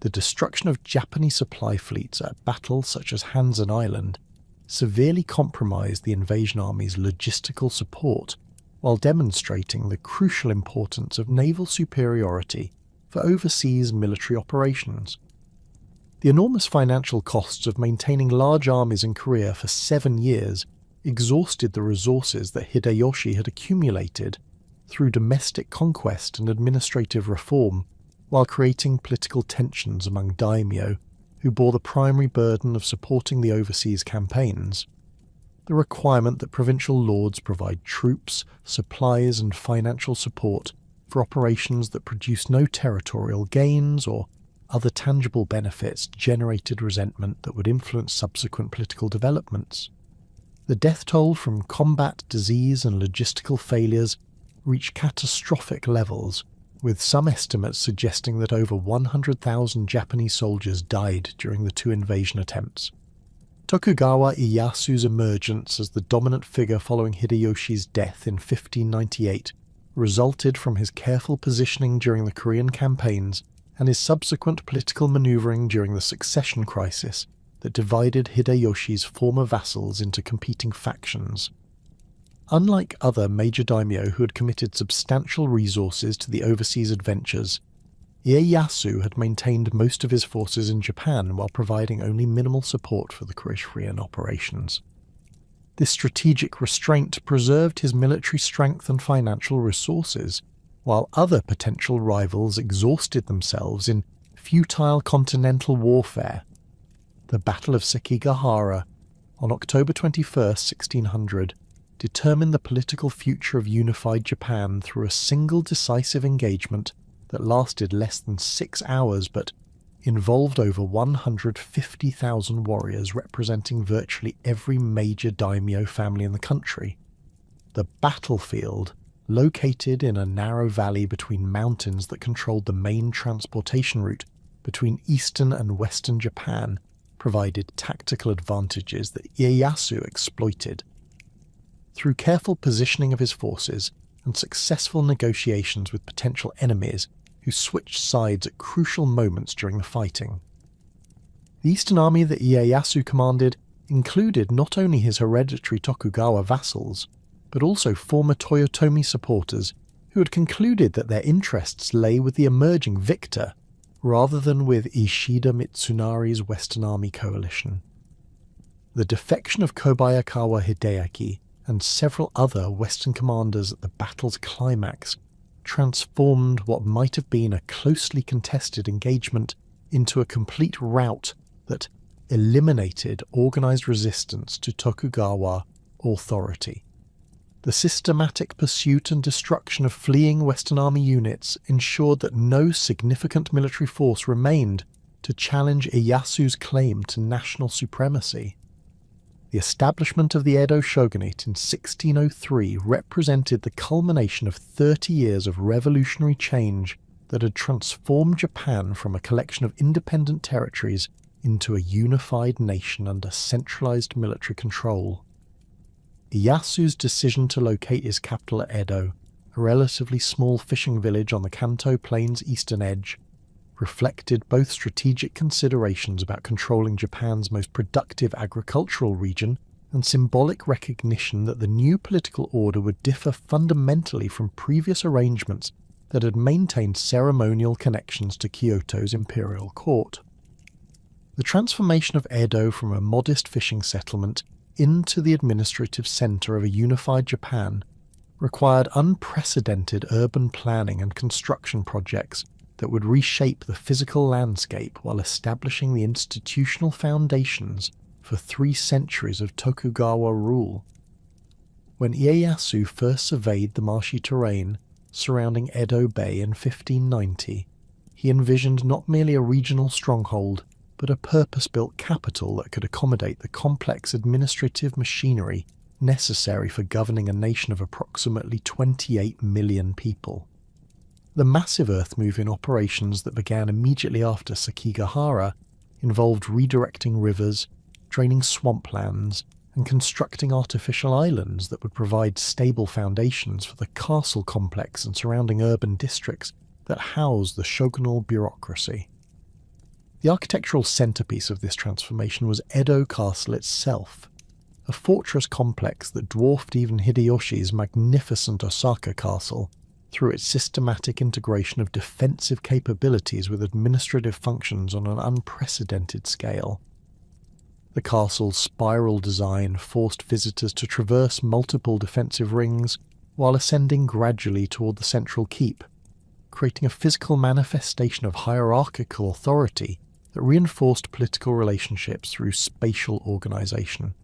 The destruction of Japanese supply fleets at battles such as Hansan Island severely compromised the invasion army's logistical support, while demonstrating the crucial importance of naval superiority for overseas military operations. The enormous financial costs of maintaining large armies in Korea for 7 years exhausted the resources that Hideyoshi had accumulated through domestic conquest and administrative reform, while creating political tensions among daimyo, who bore the primary burden of supporting the overseas campaigns. The requirement that provincial lords provide troops, supplies and financial support for operations that produced no territorial gains or other tangible benefits generated resentment that would influence subsequent political developments. The death toll from combat, disease and logistical failures reached catastrophic levels, with some estimates suggesting that over 100,000 Japanese soldiers died during the 2 invasion attempts. Tokugawa Ieyasu's emergence as the dominant figure following Hideyoshi's death in 1598 resulted from his careful positioning during the Korean campaigns and his subsequent political maneuvering during the succession crisis that divided Hideyoshi's former vassals into competing factions. Unlike other major daimyo who had committed substantial resources to the overseas adventures, Ieyasu had maintained most of his forces in Japan while providing only minimal support for the Korean operations. This strategic restraint preserved his military strength and financial resources, while other potential rivals exhausted themselves in futile continental warfare. The Battle of Sekigahara, on October 21, 1600, determined the political future of unified Japan through a single decisive engagement that lasted less than 6 hours but involved over 150,000 warriors representing virtually every major daimyo family in the country. The battlefield, located in a narrow valley between mountains that controlled the main transportation route between eastern and western Japan, provided tactical advantages that Ieyasu exploited. Through careful positioning of his forces and successful negotiations with potential enemies who switched sides at crucial moments during the fighting. The Eastern army that Ieyasu commanded included not only his hereditary Tokugawa vassals, but also former Toyotomi supporters who had concluded that their interests lay with the emerging victor rather than with Ishida Mitsunari's Western Army coalition. The defection of Kobayakawa Hideaki and several other Western commanders at the battle's climax transformed what might have been a closely contested engagement into a complete rout that eliminated organized resistance to Tokugawa authority. The systematic pursuit and destruction of fleeing Western Army units ensured that no significant military force remained to challenge Ieyasu's claim to national supremacy. The establishment of the Edo shogunate in 1603 represented the culmination of 30 years of revolutionary change that had transformed Japan from a collection of independent territories into a unified nation under centralized military control. Ieyasu's decision to locate his capital at Edo, a relatively small fishing village on the Kanto Plain's eastern edge, reflected both strategic considerations about controlling Japan's most productive agricultural region and symbolic recognition that the new political order would differ fundamentally from previous arrangements that had maintained ceremonial connections to Kyoto's imperial court. The transformation of Edo from a modest fishing settlement into the administrative centre of a unified Japan required unprecedented urban planning and construction projects that would reshape the physical landscape while establishing the institutional foundations for 3 centuries of Tokugawa rule. When Ieyasu first surveyed the marshy terrain surrounding Edo Bay in 1590, he envisioned not merely a regional stronghold, but a purpose-built capital that could accommodate the complex administrative machinery necessary for governing a nation of approximately 28 million people. The massive earth move in operations that began immediately after Sekigahara involved redirecting rivers, draining swamplands, and constructing artificial islands that would provide stable foundations for the castle complex and surrounding urban districts that housed the shogunal bureaucracy. The architectural centerpiece of this transformation was Edo Castle itself, a fortress complex that dwarfed even Hideyoshi's magnificent Osaka castle through its systematic integration of defensive capabilities with administrative functions on an unprecedented scale. The castle's spiral design forced visitors to traverse multiple defensive rings while ascending gradually toward the central keep, creating a physical manifestation of hierarchical authority that reinforced political relationships through spatial organization.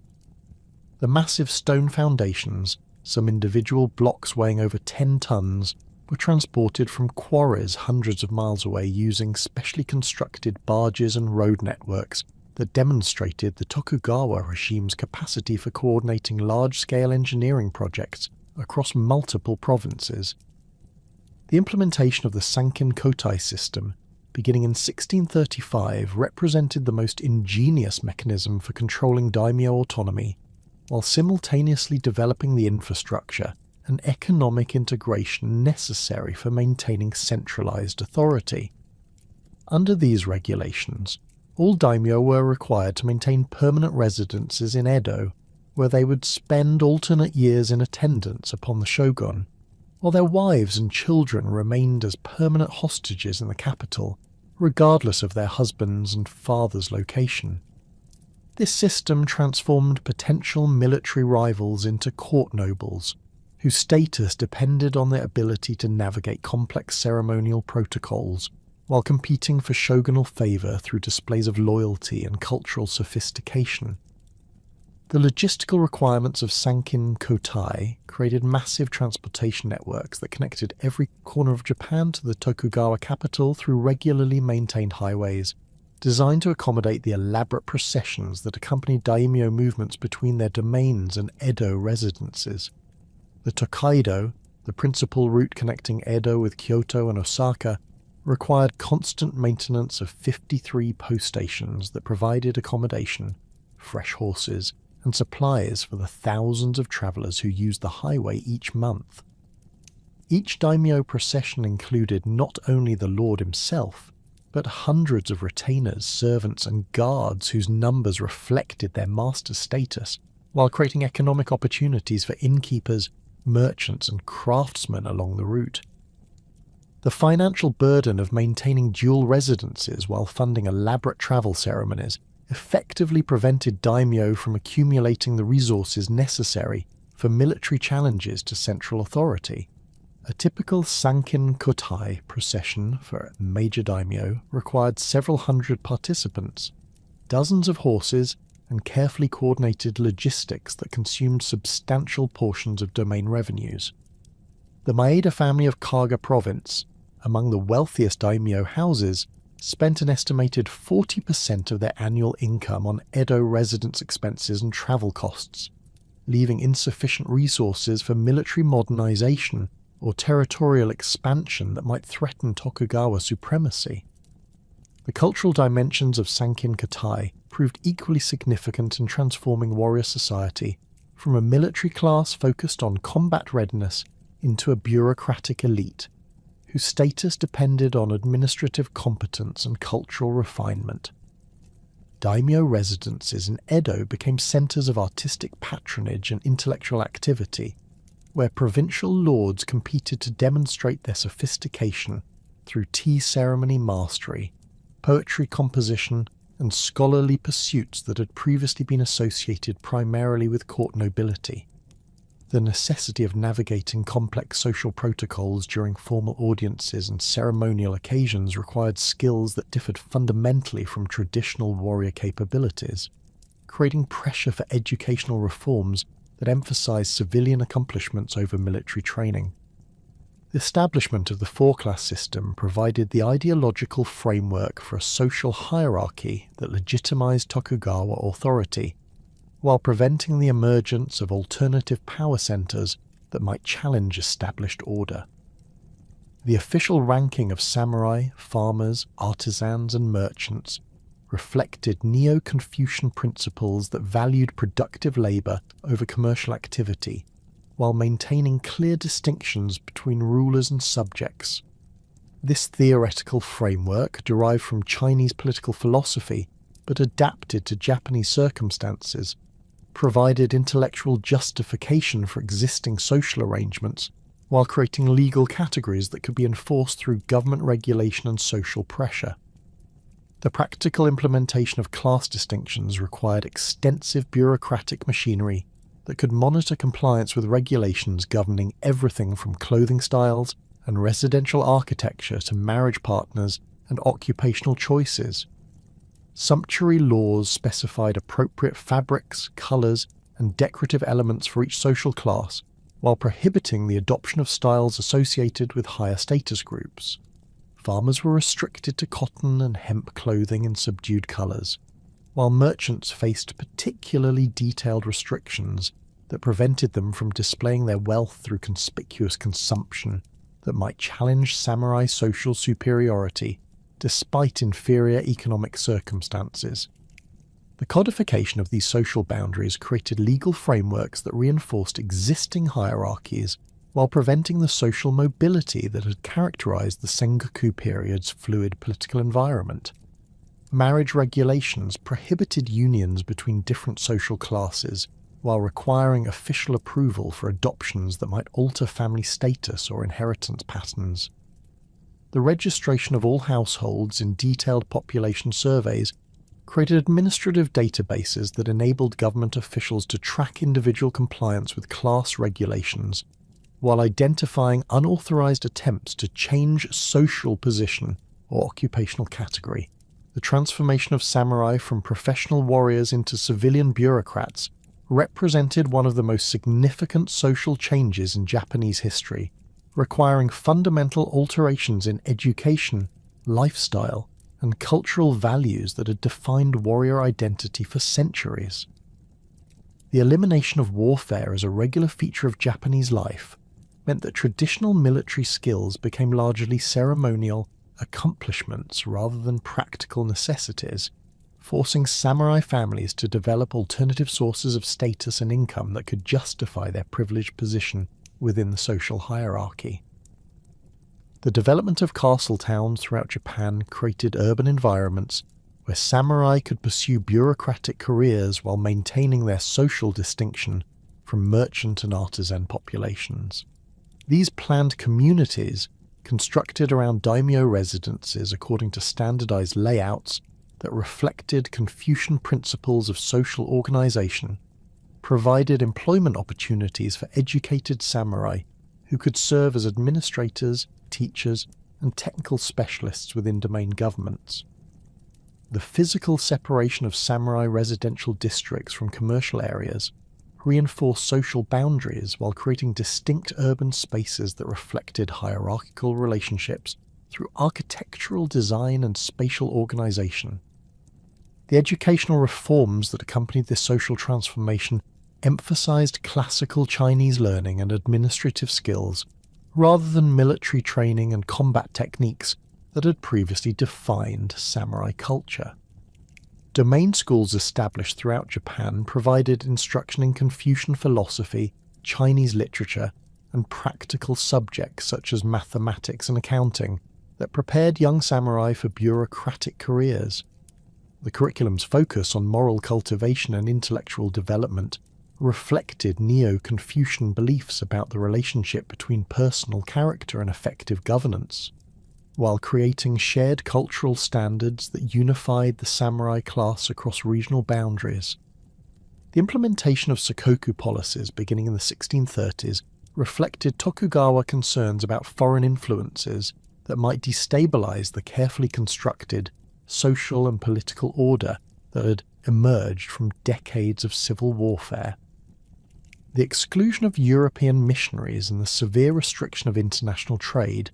The massive stone foundations, some individual blocks weighing over 10 tons, were transported from quarries hundreds of miles away using specially constructed barges and road networks that demonstrated the Tokugawa regime's capacity for coordinating large-scale engineering projects across multiple provinces. The implementation of the Sankin Kotai system, beginning in 1635, represented the most ingenious mechanism for controlling daimyo autonomy, while simultaneously developing the infrastructure and economic integration necessary for maintaining centralized authority. Under these regulations, all daimyo were required to maintain permanent residences in Edo, where they would spend alternate years in attendance upon the shogun, while their wives and children remained as permanent hostages in the capital, regardless of their husband's and father's location. This system transformed potential military rivals into court nobles, whose status depended on their ability to navigate complex ceremonial protocols, while competing for shogunal favour through displays of loyalty and cultural sophistication. The logistical requirements of Sankin Kotai created massive transportation networks that connected every corner of Japan to the Tokugawa capital through regularly maintained highways, designed to accommodate the elaborate processions that accompanied daimyo movements between their domains and Edo residences. The Tokaido, the principal route connecting Edo with Kyoto and Osaka, required constant maintenance of 53 post stations that provided accommodation, fresh horses, and supplies for the thousands of travellers who used the highway each month. Each daimyo procession included not only the lord himself, but hundreds of retainers, servants, and guards whose numbers reflected their master's status, while creating economic opportunities for innkeepers, merchants, and craftsmen along the route. The financial burden of maintaining dual residences while funding elaborate travel ceremonies effectively prevented daimyo from accumulating the resources necessary for military challenges to central authority. A typical Sankin Kotai procession for a major daimyo required several hundred participants, dozens of horses, and carefully coordinated logistics that consumed substantial portions of domain revenues. The Maeda family of Kaga province, among the wealthiest daimyo houses, spent an estimated 40% of their annual income on Edo residence expenses and travel costs, leaving insufficient resources for military modernization or territorial expansion that might threaten Tokugawa supremacy. The cultural dimensions of Sankin Kotai proved equally significant in transforming warrior society from a military class focused on combat readiness into a bureaucratic elite, whose status depended on administrative competence and cultural refinement. Daimyo residences in Edo became centres of artistic patronage and intellectual activity, where provincial lords competed to demonstrate their sophistication through tea ceremony mastery, poetry composition, and scholarly pursuits that had previously been associated primarily with court nobility. The necessity of navigating complex social protocols during formal audiences and ceremonial occasions required skills that differed fundamentally from traditional warrior capabilities, creating pressure for educational reforms that emphasized civilian accomplishments over military training. The establishment of the four-class system provided the ideological framework for a social hierarchy that legitimized Tokugawa authority, while preventing the emergence of alternative power centers that might challenge established order. The official ranking of samurai, farmers, artisans, and merchants reflected Neo-Confucian principles that valued productive labor over commercial activity, while maintaining clear distinctions between rulers and subjects. This theoretical framework, derived from Chinese political philosophy but adapted to Japanese circumstances, provided intellectual justification for existing social arrangements while creating legal categories that could be enforced through government regulation and social pressure. The practical implementation of class distinctions required extensive bureaucratic machinery that could monitor compliance with regulations governing everything from clothing styles and residential architecture to marriage partners and occupational choices. Sumptuary laws specified appropriate fabrics, colours, and decorative elements for each social class, while prohibiting the adoption of styles associated with higher status groups. Farmers were restricted to cotton and hemp clothing in subdued colours, while merchants faced particularly detailed restrictions that prevented them from displaying their wealth through conspicuous consumption that might challenge samurai social superiority despite inferior economic circumstances. The codification of these social boundaries created legal frameworks that reinforced existing hierarchies while preventing the social mobility that had characterized the Sengoku period's fluid political environment. Marriage regulations prohibited unions between different social classes while requiring official approval for adoptions that might alter family status or inheritance patterns. The registration of all households in detailed population surveys created administrative databases that enabled government officials to track individual compliance with class regulations, while identifying unauthorized attempts to change social position or occupational category. The transformation of samurai from professional warriors into civilian bureaucrats represented one of the most significant social changes in Japanese history, requiring fundamental alterations in education, lifestyle, and cultural values that had defined warrior identity for centuries. The elimination of warfare as a regular feature of Japanese life meant that traditional military skills became largely ceremonial accomplishments rather than practical necessities, forcing samurai families to develop alternative sources of status and income that could justify their privileged position within the social hierarchy. The development of castle towns throughout Japan created urban environments where samurai could pursue bureaucratic careers while maintaining their social distinction from merchant and artisan populations. These planned communities, constructed around daimyo residences according to standardized layouts that reflected Confucian principles of social organization, provided employment opportunities for educated samurai who could serve as administrators, teachers, and technical specialists within domain governments. The physical separation of samurai residential districts from commercial areas reinforced social boundaries while creating distinct urban spaces that reflected hierarchical relationships through architectural design and spatial organization. The educational reforms that accompanied this social transformation emphasized classical Chinese learning and administrative skills rather than military training and combat techniques that had previously defined samurai culture. Domain schools established throughout Japan provided instruction in Confucian philosophy, Chinese literature, and practical subjects such as mathematics and accounting that prepared young samurai for bureaucratic careers. The curriculum's focus on moral cultivation and intellectual development reflected Neo-Confucian beliefs about the relationship between personal character and effective governance, while creating shared cultural standards that unified the samurai class across regional boundaries. The implementation of Sakoku policies beginning in the 1630s reflected Tokugawa concerns about foreign influences that might destabilize the carefully constructed social and political order that had emerged from decades of civil warfare. The exclusion of European missionaries and the severe restriction of international trade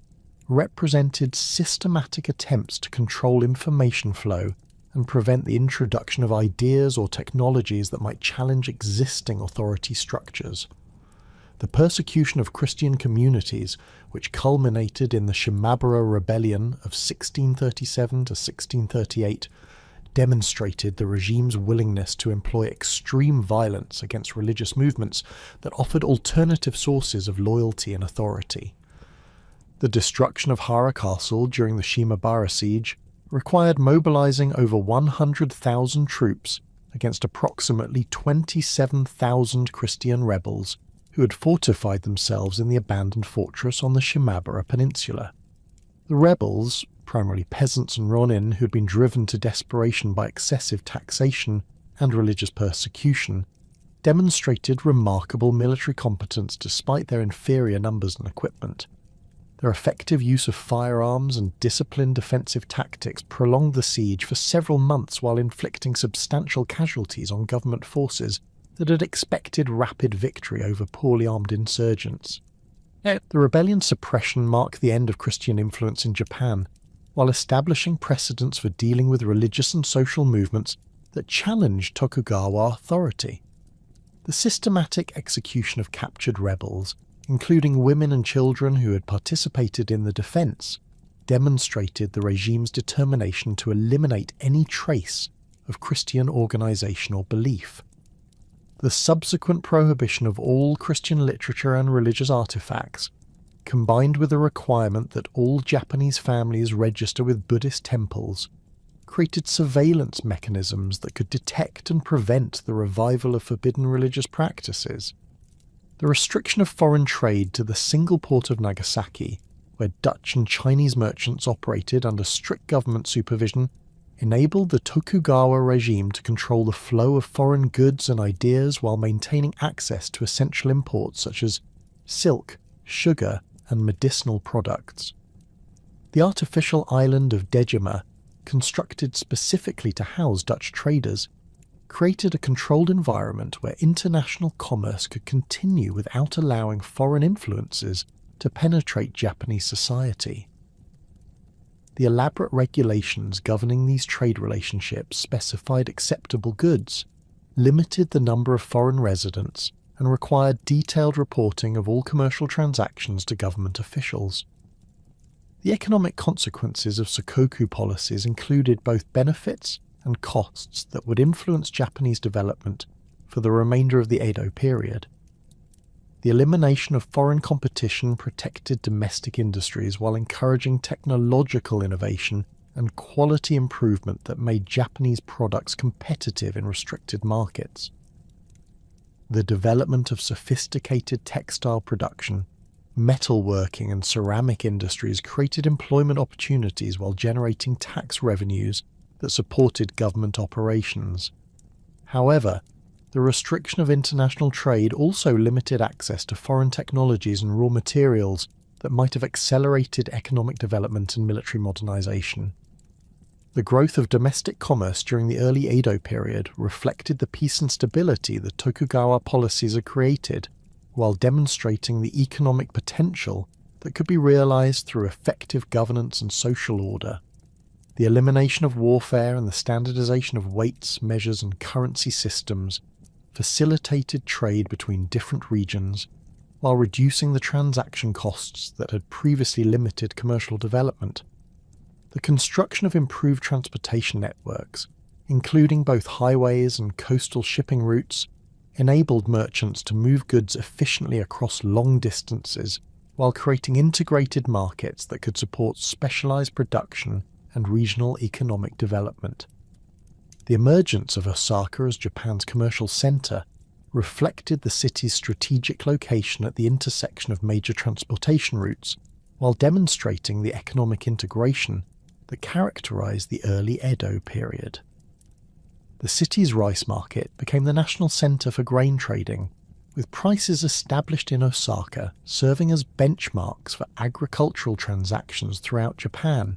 represented systematic attempts to control information flow and prevent the introduction of ideas or technologies that might challenge existing authority structures. The persecution of Christian communities, which culminated in the Shimabara Rebellion of 1637 to 1638, demonstrated the regime's willingness to employ extreme violence against religious movements that offered alternative sources of loyalty and authority. The destruction of Hara Castle during the Shimabara siege required mobilizing over 100,000 troops against approximately 27,000 Christian rebels who had fortified themselves in the abandoned fortress on the Shimabara Peninsula. The rebels, primarily peasants and ronin who had been driven to desperation by excessive taxation and religious persecution, demonstrated remarkable military competence despite their inferior numbers and equipment. Their effective use of firearms and disciplined defensive tactics prolonged the siege for several months while inflicting substantial casualties on government forces that had expected rapid victory over poorly armed insurgents. The rebellion's suppression marked the end of Christian influence in Japan, while establishing precedents for dealing with religious and social movements that challenged Tokugawa authority. The systematic execution of captured rebels, including women and children who had participated in the defense, demonstrated the regime's determination to eliminate any trace of Christian organization or belief. The subsequent prohibition of all Christian literature and religious artifacts, combined with the requirement that all Japanese families register with Buddhist temples, created surveillance mechanisms that could detect and prevent the revival of forbidden religious practices. The restriction of foreign trade to the single port of Nagasaki, where Dutch and Chinese merchants operated under strict government supervision, enabled the Tokugawa regime to control the flow of foreign goods and ideas while maintaining access to essential imports such as silk, sugar, and medicinal products. The artificial island of Dejima, constructed specifically to house Dutch traders, created a controlled environment where international commerce could continue without allowing foreign influences to penetrate Japanese society. The elaborate regulations governing these trade relationships specified acceptable goods, limited the number of foreign residents, and required detailed reporting of all commercial transactions to government officials. The economic consequences of Sakoku policies included both benefits and costs that would influence Japanese development for the remainder of the Edo period. The elimination of foreign competition protected domestic industries while encouraging technological innovation and quality improvement that made Japanese products competitive in restricted markets. The development of sophisticated textile production, metalworking and ceramic industries created employment opportunities while generating tax revenues that supported government operations. However, the restriction of international trade also limited access to foreign technologies and raw materials that might have accelerated economic development and military modernization. The growth of domestic commerce during the early Edo period reflected the peace and stability that Tokugawa policies had created, while demonstrating the economic potential that could be realized through effective governance and social order. The elimination of warfare and the standardization of weights, measures, and currency systems facilitated trade between different regions, while reducing the transaction costs that had previously limited commercial development. The construction of improved transportation networks, including both highways and coastal shipping routes, enabled merchants to move goods efficiently across long distances while creating integrated markets that could support specialized production and regional economic development. The emergence of Osaka as Japan's commercial center reflected the city's strategic location at the intersection of major transportation routes, while demonstrating the economic integration that characterized the early Edo period. The city's rice market became the national center for grain trading, with prices established in Osaka serving as benchmarks for agricultural transactions throughout Japan.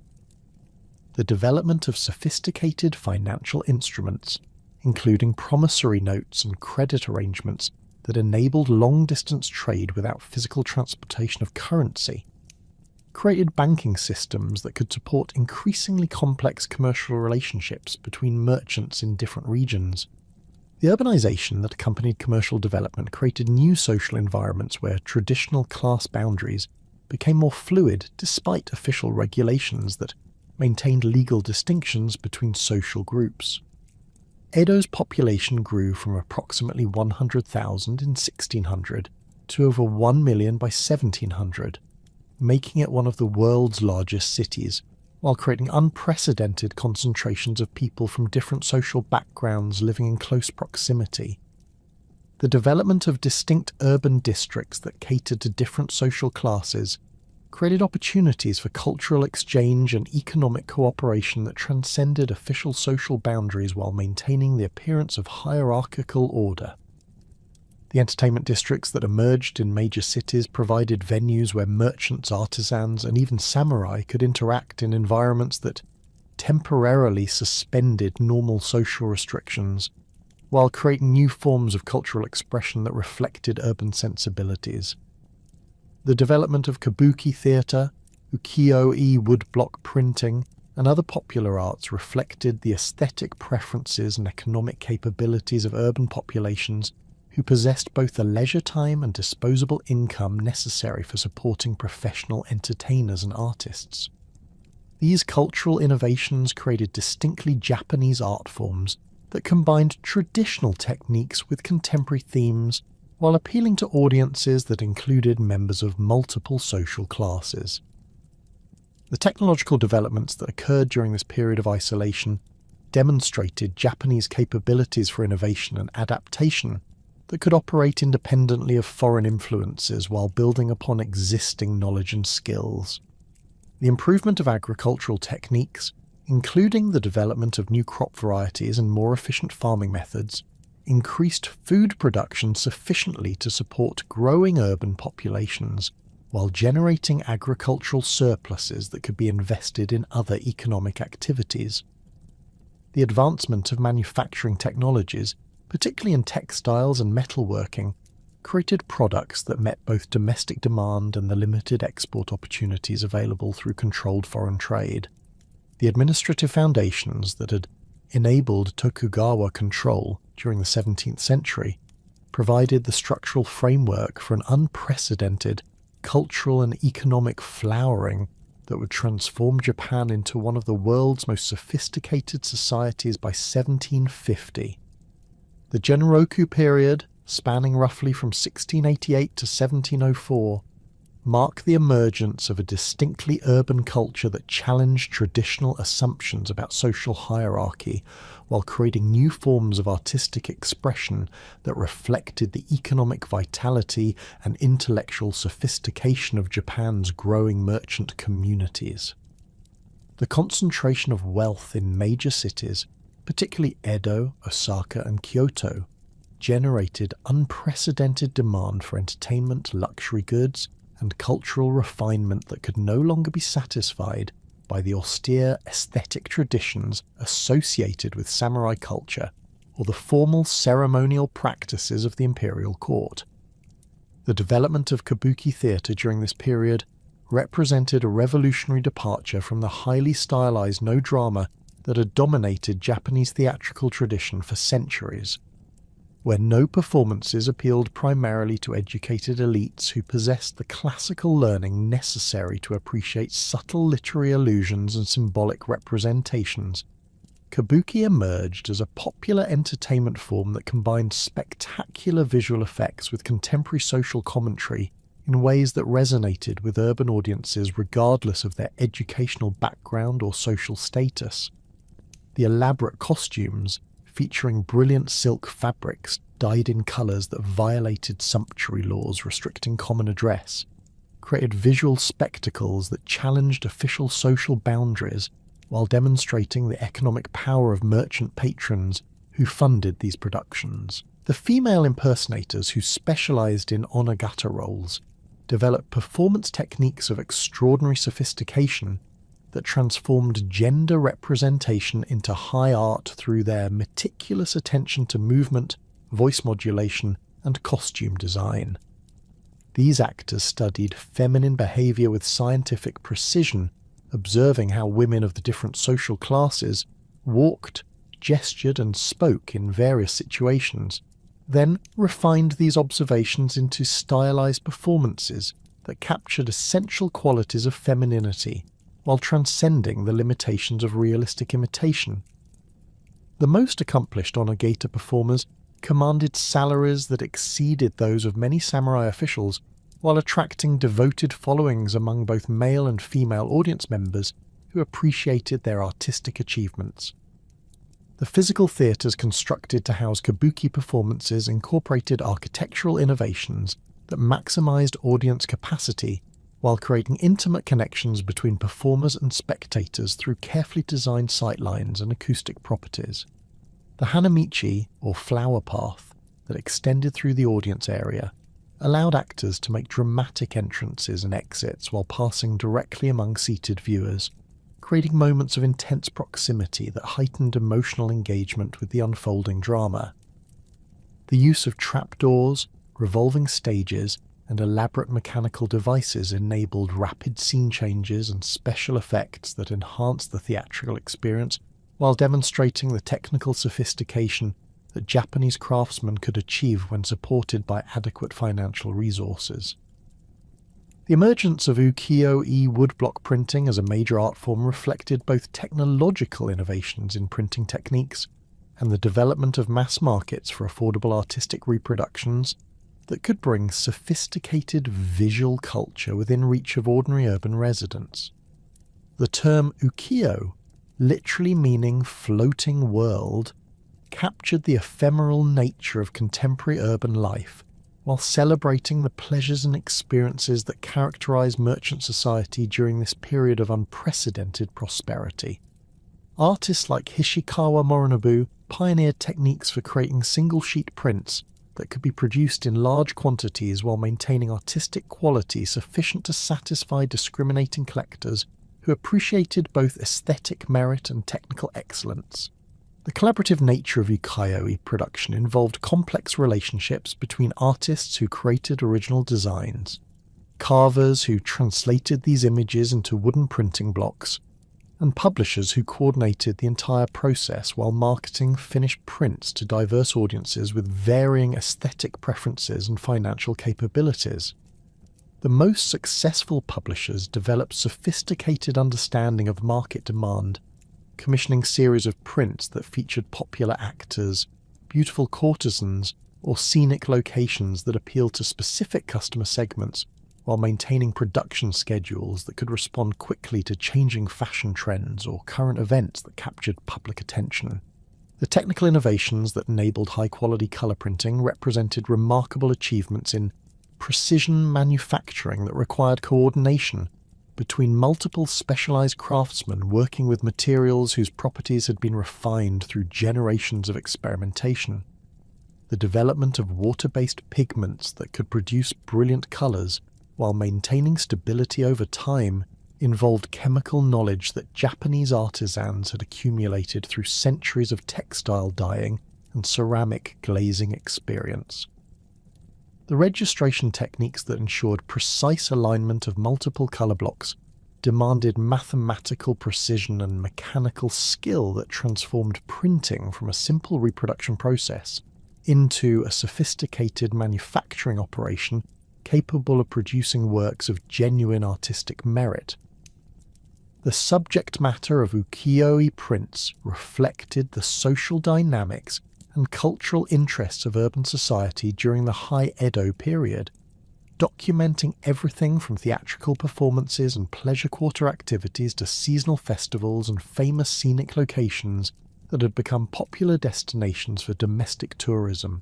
The development of sophisticated financial instruments, including promissory notes and credit arrangements, that enabled long-distance trade without physical transportation of currency, created banking systems that could support increasingly complex commercial relationships between merchants in different regions. The urbanization that accompanied commercial development created new social environments where traditional class boundaries became more fluid despite official regulations that maintained legal distinctions between social groups. Edo's population grew from approximately 100,000 in 1600 to over 1 million by 1700, making it one of the world's largest cities, while creating unprecedented concentrations of people from different social backgrounds living in close proximity. The development of distinct urban districts that catered to different social classes created opportunities for cultural exchange and economic cooperation that transcended official social boundaries while maintaining the appearance of hierarchical order. The entertainment districts that emerged in major cities provided venues where merchants, artisans, and even samurai could interact in environments that temporarily suspended normal social restrictions, while creating new forms of cultural expression that reflected urban sensibilities. The development of kabuki theatre, ukiyo-e woodblock printing, and other popular arts reflected the aesthetic preferences and economic capabilities of urban populations who possessed both the leisure time and disposable income necessary for supporting professional entertainers and artists. These cultural innovations created distinctly Japanese art forms that combined traditional techniques with contemporary themes while appealing to audiences that included members of multiple social classes. The technological developments that occurred during this period of isolation demonstrated Japanese capabilities for innovation and adaptation that could operate independently of foreign influences while building upon existing knowledge and skills. The improvement of agricultural techniques, including the development of new crop varieties and more efficient farming methods, increased food production sufficiently to support growing urban populations while generating agricultural surpluses that could be invested in other economic activities. The advancement of manufacturing technologies, particularly in textiles and metalworking, created products that met both domestic demand and the limited export opportunities available through controlled foreign trade. The administrative foundations that had enabled Tokugawa control during the 17th century provided the structural framework for an unprecedented cultural and economic flowering that would transform Japan into one of the world's most sophisticated societies by 1750. The Genroku period, spanning roughly from 1688 to 1704, marked the emergence of a distinctly urban culture that challenged traditional assumptions about social hierarchy while creating new forms of artistic expression that reflected the economic vitality and intellectual sophistication of Japan's growing merchant communities. The concentration of wealth in major cities, particularly Edo, Osaka, and Kyoto, generated unprecedented demand for entertainment, luxury goods, and cultural refinement that could no longer be satisfied by the austere aesthetic traditions associated with samurai culture or the formal ceremonial practices of the imperial court. The development of kabuki theatre during this period represented a revolutionary departure from the highly stylized no-drama that had dominated Japanese theatrical tradition for centuries, where no performances appealed primarily to educated elites who possessed the classical learning necessary to appreciate subtle literary allusions and symbolic representations. Kabuki emerged as a popular entertainment form that combined spectacular visual effects with contemporary social commentary in ways that resonated with urban audiences regardless of their educational background or social status. The elaborate costumes, featuring brilliant silk fabrics dyed in colours that violated sumptuary laws restricting common address, created visual spectacles that challenged official social boundaries while demonstrating the economic power of merchant patrons who funded these productions. The female impersonators who specialised in onagata roles developed performance techniques of extraordinary sophistication that transformed gender representation into high art through their meticulous attention to movement, voice modulation, and costume design. These actors studied feminine behavior with scientific precision, observing how women of the different social classes walked, gestured, and spoke in various situations, then refined these observations into stylized performances that captured essential qualities of femininity while transcending the limitations of realistic imitation. The most accomplished Onagata performers commanded salaries that exceeded those of many samurai officials, while attracting devoted followings among both male and female audience members who appreciated their artistic achievements. The physical theatres constructed to house kabuki performances incorporated architectural innovations that maximised audience capacity while creating intimate connections between performers and spectators through carefully designed sightlines and acoustic properties. The hanamichi, or flower path, that extended through the audience area allowed actors to make dramatic entrances and exits while passing directly among seated viewers, creating moments of intense proximity that heightened emotional engagement with the unfolding drama. The use of trapdoors, revolving stages, and elaborate mechanical devices enabled rapid scene changes and special effects that enhanced the theatrical experience while demonstrating the technical sophistication that Japanese craftsmen could achieve when supported by adequate financial resources. The emergence of ukiyo-e woodblock printing as a major art form reflected both technological innovations in printing techniques and the development of mass markets for affordable artistic reproductions that could bring sophisticated visual culture within reach of ordinary urban residents. The term ukiyo, literally meaning floating world, captured the ephemeral nature of contemporary urban life while celebrating the pleasures and experiences that characterise merchant society during this period of unprecedented prosperity. Artists like Hishikawa Morinobu pioneered techniques for creating single-sheet prints that could be produced in large quantities while maintaining artistic quality sufficient to satisfy discriminating collectors who appreciated both aesthetic merit and technical excellence. The collaborative nature of ukiyo-e production involved complex relationships between artists who created original designs, carvers who translated these images into wooden printing blocks, and publishers who coordinated the entire process while marketing finished prints to diverse audiences with varying aesthetic preferences and financial capabilities. The most successful publishers developed sophisticated understanding of market demand, commissioning series of prints that featured popular actors, beautiful courtesans, or scenic locations that appealed to specific customer segments, while maintaining production schedules that could respond quickly to changing fashion trends or current events that captured public attention. The technical innovations that enabled high-quality colour printing represented remarkable achievements in precision manufacturing that required coordination between multiple specialised craftsmen working with materials whose properties had been refined through generations of experimentation. The development of water-based pigments that could produce brilliant colours while maintaining stability over time involved chemical knowledge that Japanese artisans had accumulated through centuries of textile dyeing and ceramic glazing experience. The registration techniques that ensured precise alignment of multiple colour blocks demanded mathematical precision and mechanical skill that transformed printing from a simple reproduction process into a sophisticated manufacturing operation capable of producing works of genuine artistic merit. The subject matter of ukiyo-e prints reflected the social dynamics and cultural interests of urban society during the High Edo period, documenting everything from theatrical performances and pleasure quarter activities to seasonal festivals and famous scenic locations that had become popular destinations for domestic tourism.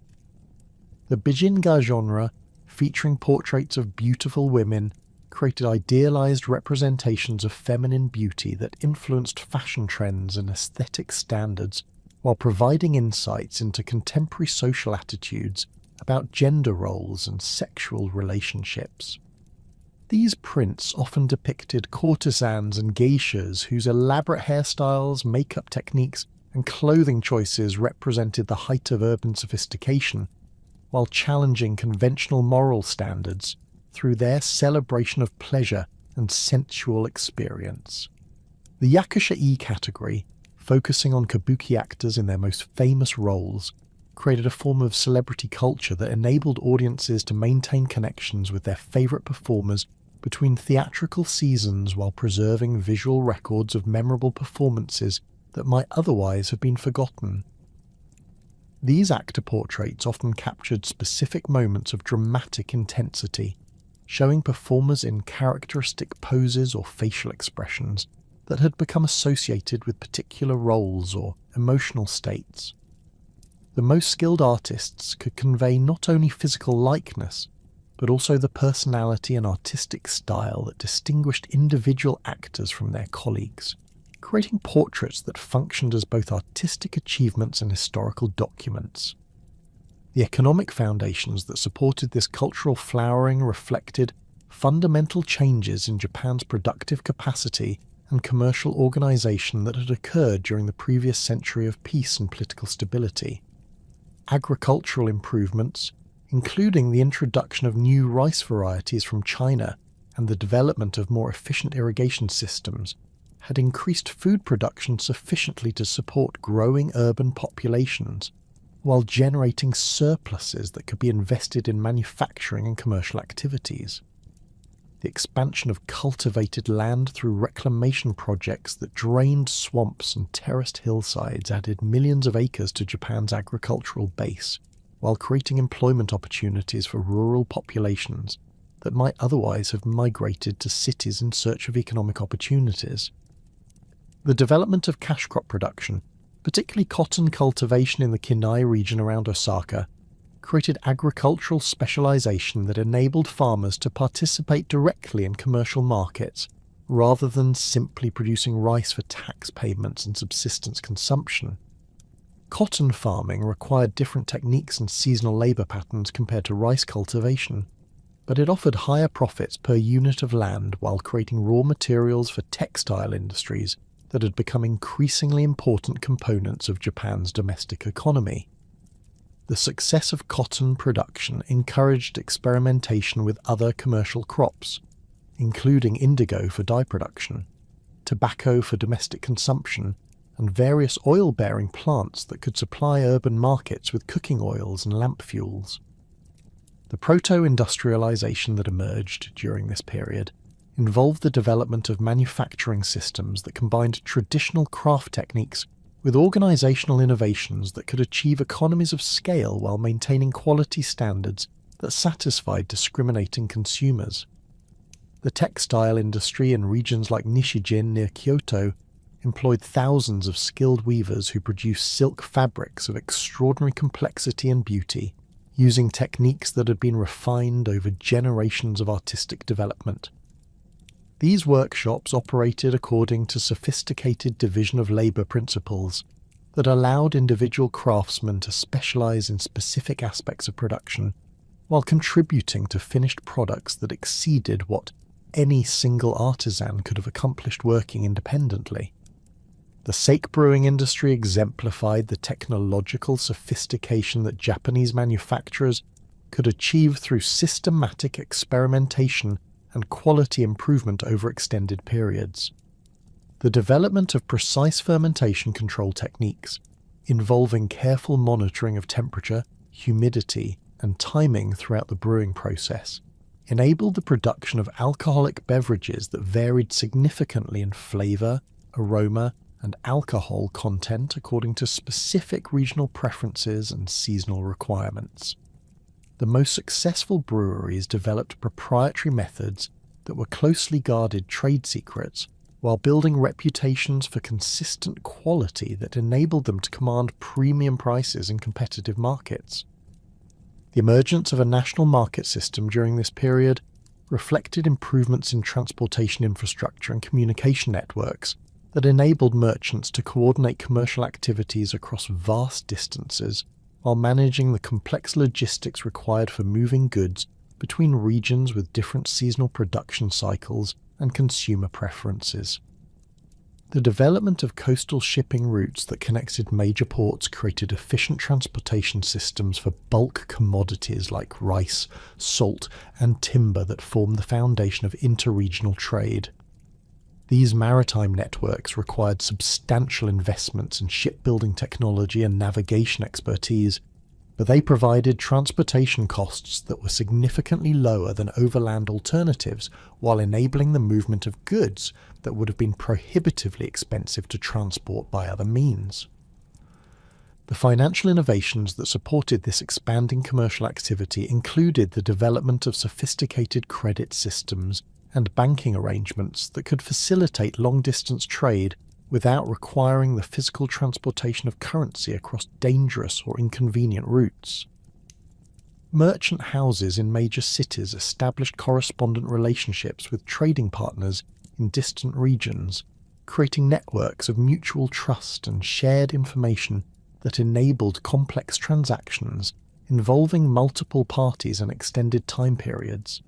The bijinga genre, featuring portraits of beautiful women, created idealized representations of feminine beauty that influenced fashion trends and aesthetic standards, while providing insights into contemporary social attitudes about gender roles and sexual relationships. These prints often depicted courtesans and geishas whose elaborate hairstyles, makeup techniques, and clothing choices represented the height of urban sophistication, while challenging conventional moral standards through their celebration of pleasure and sensual experience. The Yakusha-e category, focusing on kabuki actors in their most famous roles, created a form of celebrity culture that enabled audiences to maintain connections with their favourite performers between theatrical seasons while preserving visual records of memorable performances that might otherwise have been forgotten. These actor portraits often captured specific moments of dramatic intensity, showing performers in characteristic poses or facial expressions that had become associated with particular roles or emotional states. The most skilled artists could convey not only physical likeness, but also the personality and artistic style that distinguished individual actors from their colleagues, creating portraits that functioned as both artistic achievements and historical documents. The economic foundations that supported this cultural flowering reflected fundamental changes in Japan's productive capacity and commercial organization that had occurred during the previous century of peace and political stability. Agricultural improvements, including the introduction of new rice varieties from China and the development of more efficient irrigation systems, had increased food production sufficiently to support growing urban populations, while generating surpluses that could be invested in manufacturing and commercial activities. The expansion of cultivated land through reclamation projects that drained swamps and terraced hillsides added millions of acres to Japan's agricultural base, while creating employment opportunities for rural populations that might otherwise have migrated to cities in search of economic opportunities. The development of cash crop production, particularly cotton cultivation in the Kinai region around Osaka, created agricultural specialization that enabled farmers to participate directly in commercial markets rather than simply producing rice for tax payments and subsistence consumption. Cotton farming required different techniques and seasonal labor patterns compared to rice cultivation, but it offered higher profits per unit of land while creating raw materials for textile industries that had become increasingly important components of Japan's domestic economy. The success of cotton production encouraged experimentation with other commercial crops, including indigo for dye production, tobacco for domestic consumption, and various oil-bearing plants that could supply urban markets with cooking oils and lamp fuels. The proto-industrialization that emerged during this period involved the development of manufacturing systems that combined traditional craft techniques with organizational innovations that could achieve economies of scale while maintaining quality standards that satisfied discriminating consumers. The textile industry in regions like Nishijin near Kyoto employed thousands of skilled weavers who produced silk fabrics of extraordinary complexity and beauty, using techniques that had been refined over generations of artistic development. These workshops operated according to sophisticated division of labor principles that allowed individual craftsmen to specialize in specific aspects of production while contributing to finished products that exceeded what any single artisan could have accomplished working independently. The sake brewing industry exemplified the technological sophistication that Japanese manufacturers could achieve through systematic experimentation and quality improvement over extended periods. The development of precise fermentation control techniques, involving careful monitoring of temperature, humidity, and timing throughout the brewing process, enabled the production of alcoholic beverages that varied significantly in flavor, aroma, and alcohol content according to specific regional preferences and seasonal requirements. The most successful breweries developed proprietary methods that were closely guarded trade secrets while building reputations for consistent quality that enabled them to command premium prices in competitive markets. The emergence of a national market system during this period reflected improvements in transportation infrastructure and communication networks that enabled merchants to coordinate commercial activities across vast distances while managing the complex logistics required for moving goods between regions with different seasonal production cycles and consumer preferences. The development of coastal shipping routes that connected major ports created efficient transportation systems for bulk commodities like rice, salt, and timber that formed the foundation of interregional trade. These maritime networks required substantial investments in shipbuilding technology and navigation expertise, but they provided transportation costs that were significantly lower than overland alternatives while enabling the movement of goods that would have been prohibitively expensive to transport by other means. The financial innovations that supported this expanding commercial activity included the development of sophisticated credit systems and banking arrangements that could facilitate long-distance trade without requiring the physical transportation of currency across dangerous or inconvenient routes. Merchant houses in major cities established correspondent relationships with trading partners in distant regions, creating networks of mutual trust and shared information that enabled complex transactions involving multiple parties and extended time periods.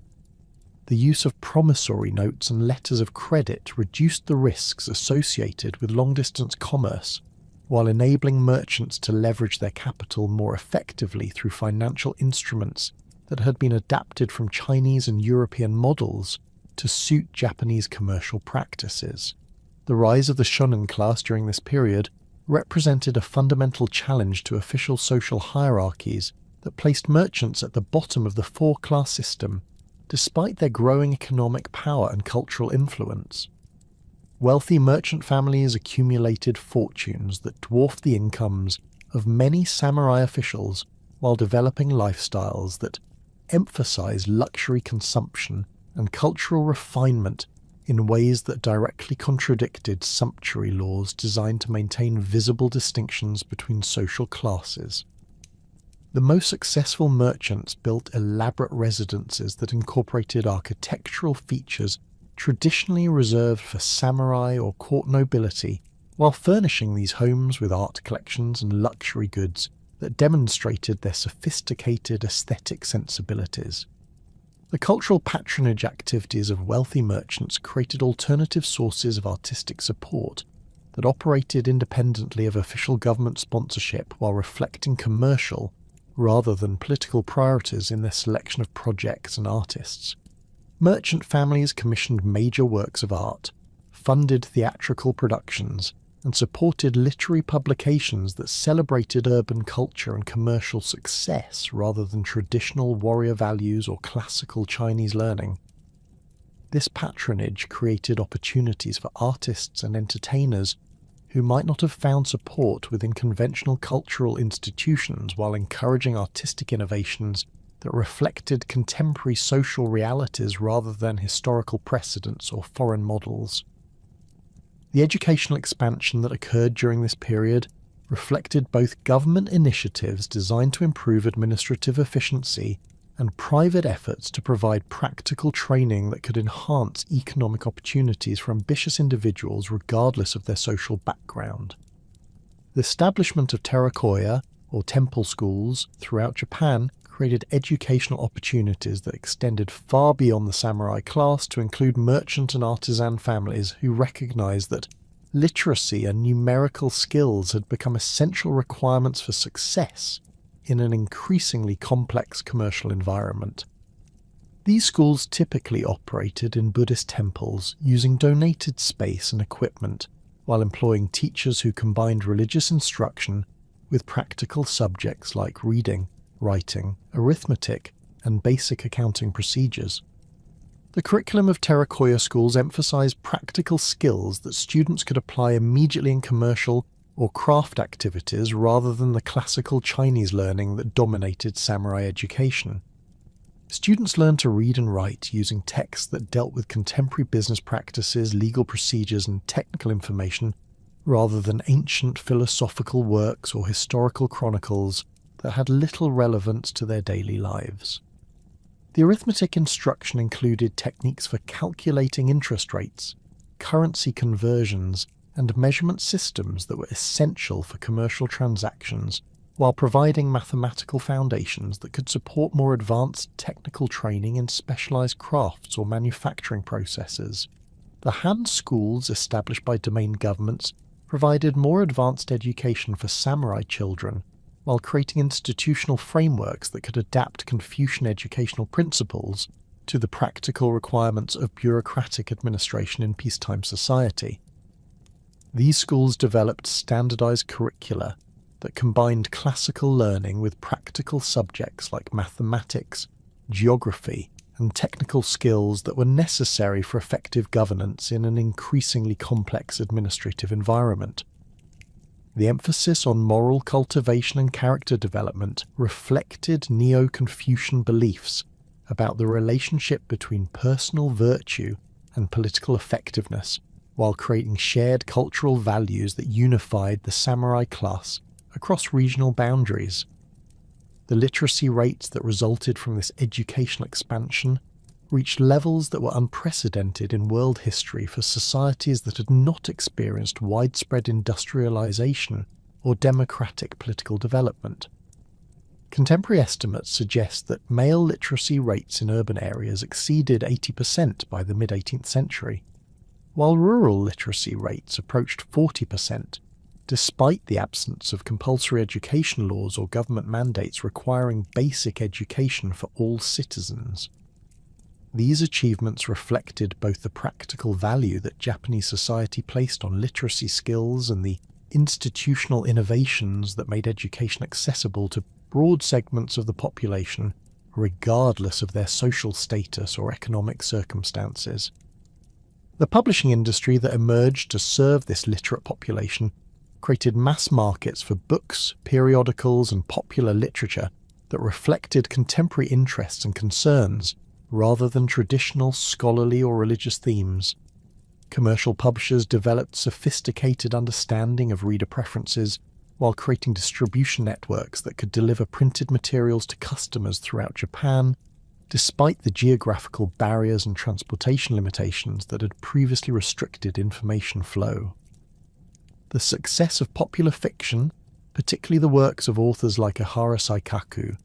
The use of promissory notes and letters of credit reduced the risks associated with long-distance commerce, while enabling merchants to leverage their capital more effectively through financial instruments that had been adapted from Chinese and European models to suit Japanese commercial practices. The rise of the shonen class during this period represented a fundamental challenge to official social hierarchies that placed merchants at the bottom of the four-class system, despite their growing economic power and cultural influence. Wealthy merchant families accumulated fortunes that dwarfed the incomes of many samurai officials while developing lifestyles that emphasized luxury consumption and cultural refinement in ways that directly contradicted sumptuary laws designed to maintain visible distinctions between social classes. The most successful merchants built elaborate residences that incorporated architectural features traditionally reserved for samurai or court nobility, while furnishing these homes with art collections and luxury goods that demonstrated their sophisticated aesthetic sensibilities. The cultural patronage activities of wealthy merchants created alternative sources of artistic support that operated independently of official government sponsorship while reflecting commercial rather than political priorities in their selection of projects and artists. Merchant families commissioned major works of art, funded theatrical productions, and supported literary publications that celebrated urban culture and commercial success rather than traditional warrior values or classical Chinese learning. This patronage created opportunities for artists and entertainers who might not have found support within conventional cultural institutions, while encouraging artistic innovations that reflected contemporary social realities rather than historical precedents or foreign models. The educational expansion that occurred during this period reflected both government initiatives designed to improve administrative efficiency and private efforts to provide practical training that could enhance economic opportunities for ambitious individuals regardless of their social background. The establishment of teirakoya, or temple schools, throughout Japan created educational opportunities that extended far beyond the samurai class to include merchant and artisan families who recognized that literacy and numerical skills had become essential requirements for success in an increasingly complex commercial environment. These schools typically operated in Buddhist temples using donated space and equipment, while employing teachers who combined religious instruction with practical subjects like reading, writing, arithmetic, and basic accounting procedures. The curriculum of teirakoya schools emphasized practical skills that students could apply immediately in commercial or craft activities rather than the classical Chinese learning that dominated samurai education. Students learned to read and write using texts that dealt with contemporary business practices, legal procedures, and technical information rather than ancient philosophical works or historical chronicles that had little relevance to their daily lives. The arithmetic instruction included techniques for calculating interest rates, currency conversions, and measurement systems that were essential for commercial transactions, while providing mathematical foundations that could support more advanced technical training in specialized crafts or manufacturing processes. The Han schools established by domain governments provided more advanced education for samurai children, while creating institutional frameworks that could adapt Confucian educational principles to the practical requirements of bureaucratic administration in peacetime society. These schools developed standardized curricula that combined classical learning with practical subjects like mathematics, geography, and technical skills that were necessary for effective governance in an increasingly complex administrative environment. The emphasis on moral cultivation and character development reflected Neo-Confucian beliefs about the relationship between personal virtue and political effectiveness, while creating shared cultural values that unified the samurai class across regional boundaries. The literacy rates that resulted from this educational expansion reached levels that were unprecedented in world history for societies that had not experienced widespread industrialization or democratic political development. Contemporary estimates suggest that male literacy rates in urban areas exceeded 80% by the mid-18th century, while rural literacy rates approached 40%, despite the absence of compulsory education laws or government mandates requiring basic education for all citizens. These achievements reflected both the practical value that Japanese society placed on literacy skills and the institutional innovations that made education accessible to broad segments of the population, regardless of their social status or economic circumstances. The publishing industry that emerged to serve this literate population created mass markets for books, periodicals, and popular literature that reflected contemporary interests and concerns rather than traditional scholarly or religious themes. Commercial publishers developed sophisticated understanding of reader preferences while creating distribution networks that could deliver printed materials to customers throughout Japan, despite the geographical barriers and transportation limitations that had previously restricted information flow. The success of popular fiction, particularly the works of authors like Ihara Saikaku,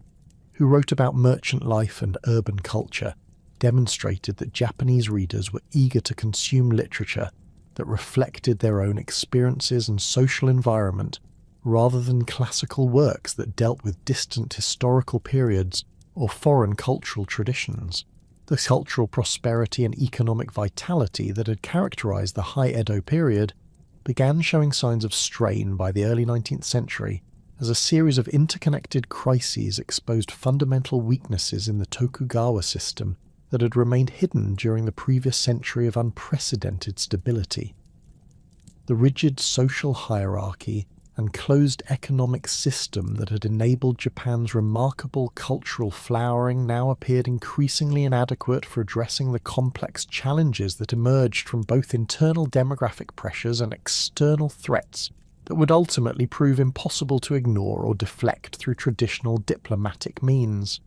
who wrote about merchant life and urban culture, demonstrated that Japanese readers were eager to consume literature that reflected their own experiences and social environment rather than classical works that dealt with distant historical periods or foreign cultural traditions. The cultural prosperity and economic vitality that had characterized the High Edo period began showing signs of strain by the early 19th century as a series of interconnected crises exposed fundamental weaknesses in the Tokugawa system that had remained hidden during the previous century of unprecedented stability. The rigid social hierarchy and closed economic system that had enabled Japan's remarkable cultural flowering now appeared increasingly inadequate for addressing the complex challenges that emerged from both internal demographic pressures and external threats that would ultimately prove impossible to ignore or deflect through traditional diplomatic means.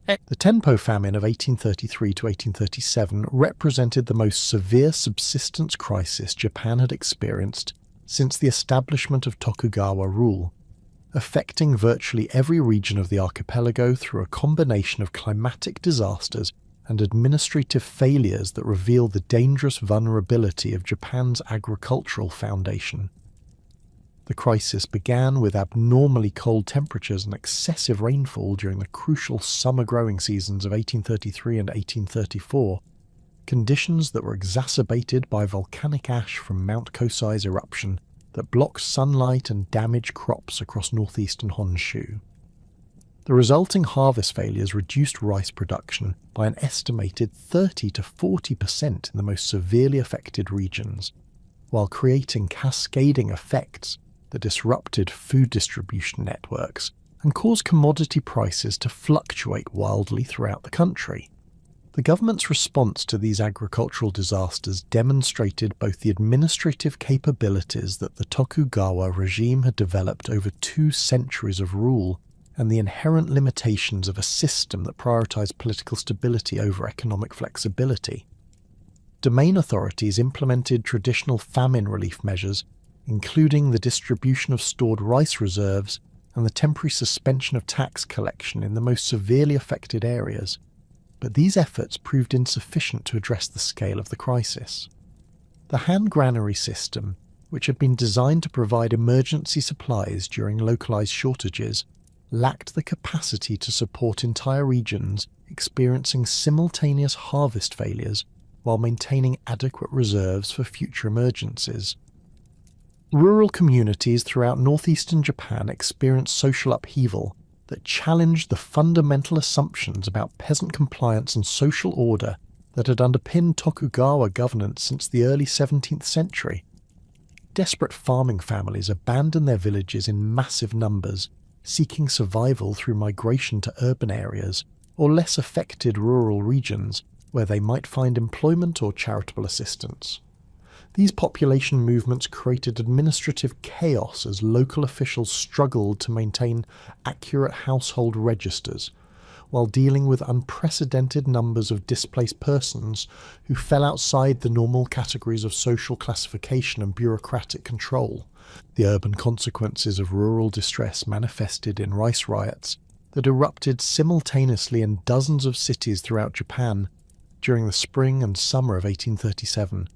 The Tenpo famine of 1833 to 1837 represented the most severe subsistence crisis Japan had experienced since the establishment of Tokugawa rule, affecting virtually every region of the archipelago through a combination of climatic disasters and administrative failures that reveal the dangerous vulnerability of Japan's agricultural foundation. The crisis began with abnormally cold temperatures and excessive rainfall during the crucial summer growing seasons of 1833 and 1834, conditions that were exacerbated by volcanic ash from Mount Kosai's eruption that blocked sunlight and damaged crops across northeastern Honshu. The resulting harvest failures reduced rice production by an estimated 30 to 40% in the most severely affected regions, while creating cascading effects that disrupted food distribution networks and caused commodity prices to fluctuate wildly throughout the country. The government's response to these agricultural disasters demonstrated both the administrative capabilities that the Tokugawa regime had developed over 2 centuries of rule and the inherent limitations of a system that prioritized political stability over economic flexibility. Domain authorities implemented traditional famine relief measures, including the distribution of stored rice reserves and the temporary suspension of tax collection in the most severely affected areas. But these efforts proved insufficient to address the scale of the crisis. The hand granary system, which had been designed to provide emergency supplies during localized shortages, lacked the capacity to support entire regions experiencing simultaneous harvest failures while maintaining adequate reserves for future emergencies. Rural communities throughout northeastern Japan experienced social upheaval that challenged the fundamental assumptions about peasant compliance and social order that had underpinned Tokugawa governance since the early 17th century. Desperate farming families abandoned their villages in massive numbers, seeking survival through migration to urban areas or less affected rural regions where they might find employment or charitable assistance. These population movements created administrative chaos as local officials struggled to maintain accurate household registers, while dealing with unprecedented numbers of displaced persons who fell outside the normal categories of social classification and bureaucratic control. The urban consequences of rural distress manifested in rice riots that erupted simultaneously in dozens of cities throughout Japan during the spring and summer of 1837,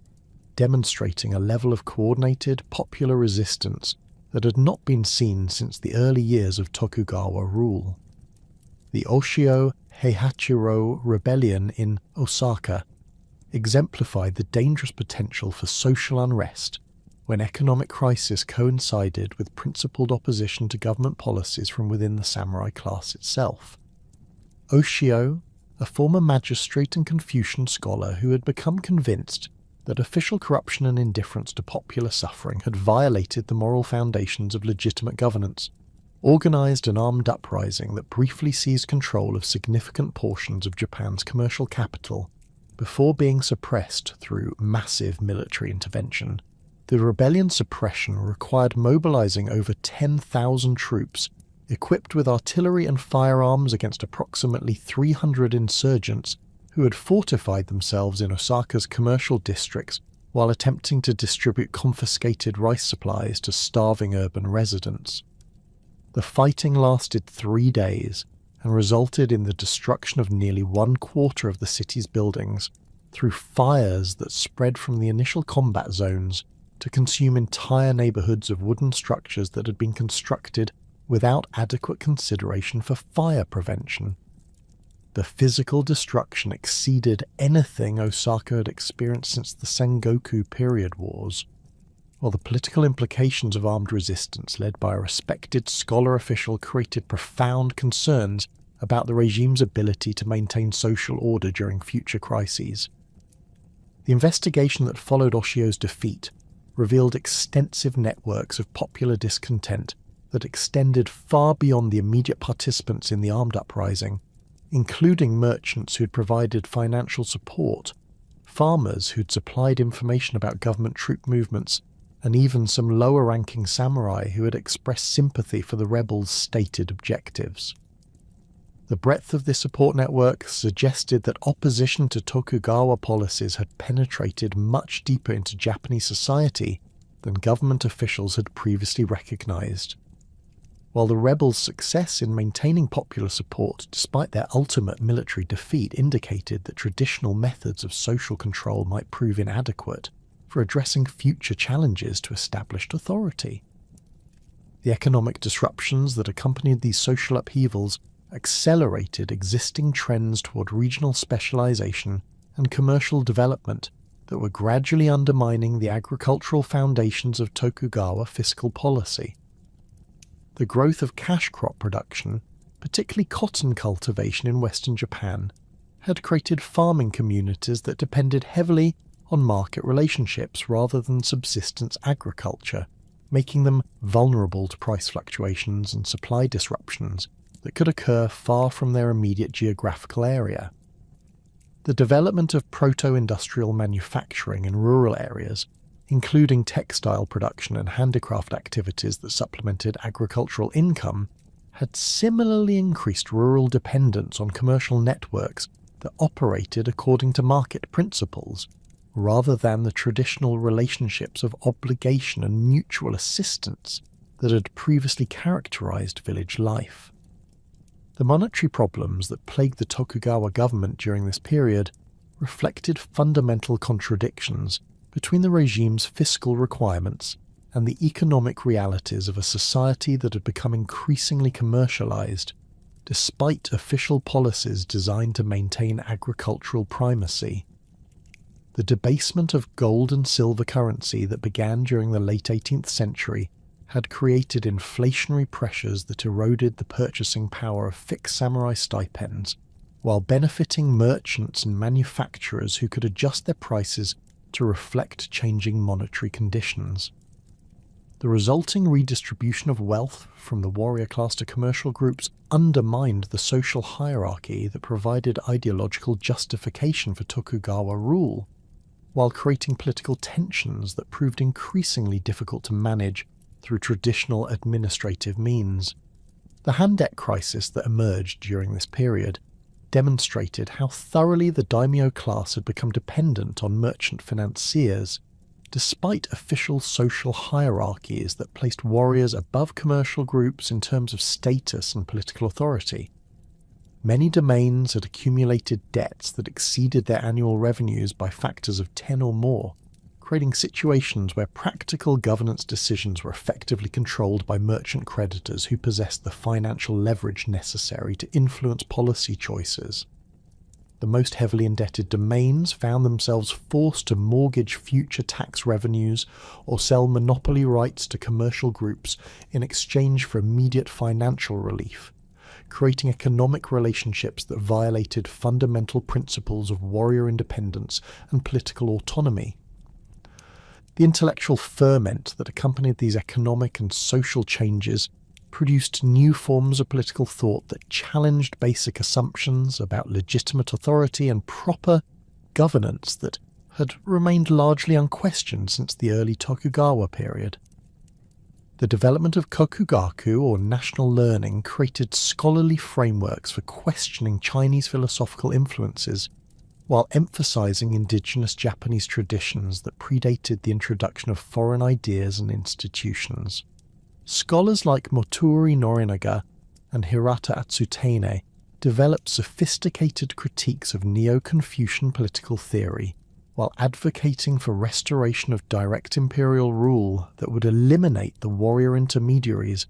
demonstrating a level of coordinated popular resistance that had not been seen since the early years of Tokugawa rule. The Oshio Heihachiro rebellion in Osaka exemplified the dangerous potential for social unrest when economic crisis coincided with principled opposition to government policies from within the samurai class itself. Oshio, a former magistrate and Confucian scholar who had become convinced that official corruption and indifference to popular suffering had violated the moral foundations of legitimate governance, organised an armed uprising that briefly seized control of significant portions of Japan's commercial capital before being suppressed through massive military intervention. The rebellion suppression required mobilising over 10,000 troops equipped with artillery and firearms against approximately 300 insurgents who had fortified themselves in Osaka's commercial districts while attempting to distribute confiscated rice supplies to starving urban residents. The fighting lasted 3 days and resulted in the destruction of nearly 1/4 of the city's buildings through fires that spread from the initial combat zones to consume entire neighbourhoods of wooden structures that had been constructed without adequate consideration for fire prevention. The physical destruction exceeded anything Osaka had experienced since the Sengoku period wars, while the political implications of armed resistance led by a respected scholar official created profound concerns about the regime's ability to maintain social order during future crises. The investigation that followed Oshio's defeat revealed extensive networks of popular discontent that extended far beyond the immediate participants in the armed uprising, including merchants who'd provided financial support, farmers who'd supplied information about government troop movements, and even some lower-ranking samurai who had expressed sympathy for the rebels' stated objectives. The breadth of this support network suggested that opposition to Tokugawa policies had penetrated much deeper into Japanese society than government officials had previously recognized. While the rebels' success in maintaining popular support despite their ultimate military defeat indicated that traditional methods of social control might prove inadequate for addressing future challenges to established authority. The economic disruptions that accompanied these social upheavals accelerated existing trends toward regional specialization and commercial development that were gradually undermining the agricultural foundations of Tokugawa fiscal policy. The growth of cash crop production, particularly cotton cultivation in western Japan, had created farming communities that depended heavily on market relationships rather than subsistence agriculture, making them vulnerable to price fluctuations and supply disruptions that could occur far from their immediate geographical area. The development of proto-industrial manufacturing in rural areas, including textile production and handicraft activities that supplemented agricultural income, had similarly increased rural dependence on commercial networks that operated according to market principles, rather than the traditional relationships of obligation and mutual assistance that had previously characterized village life. The monetary problems that plagued the Tokugawa government during this period reflected fundamental contradictions between the regime's fiscal requirements and the economic realities of a society that had become increasingly commercialized, despite official policies designed to maintain agricultural primacy. The debasement of gold and silver currency that began during the late 18th century had created inflationary pressures that eroded the purchasing power of fixed samurai stipends, while benefiting merchants and manufacturers who could adjust their prices to reflect changing monetary conditions. The resulting redistribution of wealth from the warrior class to commercial groups undermined the social hierarchy that provided ideological justification for Tokugawa rule, while creating political tensions that proved increasingly difficult to manage through traditional administrative means. The Han debt crisis that emerged during this period demonstrated how thoroughly the daimyo class had become dependent on merchant financiers, despite official social hierarchies that placed warriors above commercial groups in terms of status and political authority. Many domains had accumulated debts that exceeded their annual revenues by factors of 10 or more, creating situations where practical governance decisions were effectively controlled by merchant creditors who possessed the financial leverage necessary to influence policy choices. The most heavily indebted domains found themselves forced to mortgage future tax revenues or sell monopoly rights to commercial groups in exchange for immediate financial relief, creating economic relationships that violated fundamental principles of warrior independence and political autonomy. The intellectual ferment that accompanied these economic and social changes produced new forms of political thought that challenged basic assumptions about legitimate authority and proper governance that had remained largely unquestioned since the early Tokugawa period. The development of kokugaku, or national learning, created scholarly frameworks for questioning Chinese philosophical influences, while emphasizing indigenous Japanese traditions that predated the introduction of foreign ideas and institutions. Scholars like Moturi Norinaga and Hirata Atsutene developed sophisticated critiques of Neo-Confucian political theory, while advocating for restoration of direct imperial rule that would eliminate the warrior intermediaries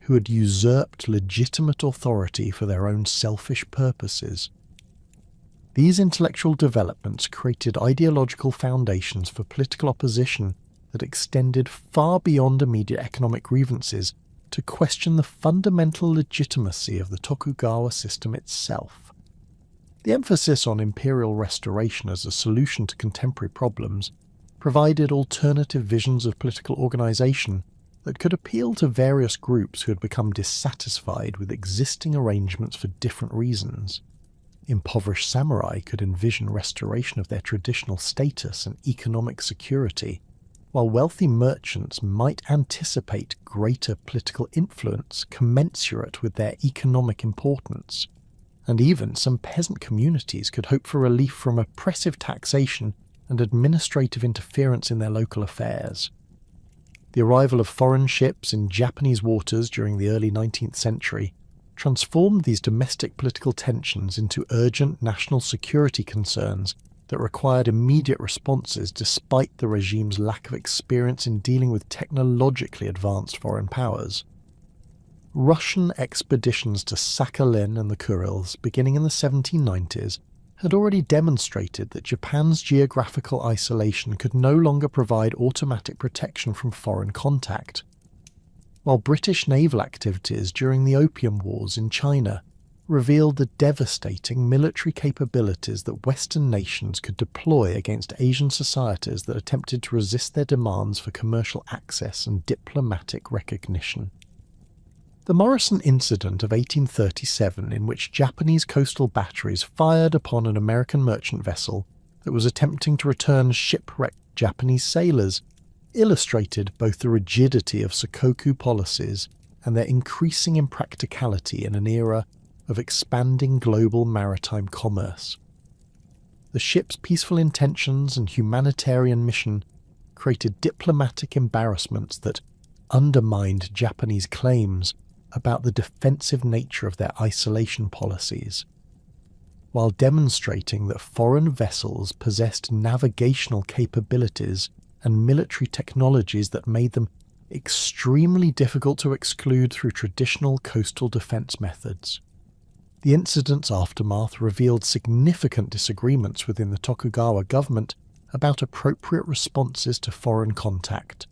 who had usurped legitimate authority for their own selfish purposes. These intellectual developments created ideological foundations for political opposition that extended far beyond immediate economic grievances to question the fundamental legitimacy of the Tokugawa system itself. The emphasis on imperial restoration as a solution to contemporary problems provided alternative visions of political organization that could appeal to various groups who had become dissatisfied with existing arrangements for different reasons. Impoverished samurai could envision restoration of their traditional status and economic security, while wealthy merchants might anticipate greater political influence commensurate with their economic importance. And even some peasant communities could hope for relief from oppressive taxation and administrative interference in their local affairs. The arrival of foreign ships in Japanese waters during the early 19th century transformed these domestic political tensions into urgent national security concerns that required immediate responses despite the regime's lack of experience in dealing with technologically advanced foreign powers. Russian expeditions to Sakhalin and the Kurils, beginning in the 1790s, had already demonstrated that Japan's geographical isolation could no longer provide automatic protection from foreign contact, while British naval activities during the Opium Wars in China revealed the devastating military capabilities that Western nations could deploy against Asian societies that attempted to resist their demands for commercial access and diplomatic recognition. The Morrison incident of 1837, in which Japanese coastal batteries fired upon an American merchant vessel that was attempting to return shipwrecked Japanese sailors, illustrated both the rigidity of Sakoku policies and their increasing impracticality in an era of expanding global maritime commerce. The ship's peaceful intentions and humanitarian mission created diplomatic embarrassments that undermined Japanese claims about the defensive nature of their isolation policies. while demonstrating that foreign vessels possessed navigational capabilities and military technologies that made them extremely difficult to exclude through traditional coastal defense methods. The incident's aftermath revealed significant disagreements within the Tokugawa government about appropriate responses to foreign contact,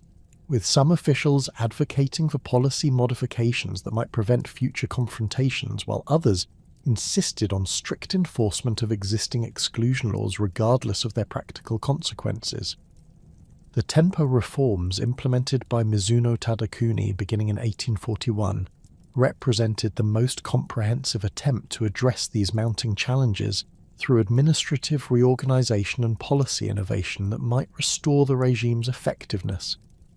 with some officials advocating for policy modifications that might prevent future confrontations, while others insisted on strict enforcement of existing exclusion laws regardless of their practical consequences. The Tenpo reforms implemented by Mizuno Tadakuni beginning in 1841 represented the most comprehensive attempt to address these mounting challenges through administrative reorganization and policy innovation that might restore the regime's effectiveness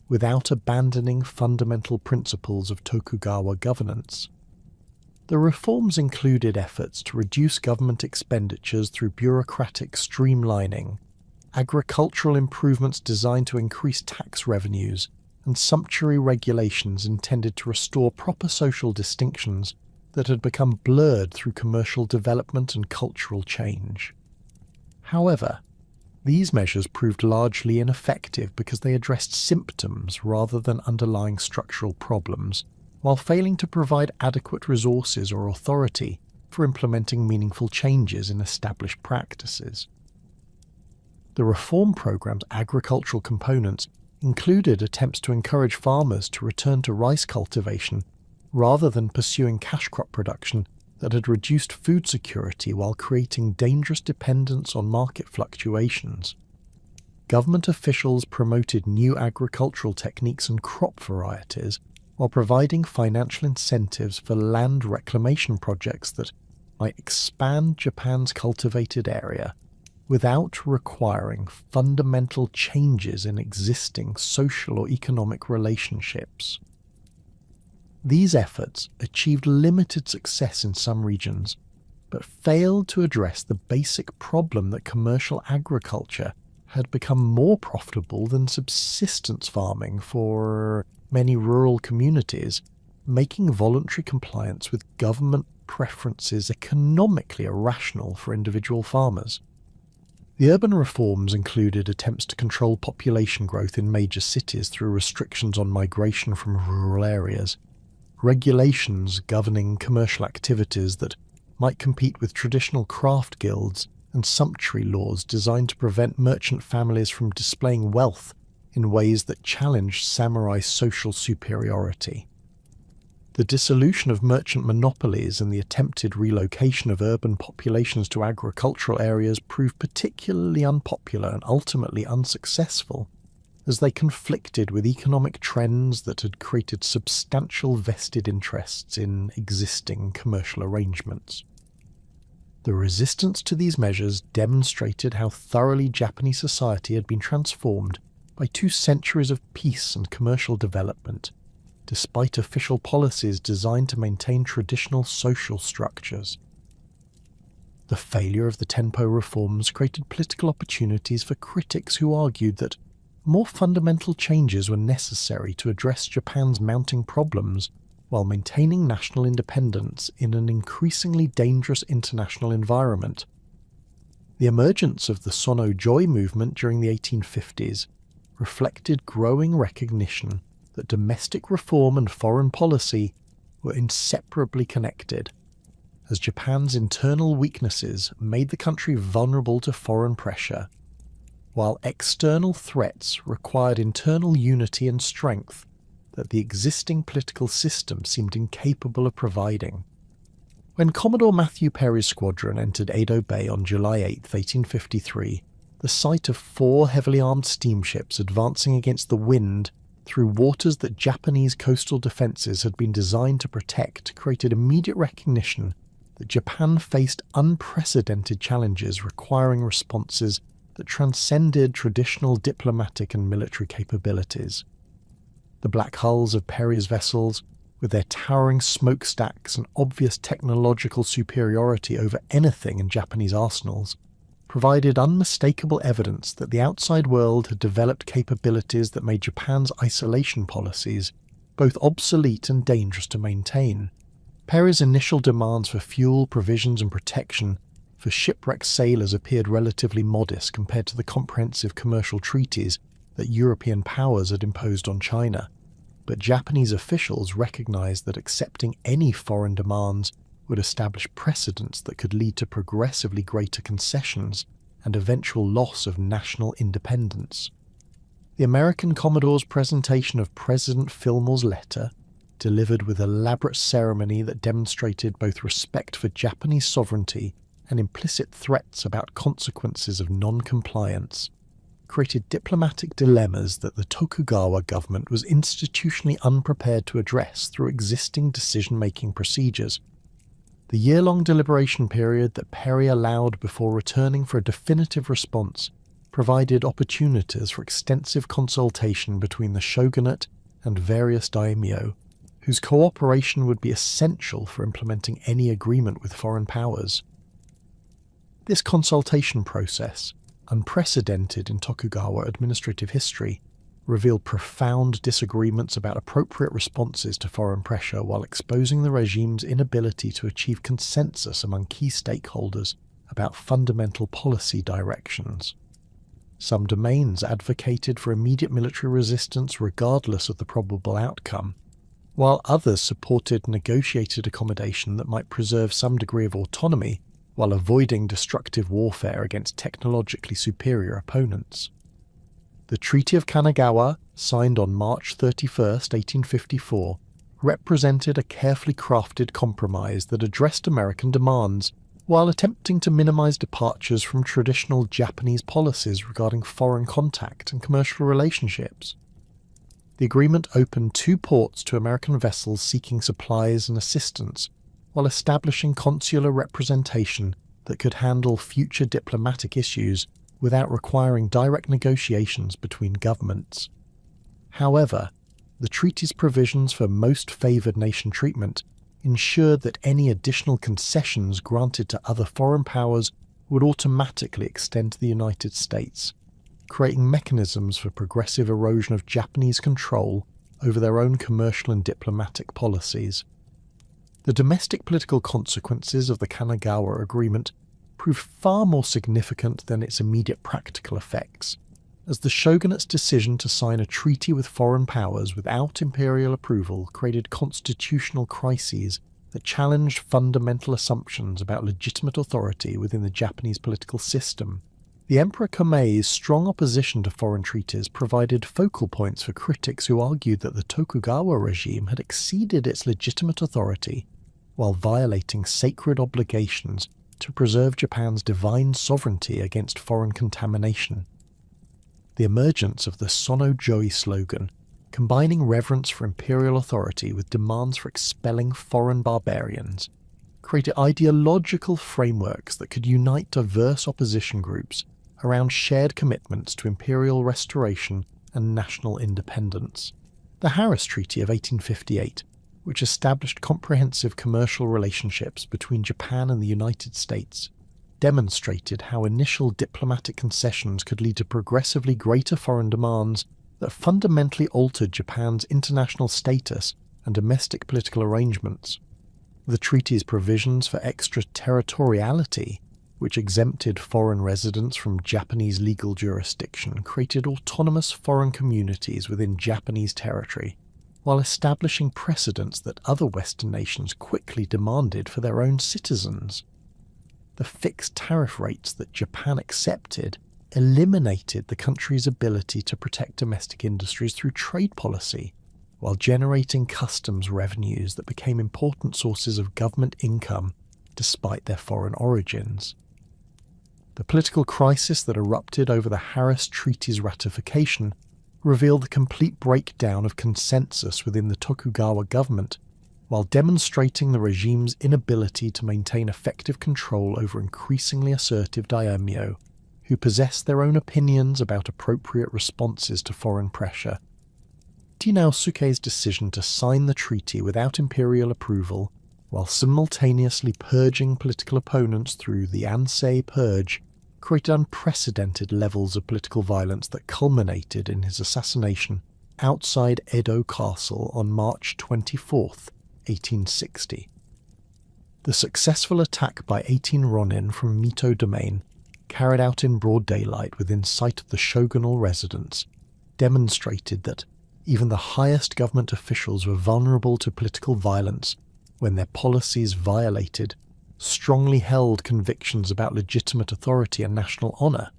without abandoning fundamental principles of Tokugawa governance. The reforms included efforts to reduce government expenditures through bureaucratic streamlining, agricultural improvements designed to increase tax revenues, and sumptuary regulations intended to restore proper social distinctions that had become blurred through commercial development and cultural change. However, these measures proved largely ineffective because they addressed symptoms rather than underlying structural problems, while failing to provide adequate resources or authority for implementing meaningful changes in established practices. The reform program's agricultural components included attempts to encourage farmers to return to rice cultivation rather than pursuing cash crop production that had reduced food security while creating dangerous dependence on market fluctuations. Government officials promoted new agricultural techniques and crop varieties while providing financial incentives for land reclamation projects that might expand Japan's cultivated area without requiring fundamental changes in existing social or economic relationships. These efforts achieved limited success in some regions, but failed to address the basic problem that commercial agriculture had become more profitable than subsistence farming for many rural communities, making voluntary compliance with government preferences economically irrational for individual farmers. The urban reforms included attempts to control population growth in major cities through restrictions on migration from rural areas, regulations governing commercial activities that might compete with traditional craft guilds, and sumptuary laws designed to prevent merchant families from displaying wealth in ways that challenged samurai social superiority. The dissolution of merchant monopolies and the attempted relocation of urban populations to agricultural areas proved particularly unpopular and ultimately unsuccessful, as they conflicted with economic trends that had created substantial vested interests in existing commercial arrangements. The resistance to these measures demonstrated how thoroughly Japanese society had been transformed by 2 centuries of peace and commercial development, despite official policies designed to maintain traditional social structures. The failure of the Tenpo reforms created political opportunities for critics who argued that more fundamental changes were necessary to address Japan's mounting problems while maintaining national independence in an increasingly dangerous international environment. The emergence of the Sono-Joy movement during the 1850s reflected growing recognition that domestic reform and foreign policy were inseparably connected, as Japan's internal weaknesses made the country vulnerable to foreign pressure, while external threats required internal unity and strength that the existing political system seemed incapable of providing. When Commodore Matthew Perry's squadron entered Edo Bay on July 8, 1853, the sight of 4 heavily armed steamships advancing against the wind through waters that Japanese coastal defences had been designed to protect created immediate recognition that Japan faced unprecedented challenges requiring responses that transcended traditional diplomatic and military capabilities. The black hulls of Perry's vessels, with their towering smokestacks and obvious technological superiority over anything in Japanese arsenals, provided unmistakable evidence that the outside world had developed capabilities that made Japan's isolation policies both obsolete and dangerous to maintain. Perry's initial demands for fuel, provisions and protection for shipwrecked sailors appeared relatively modest compared to the comprehensive commercial treaties that European powers had imposed on China, but Japanese officials recognized that accepting any foreign demands would establish precedents that could lead to progressively greater concessions and eventual loss of national independence. The American Commodore's presentation of President Fillmore's letter, delivered with elaborate ceremony that demonstrated both respect for Japanese sovereignty and implicit threats about consequences of non-compliance, created diplomatic dilemmas that the Tokugawa government was institutionally unprepared to address through existing decision-making procedures. The year-long deliberation period that Perry allowed before returning for a definitive response provided opportunities for extensive consultation between the shogunate and various daimyo, whose cooperation would be essential for implementing any agreement with foreign powers. This consultation process, unprecedented in Tokugawa administrative history, revealed profound disagreements about appropriate responses to foreign pressure while exposing the regime's inability to achieve consensus among key stakeholders about fundamental policy directions. Some domains advocated for immediate military resistance regardless of the probable outcome, while others supported negotiated accommodation that might preserve some degree of autonomy while avoiding destructive warfare against technologically superior opponents. The Treaty of Kanagawa, signed on March 31, 1854, represented a carefully crafted compromise that addressed American demands while attempting to minimize departures from traditional Japanese policies regarding foreign contact and commercial relationships. The agreement opened 2 ports to American vessels seeking supplies and assistance, while establishing consular representation that could handle future diplomatic issues without requiring direct negotiations between governments. However, the treaty's provisions for most favored nation treatment ensured that any additional concessions granted to other foreign powers would automatically extend to the United States, creating mechanisms for progressive erosion of Japanese control over their own commercial and diplomatic policies. The domestic political consequences of the Kanagawa Agreement proved far more significant than its immediate practical effects, as the shogunate's decision to sign a treaty with foreign powers without imperial approval created constitutional crises that challenged fundamental assumptions about legitimate authority within the Japanese political system. The Emperor Komei's strong opposition to foreign treaties provided focal points for critics who argued that the Tokugawa regime had exceeded its legitimate authority while violating sacred obligations to preserve Japan's divine sovereignty against foreign contamination. The emergence of the Sono-joi slogan, combining reverence for imperial authority with demands for expelling foreign barbarians, created ideological frameworks that could unite diverse opposition groups around shared commitments to imperial restoration and national independence. The Harris Treaty of 1858, which established comprehensive commercial relationships between Japan and the United States, demonstrated how initial diplomatic concessions could lead to progressively greater foreign demands that fundamentally altered Japan's international status and domestic political arrangements. The treaty's provisions for extraterritoriality, which exempted foreign residents from Japanese legal jurisdiction, created autonomous foreign communities within Japanese territory, while establishing precedents that other Western nations quickly demanded for their own citizens. The fixed tariff rates that Japan accepted eliminated the country's ability to protect domestic industries through trade policy, while generating customs revenues that became important sources of government income despite their foreign origins. The political crisis that erupted over the Harris Treaty's ratification revealed the complete breakdown of consensus within the Tokugawa government, while demonstrating the regime's inability to maintain effective control over increasingly assertive daimyo, who possessed their own opinions about appropriate responses to foreign pressure. Naosuke's decision to sign the treaty without imperial approval, while simultaneously purging political opponents through the Ansei Purge, created unprecedented levels of political violence that culminated in his assassination outside Edo Castle on March 24, 1860. The successful attack by 18 Ronin from Mito Domain, carried out in broad daylight within sight of the shogunal residence, demonstrated that even the highest government officials were vulnerable to political violence when their policies violated strongly held convictions about legitimate authority and national honour.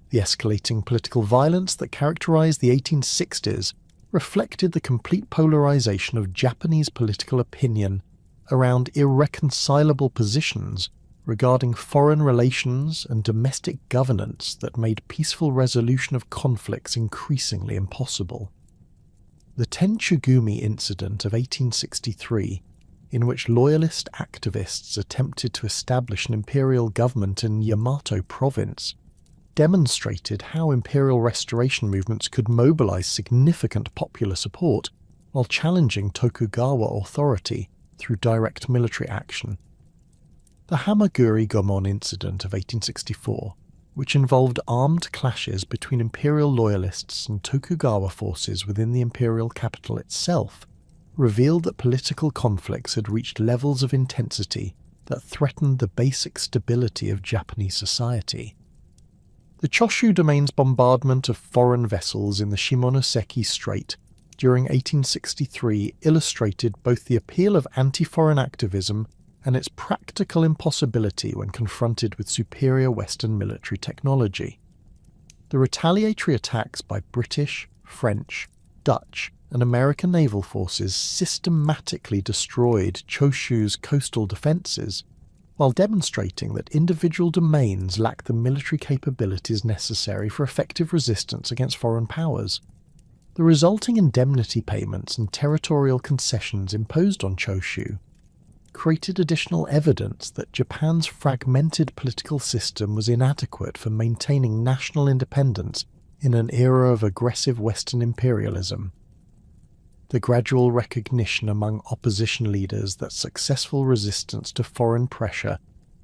The escalating political violence that characterised the 1860s reflected the complete polarisation of Japanese political opinion around irreconcilable positions regarding foreign relations and domestic governance that made peaceful resolution of conflicts increasingly impossible. The Tenchugumi incident of 1863, in which loyalist activists attempted to establish an imperial government in Yamato province, demonstrated how imperial restoration movements could mobilize significant popular support while challenging Tokugawa authority through direct military action. The Hamaguri Gomon incident of 1864, which involved armed clashes between imperial loyalists and Tokugawa forces within the imperial capital itself, revealed that political conflicts had reached levels of intensity that threatened the basic stability of Japanese society. The Choshu Domain's bombardment of foreign vessels in the Shimonoseki Strait during 1863 illustrated both the appeal of anti-foreign activism and its practical impossibility when confronted with superior Western military technology. The retaliatory attacks by British, French, Dutch, and American naval forces systematically destroyed Choshu's coastal defences, while demonstrating that individual domains lack the military capabilities necessary for effective resistance against foreign powers. The resulting indemnity payments and territorial concessions imposed on Choshu created additional evidence that Japan's fragmented political system was inadequate for maintaining national independence in an era of aggressive Western imperialism. The gradual recognition among opposition leaders that successful resistance to foreign pressure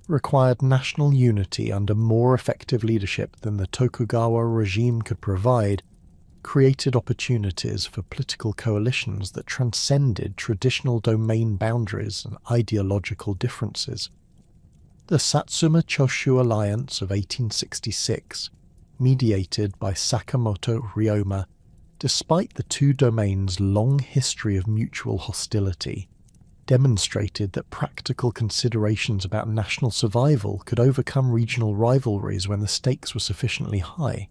required national unity under more effective leadership than the Tokugawa regime could provide created opportunities for political coalitions that transcended traditional domain boundaries and ideological differences. The Satsuma-Choshu Alliance of 1866, mediated by Sakamoto Ryoma, despite the two domains' long history of mutual hostility, demonstrated that practical considerations about national survival could overcome regional rivalries when the stakes were sufficiently high.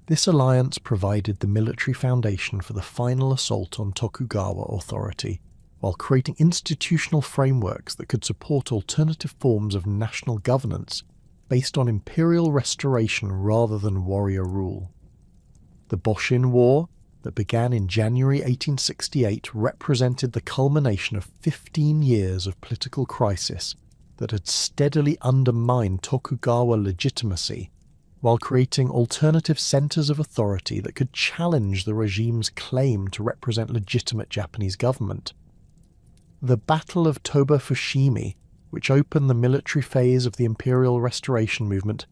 This alliance provided the military foundation for the final assault on Tokugawa authority, while creating institutional frameworks that could support alternative forms of national governance based on imperial restoration rather than warrior rule. The Boshin War, that began in January 1868, represented the culmination of 15 years of political crisis that had steadily undermined Tokugawa legitimacy, while creating alternative centres of authority that could challenge the regime's claim to represent legitimate Japanese government. The Battle of Toba Fushimi, which opened the military phase of the imperial restoration movement,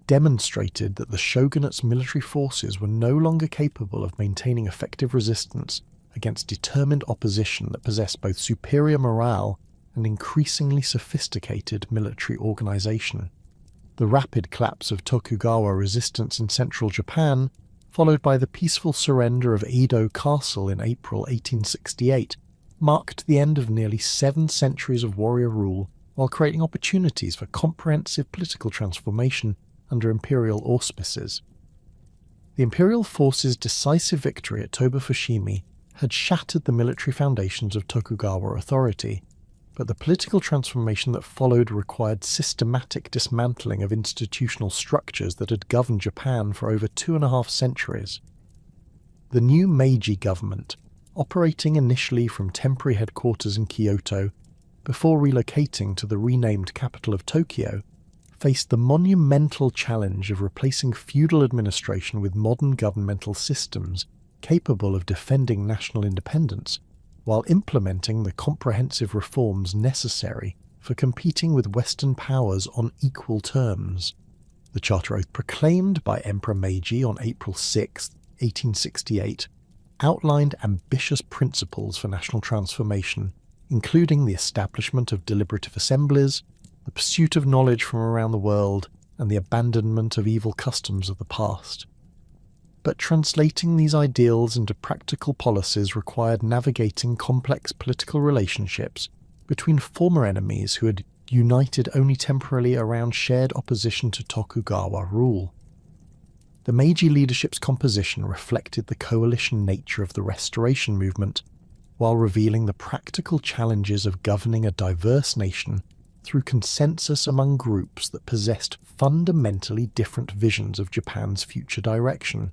demonstrated that the shogunate's military forces were no longer capable of maintaining effective resistance against determined opposition that possessed both superior morale and increasingly sophisticated military organisation. The rapid collapse of Tokugawa resistance in central Japan, followed by the peaceful surrender of Edo Castle in April 1868, marked the end of nearly 7 centuries of warrior rule while creating opportunities for comprehensive political transformation under imperial auspices. The imperial forces' decisive victory at Toba Fushimi had shattered the military foundations of Tokugawa authority, but the political transformation that followed required systematic dismantling of institutional structures that had governed Japan for over 2.5 centuries. The new Meiji government, operating initially from temporary headquarters in Kyoto, before relocating to the renamed capital of Tokyo, faced the monumental challenge of replacing feudal administration with modern governmental systems capable of defending national independence, while implementing the comprehensive reforms necessary for competing with Western powers on equal terms. The Charter Oath proclaimed by Emperor Meiji on April 6, 1868, outlined ambitious principles for national transformation, including the establishment of deliberative assemblies, the pursuit of knowledge from around the world, and the abandonment of evil customs of the past. But translating these ideals into practical policies required navigating complex political relationships between former enemies who had united only temporarily around shared opposition to Tokugawa rule. The Meiji leadership's composition reflected the coalition nature of the Restoration movement, while revealing the practical challenges of governing a diverse nation through consensus among groups that possessed fundamentally different visions of Japan's future direction.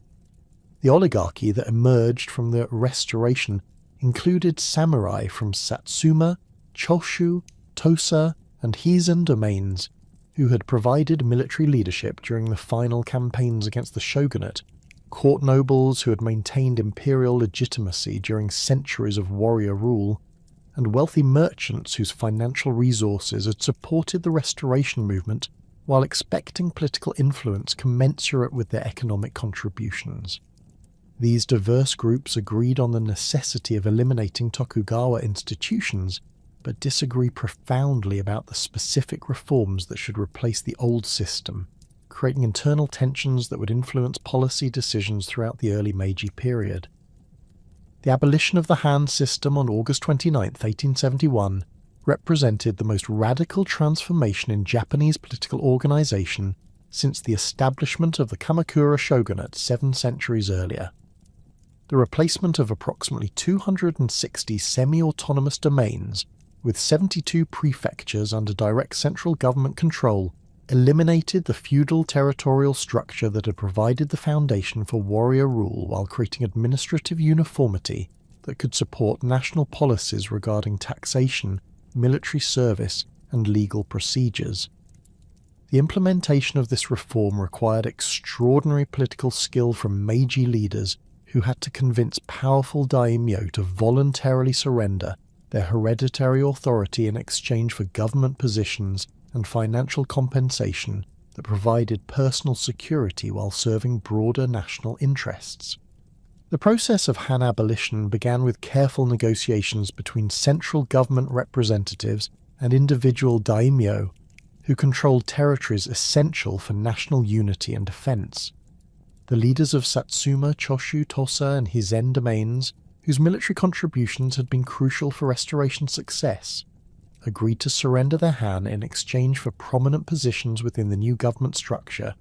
The oligarchy that emerged from the Restoration included samurai from Satsuma, Choshu, Tosa, and Hizen domains, who had provided military leadership during the final campaigns against the shogunate, court nobles who had maintained imperial legitimacy during centuries of warrior rule, and wealthy merchants whose financial resources had supported the Restoration movement while expecting political influence commensurate with their economic contributions. These diverse groups agreed on the necessity of eliminating Tokugawa institutions, but disagree profoundly about the specific reforms that should replace the old system, creating internal tensions that would influence policy decisions throughout the early Meiji period. The abolition of the Han system on August 29, 1871, represented the most radical transformation in Japanese political organization since the establishment of the Kamakura shogunate 7 centuries earlier. The replacement of approximately 260 semi-autonomous domains with 72 prefectures under direct central government control eliminated the feudal territorial structure that had provided the foundation for warrior rule while creating administrative uniformity that could support national policies regarding taxation, military service, and legal procedures. The implementation of this reform required extraordinary political skill from Meiji leaders who had to convince powerful daimyo to voluntarily surrender their hereditary authority in exchange for government positions and financial compensation that provided personal security while serving broader national interests. The process of Han abolition began with careful negotiations between central government representatives and individual daimyo, who controlled territories essential for national unity and defense. The leaders of Satsuma, Choshu, Tosa, and Hizen domains, whose military contributions had been crucial for Restoration success, agreed to surrender their Han in exchange for prominent positions within the new government structure,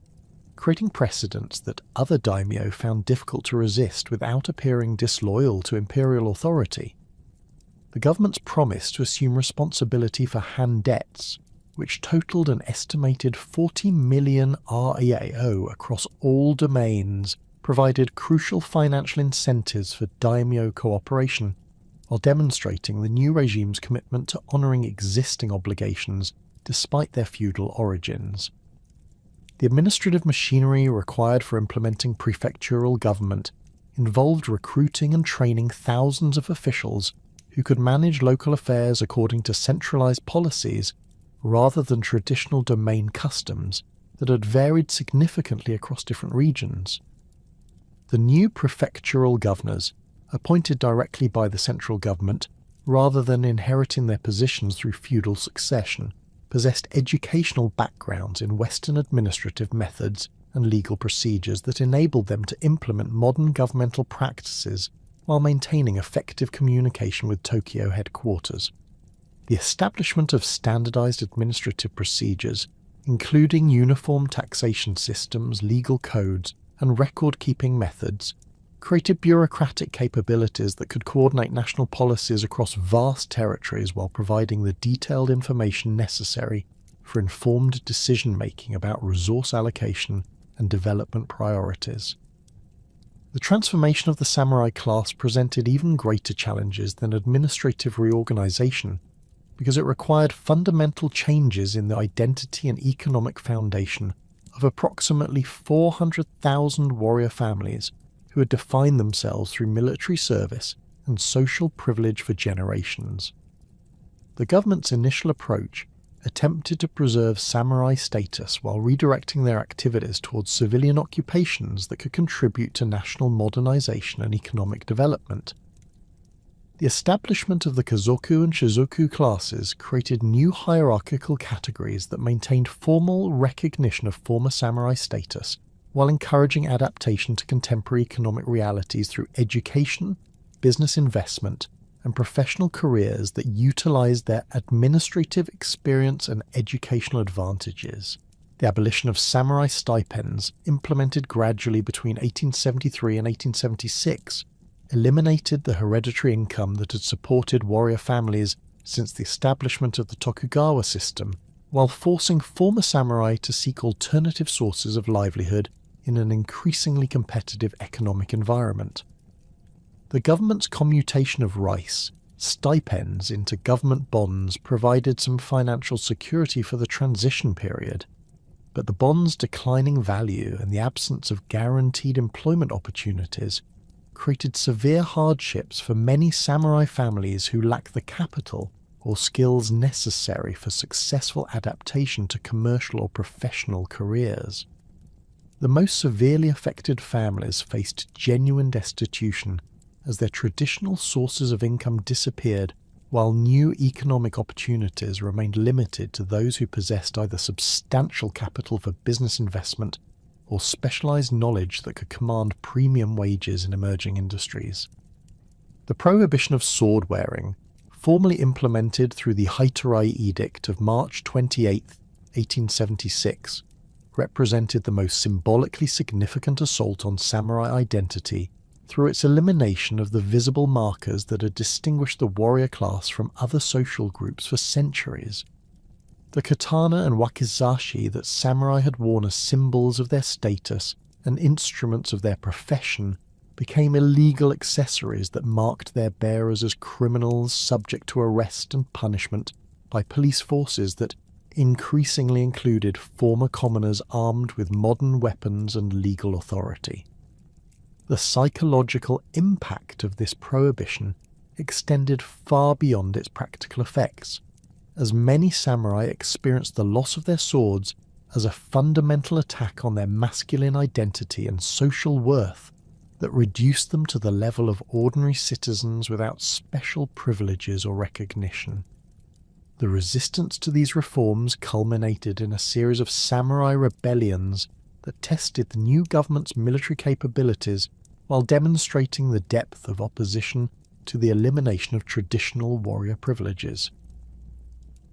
creating precedents that other daimyo found difficult to resist without appearing disloyal to imperial authority. The government's promise to assume responsibility for Han debts, which totaled an estimated 40 million REAO across all domains, provided crucial financial incentives for daimyo cooperation, while demonstrating the new regime's commitment to honouring existing obligations despite their feudal origins. The administrative machinery required for implementing prefectural government involved recruiting and training thousands of officials who could manage local affairs according to centralised policies rather than traditional domain customs that had varied significantly across different regions. The new prefectural governors, appointed directly by the central government rather than inheriting their positions through feudal succession, possessed educational backgrounds in Western administrative methods and legal procedures that enabled them to implement modern governmental practices while maintaining effective communication with Tokyo headquarters. The establishment of standardized administrative procedures, including uniform taxation systems, legal codes, and record-keeping methods, created bureaucratic capabilities that could coordinate national policies across vast territories while providing the detailed information necessary for informed decision-making about resource allocation and development priorities. The transformation of the samurai class presented even greater challenges than administrative reorganization, because it required fundamental changes in the identity and economic foundation of approximately 400,000 warrior families who had defined themselves through military service and social privilege for generations. The government's initial approach attempted to preserve samurai status while redirecting their activities towards civilian occupations that could contribute to national modernization and economic development. The establishment of the Kazoku and Shizoku classes created new hierarchical categories that maintained formal recognition of former samurai status, while encouraging adaptation to contemporary economic realities through education, business investment, and professional careers that utilized their administrative experience and educational advantages. The abolition of samurai stipends, implemented gradually between 1873 and 1876, eliminated the hereditary income that had supported warrior families since the establishment of the Tokugawa system, while forcing former samurai to seek alternative sources of livelihood in an increasingly competitive economic environment. The government's commutation of rice, stipends, into government bonds provided some financial security for the transition period, but the bonds' declining value and the absence of guaranteed employment opportunities created severe hardships for many samurai families who lack the capital or skills necessary for successful adaptation to commercial or professional careers. The most severely affected families faced genuine destitution as their traditional sources of income disappeared, while new economic opportunities remained limited to those who possessed either substantial capital for business investment or specialized knowledge that could command premium wages in emerging industries. The prohibition of sword wearing, formally implemented through the Haitarai Edict of March 28, 1876, represented the most symbolically significant assault on samurai identity through its elimination of the visible markers that had distinguished the warrior class from other social groups for centuries. The katana and wakizashi that samurai had worn as symbols of their status and instruments of their profession became illegal accessories that marked their bearers as criminals subject to arrest and punishment by police forces that increasingly included former commoners armed with modern weapons and legal authority. The psychological impact of this prohibition extended far beyond its practical effects, as many samurai experienced the loss of their swords as a fundamental attack on their masculine identity and social worth that reduced them to the level of ordinary citizens without special privileges or recognition. The resistance to these reforms culminated in a series of samurai rebellions that tested the new government's military capabilities while demonstrating the depth of opposition to the elimination of traditional warrior privileges.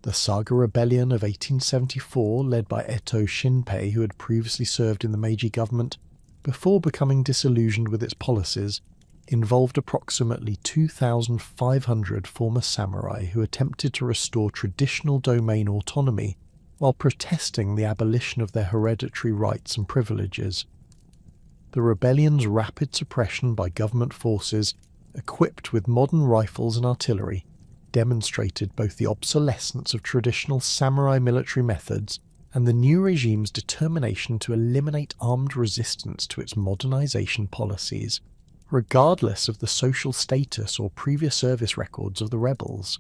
The Saga Rebellion of 1874, led by Eto Shinpei, who had previously served in the Meiji government, before becoming disillusioned with its policies, involved approximately 2,500 former samurai who attempted to restore traditional domain autonomy while protesting the abolition of their hereditary rights and privileges. The rebellion's rapid suppression by government forces, equipped with modern rifles and artillery, demonstrated both the obsolescence of traditional samurai military methods and the new regime's determination to eliminate armed resistance to its modernization policies, regardless of the social status or previous service records of the rebels.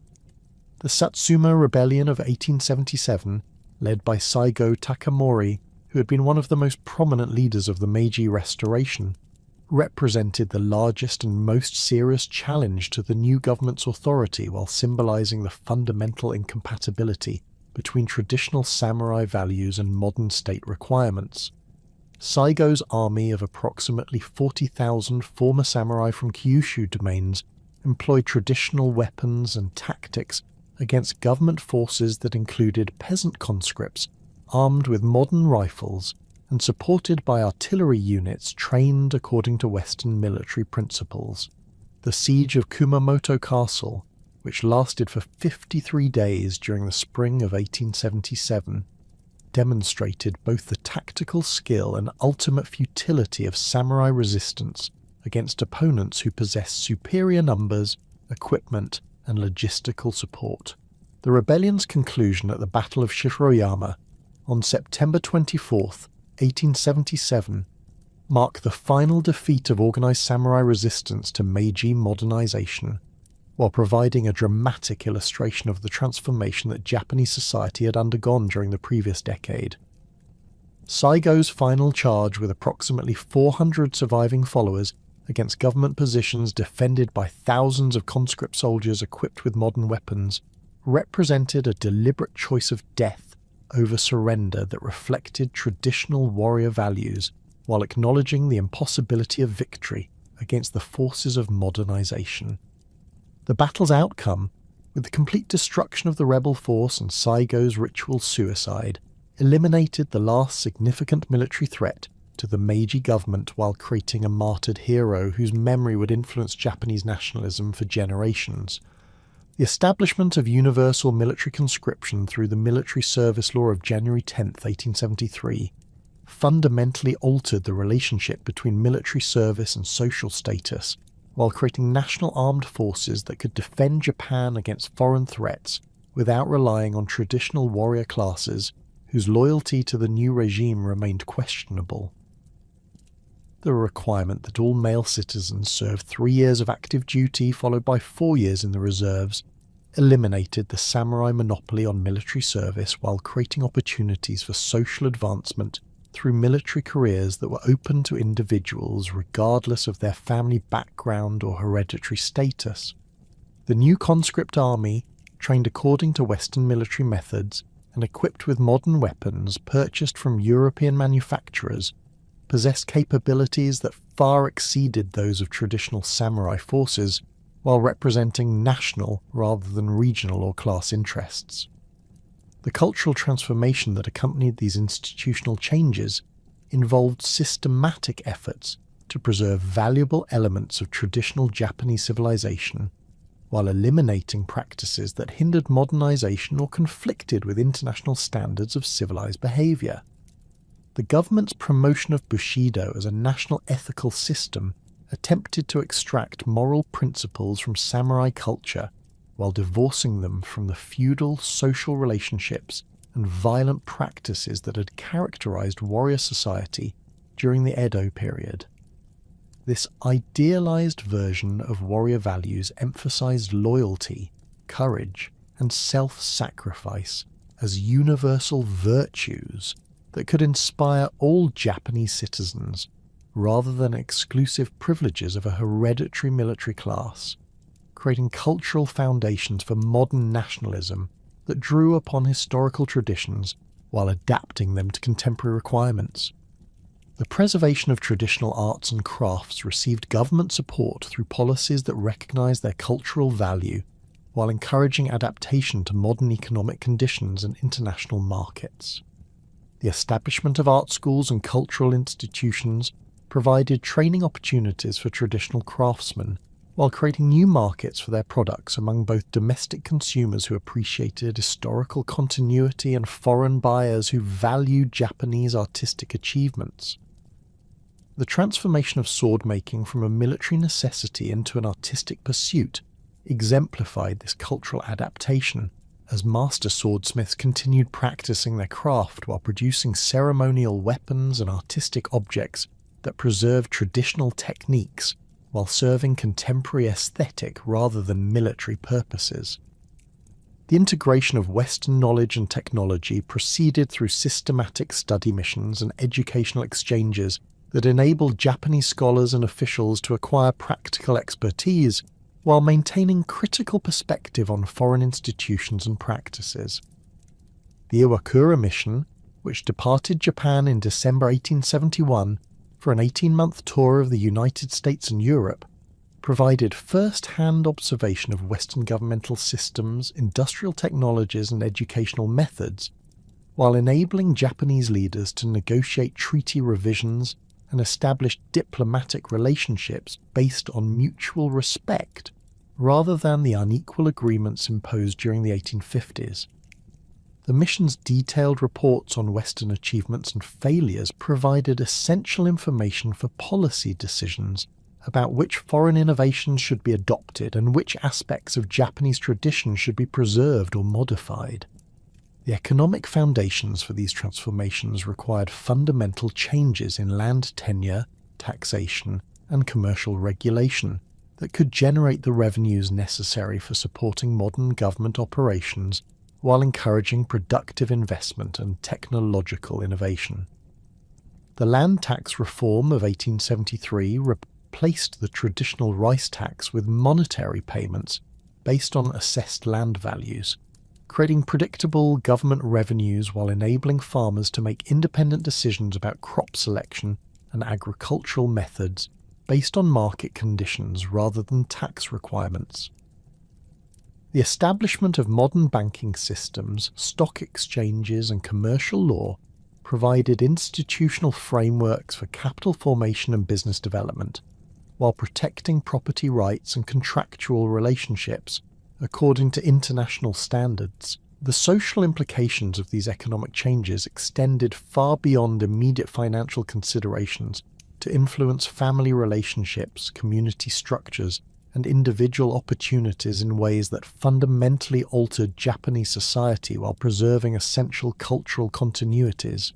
The Satsuma Rebellion of 1877, led by Saigo Takamori, who had been one of the most prominent leaders of the Meiji Restoration, represented the largest and most serious challenge to the new government's authority while symbolizing the fundamental incompatibility between traditional samurai values and modern state requirements. Saigo's army of approximately 40,000 former samurai from Kyushu domains employed traditional weapons and tactics against government forces that included peasant conscripts armed with modern rifles and supported by artillery units trained according to Western military principles. The siege of Kumamoto Castle, which lasted for 53 days during the spring of 1877, demonstrated both the tactical skill and ultimate futility of samurai resistance against opponents who possessed superior numbers, equipment, and logistical support. The rebellion's conclusion at the Battle of Shiroyama on September 24, 1877, marked the final defeat of organized samurai resistance to Meiji modernization, while providing a dramatic illustration of the transformation that Japanese society had undergone during the previous decade. Saigo's final charge with approximately 400 surviving followers against government positions defended by thousands of conscript soldiers equipped with modern weapons, represented a deliberate choice of death over surrender that reflected traditional warrior values while acknowledging the impossibility of victory against the forces of modernization. The battle's outcome, with the complete destruction of the rebel force and Saigo's ritual suicide, eliminated the last significant military threat to the Meiji government while creating a martyred hero whose memory would influence Japanese nationalism for generations. The establishment of universal military conscription through the Military Service Law of January 10, 1873, fundamentally altered the relationship between military service and social status, while creating national armed forces that could defend Japan against foreign threats without relying on traditional warrior classes whose loyalty to the new regime remained questionable. The requirement that all male citizens serve 3 years of active duty followed by 4 years in the reserves eliminated the samurai monopoly on military service while creating opportunities for social advancement through military careers that were open to individuals regardless of their family background or hereditary status. The new conscript army, trained according to Western military methods and equipped with modern weapons purchased from European manufacturers, possessed capabilities that far exceeded those of traditional samurai forces, while representing national rather than regional or class interests. The cultural transformation that accompanied these institutional changes involved systematic efforts to preserve valuable elements of traditional Japanese civilization, while eliminating practices that hindered modernization or conflicted with international standards of civilized behavior. The government's promotion of Bushido as a national ethical system attempted to extract moral principles from samurai culture while divorcing them from the feudal social relationships and violent practices that had characterized warrior society during the Edo period. This idealized version of warrior values emphasized loyalty, courage, and self-sacrifice as universal virtues that could inspire all Japanese citizens rather than exclusive privileges of a hereditary military class, creating cultural foundations for modern nationalism that drew upon historical traditions while adapting them to contemporary requirements. The preservation of traditional arts and crafts received government support through policies that recognized their cultural value while encouraging adaptation to modern economic conditions and international markets. The establishment of art schools and cultural institutions provided training opportunities for traditional craftsmen, while creating new markets for their products among both domestic consumers who appreciated historical continuity and foreign buyers who valued Japanese artistic achievements. The transformation of sword-making from a military necessity into an artistic pursuit exemplified this cultural adaptation, as master swordsmiths continued practicing their craft while producing ceremonial weapons and artistic objects that preserved traditional techniques while serving contemporary aesthetic rather than military purposes. The integration of Western knowledge and technology proceeded through systematic study missions and educational exchanges that enabled Japanese scholars and officials to acquire practical expertise while maintaining critical perspective on foreign institutions and practices. The Iwakura mission, which departed Japan in December 1871 for an 18-month tour of the United States and Europe, provided first-hand observation of Western governmental systems, industrial technologies and educational methods, while enabling Japanese leaders to negotiate treaty revisions and establish diplomatic relationships based on mutual respect rather than the unequal agreements imposed during the 1850s. The mission's detailed reports on Western achievements and failures provided essential information for policy decisions about which foreign innovations should be adopted and which aspects of Japanese tradition should be preserved or modified. The economic foundations for these transformations required fundamental changes in land tenure, taxation, and commercial regulation that could generate the revenues necessary for supporting modern government operations while encouraging productive investment and technological innovation. The land tax reform of 1873 replaced the traditional rice tax with monetary payments based on assessed land values, creating predictable government revenues while enabling farmers to make independent decisions about crop selection and agricultural methods based on market conditions rather than tax requirements. The establishment of modern banking systems, stock exchanges, and commercial law provided institutional frameworks for capital formation and business development, while protecting property rights and contractual relationships according to international standards. The social implications of these economic changes extended far beyond immediate financial considerations to influence family relationships, community structures, and individual opportunities in ways that fundamentally altered Japanese society while preserving essential cultural continuities.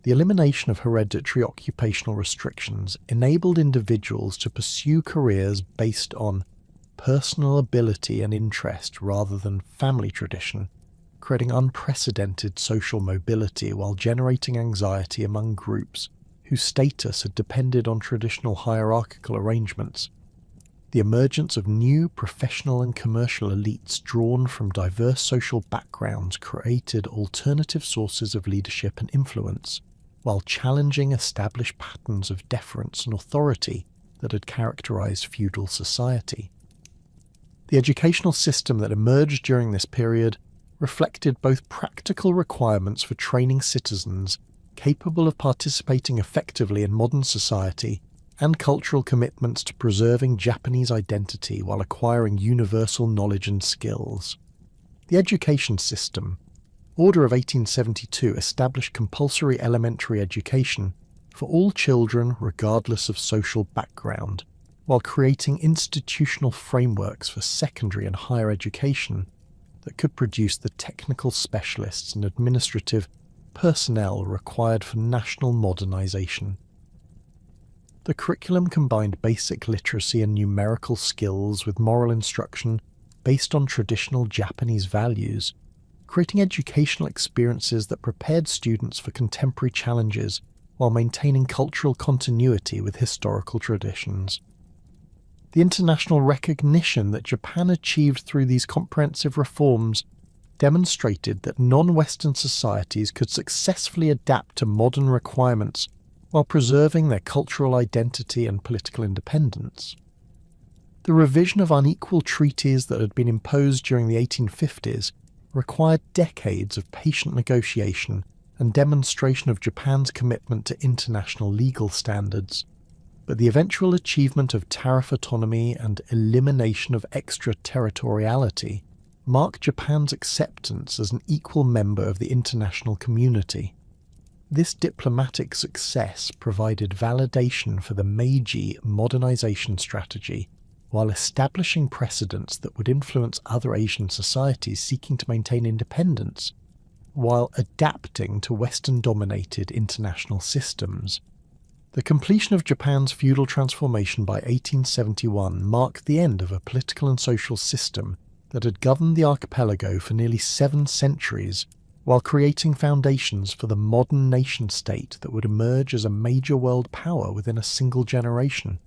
The elimination of hereditary occupational restrictions enabled individuals to pursue careers based on personal ability and interest rather than family tradition, creating unprecedented social mobility while generating anxiety among groups whose status had depended on traditional hierarchical arrangements. The emergence of new professional and commercial elites drawn from diverse social backgrounds created alternative sources of leadership and influence, while challenging established patterns of deference and authority that had characterized feudal society. The educational system that emerged during this period reflected both practical requirements for training citizens capable of participating effectively in modern society and cultural commitments to preserving Japanese identity while acquiring universal knowledge and skills. The education system, Order of 1872, established compulsory elementary education for all children regardless of social background, while creating institutional frameworks for secondary and higher education that could produce the technical specialists and administrative personnel required for national modernization. The curriculum combined basic literacy and numerical skills with moral instruction based on traditional Japanese values, creating educational experiences that prepared students for contemporary challenges while maintaining cultural continuity with historical traditions. The international recognition that Japan achieved through these comprehensive reforms demonstrated that non-Western societies could successfully adapt to modern requirements while preserving their cultural identity and political independence. The revision of unequal treaties that had been imposed during the 1850s required decades of patient negotiation and demonstration of Japan's commitment to international legal standards, but the eventual achievement of tariff autonomy and elimination of extraterritoriality marked Japan's acceptance as an equal member of the international community. This diplomatic success provided validation for the Meiji modernization strategy, while establishing precedents that would influence other Asian societies seeking to maintain independence, while adapting to Western-dominated international systems. The completion of Japan's feudal transformation by 1871 marked the end of a political and social system that had governed the archipelago for nearly 7 centuries, while creating foundations for the modern nation-state that would emerge as a major world power within a single generation.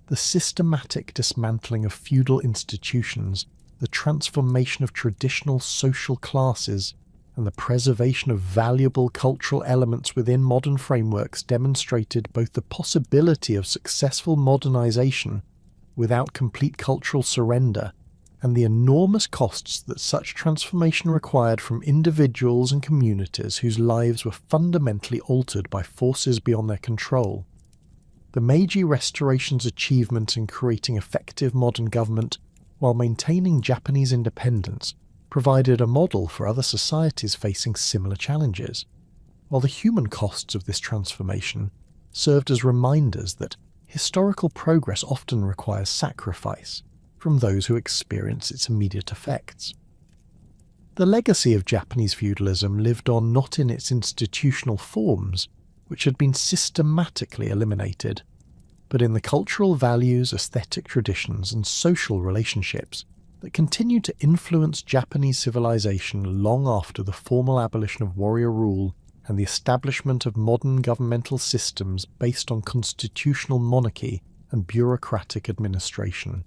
The systematic dismantling of feudal institutions, the transformation of traditional social classes, and the preservation of valuable cultural elements within modern frameworks demonstrated both the possibility of successful modernization without complete cultural surrender and the enormous costs that such transformation required from individuals and communities whose lives were fundamentally altered by forces beyond their control. The Meiji Restoration's achievement in creating effective modern government while maintaining Japanese independence provided a model for other societies facing similar challenges, while the human costs of this transformation served as reminders that historical progress often requires sacrifice from those who experience its immediate effects. The legacy of Japanese feudalism lived on not in its institutional forms, which had been systematically eliminated, but in the cultural values, aesthetic traditions, and social relationships that continued to influence Japanese civilization long after the formal abolition of warrior rule and the establishment of modern governmental systems based on constitutional monarchy and bureaucratic administration.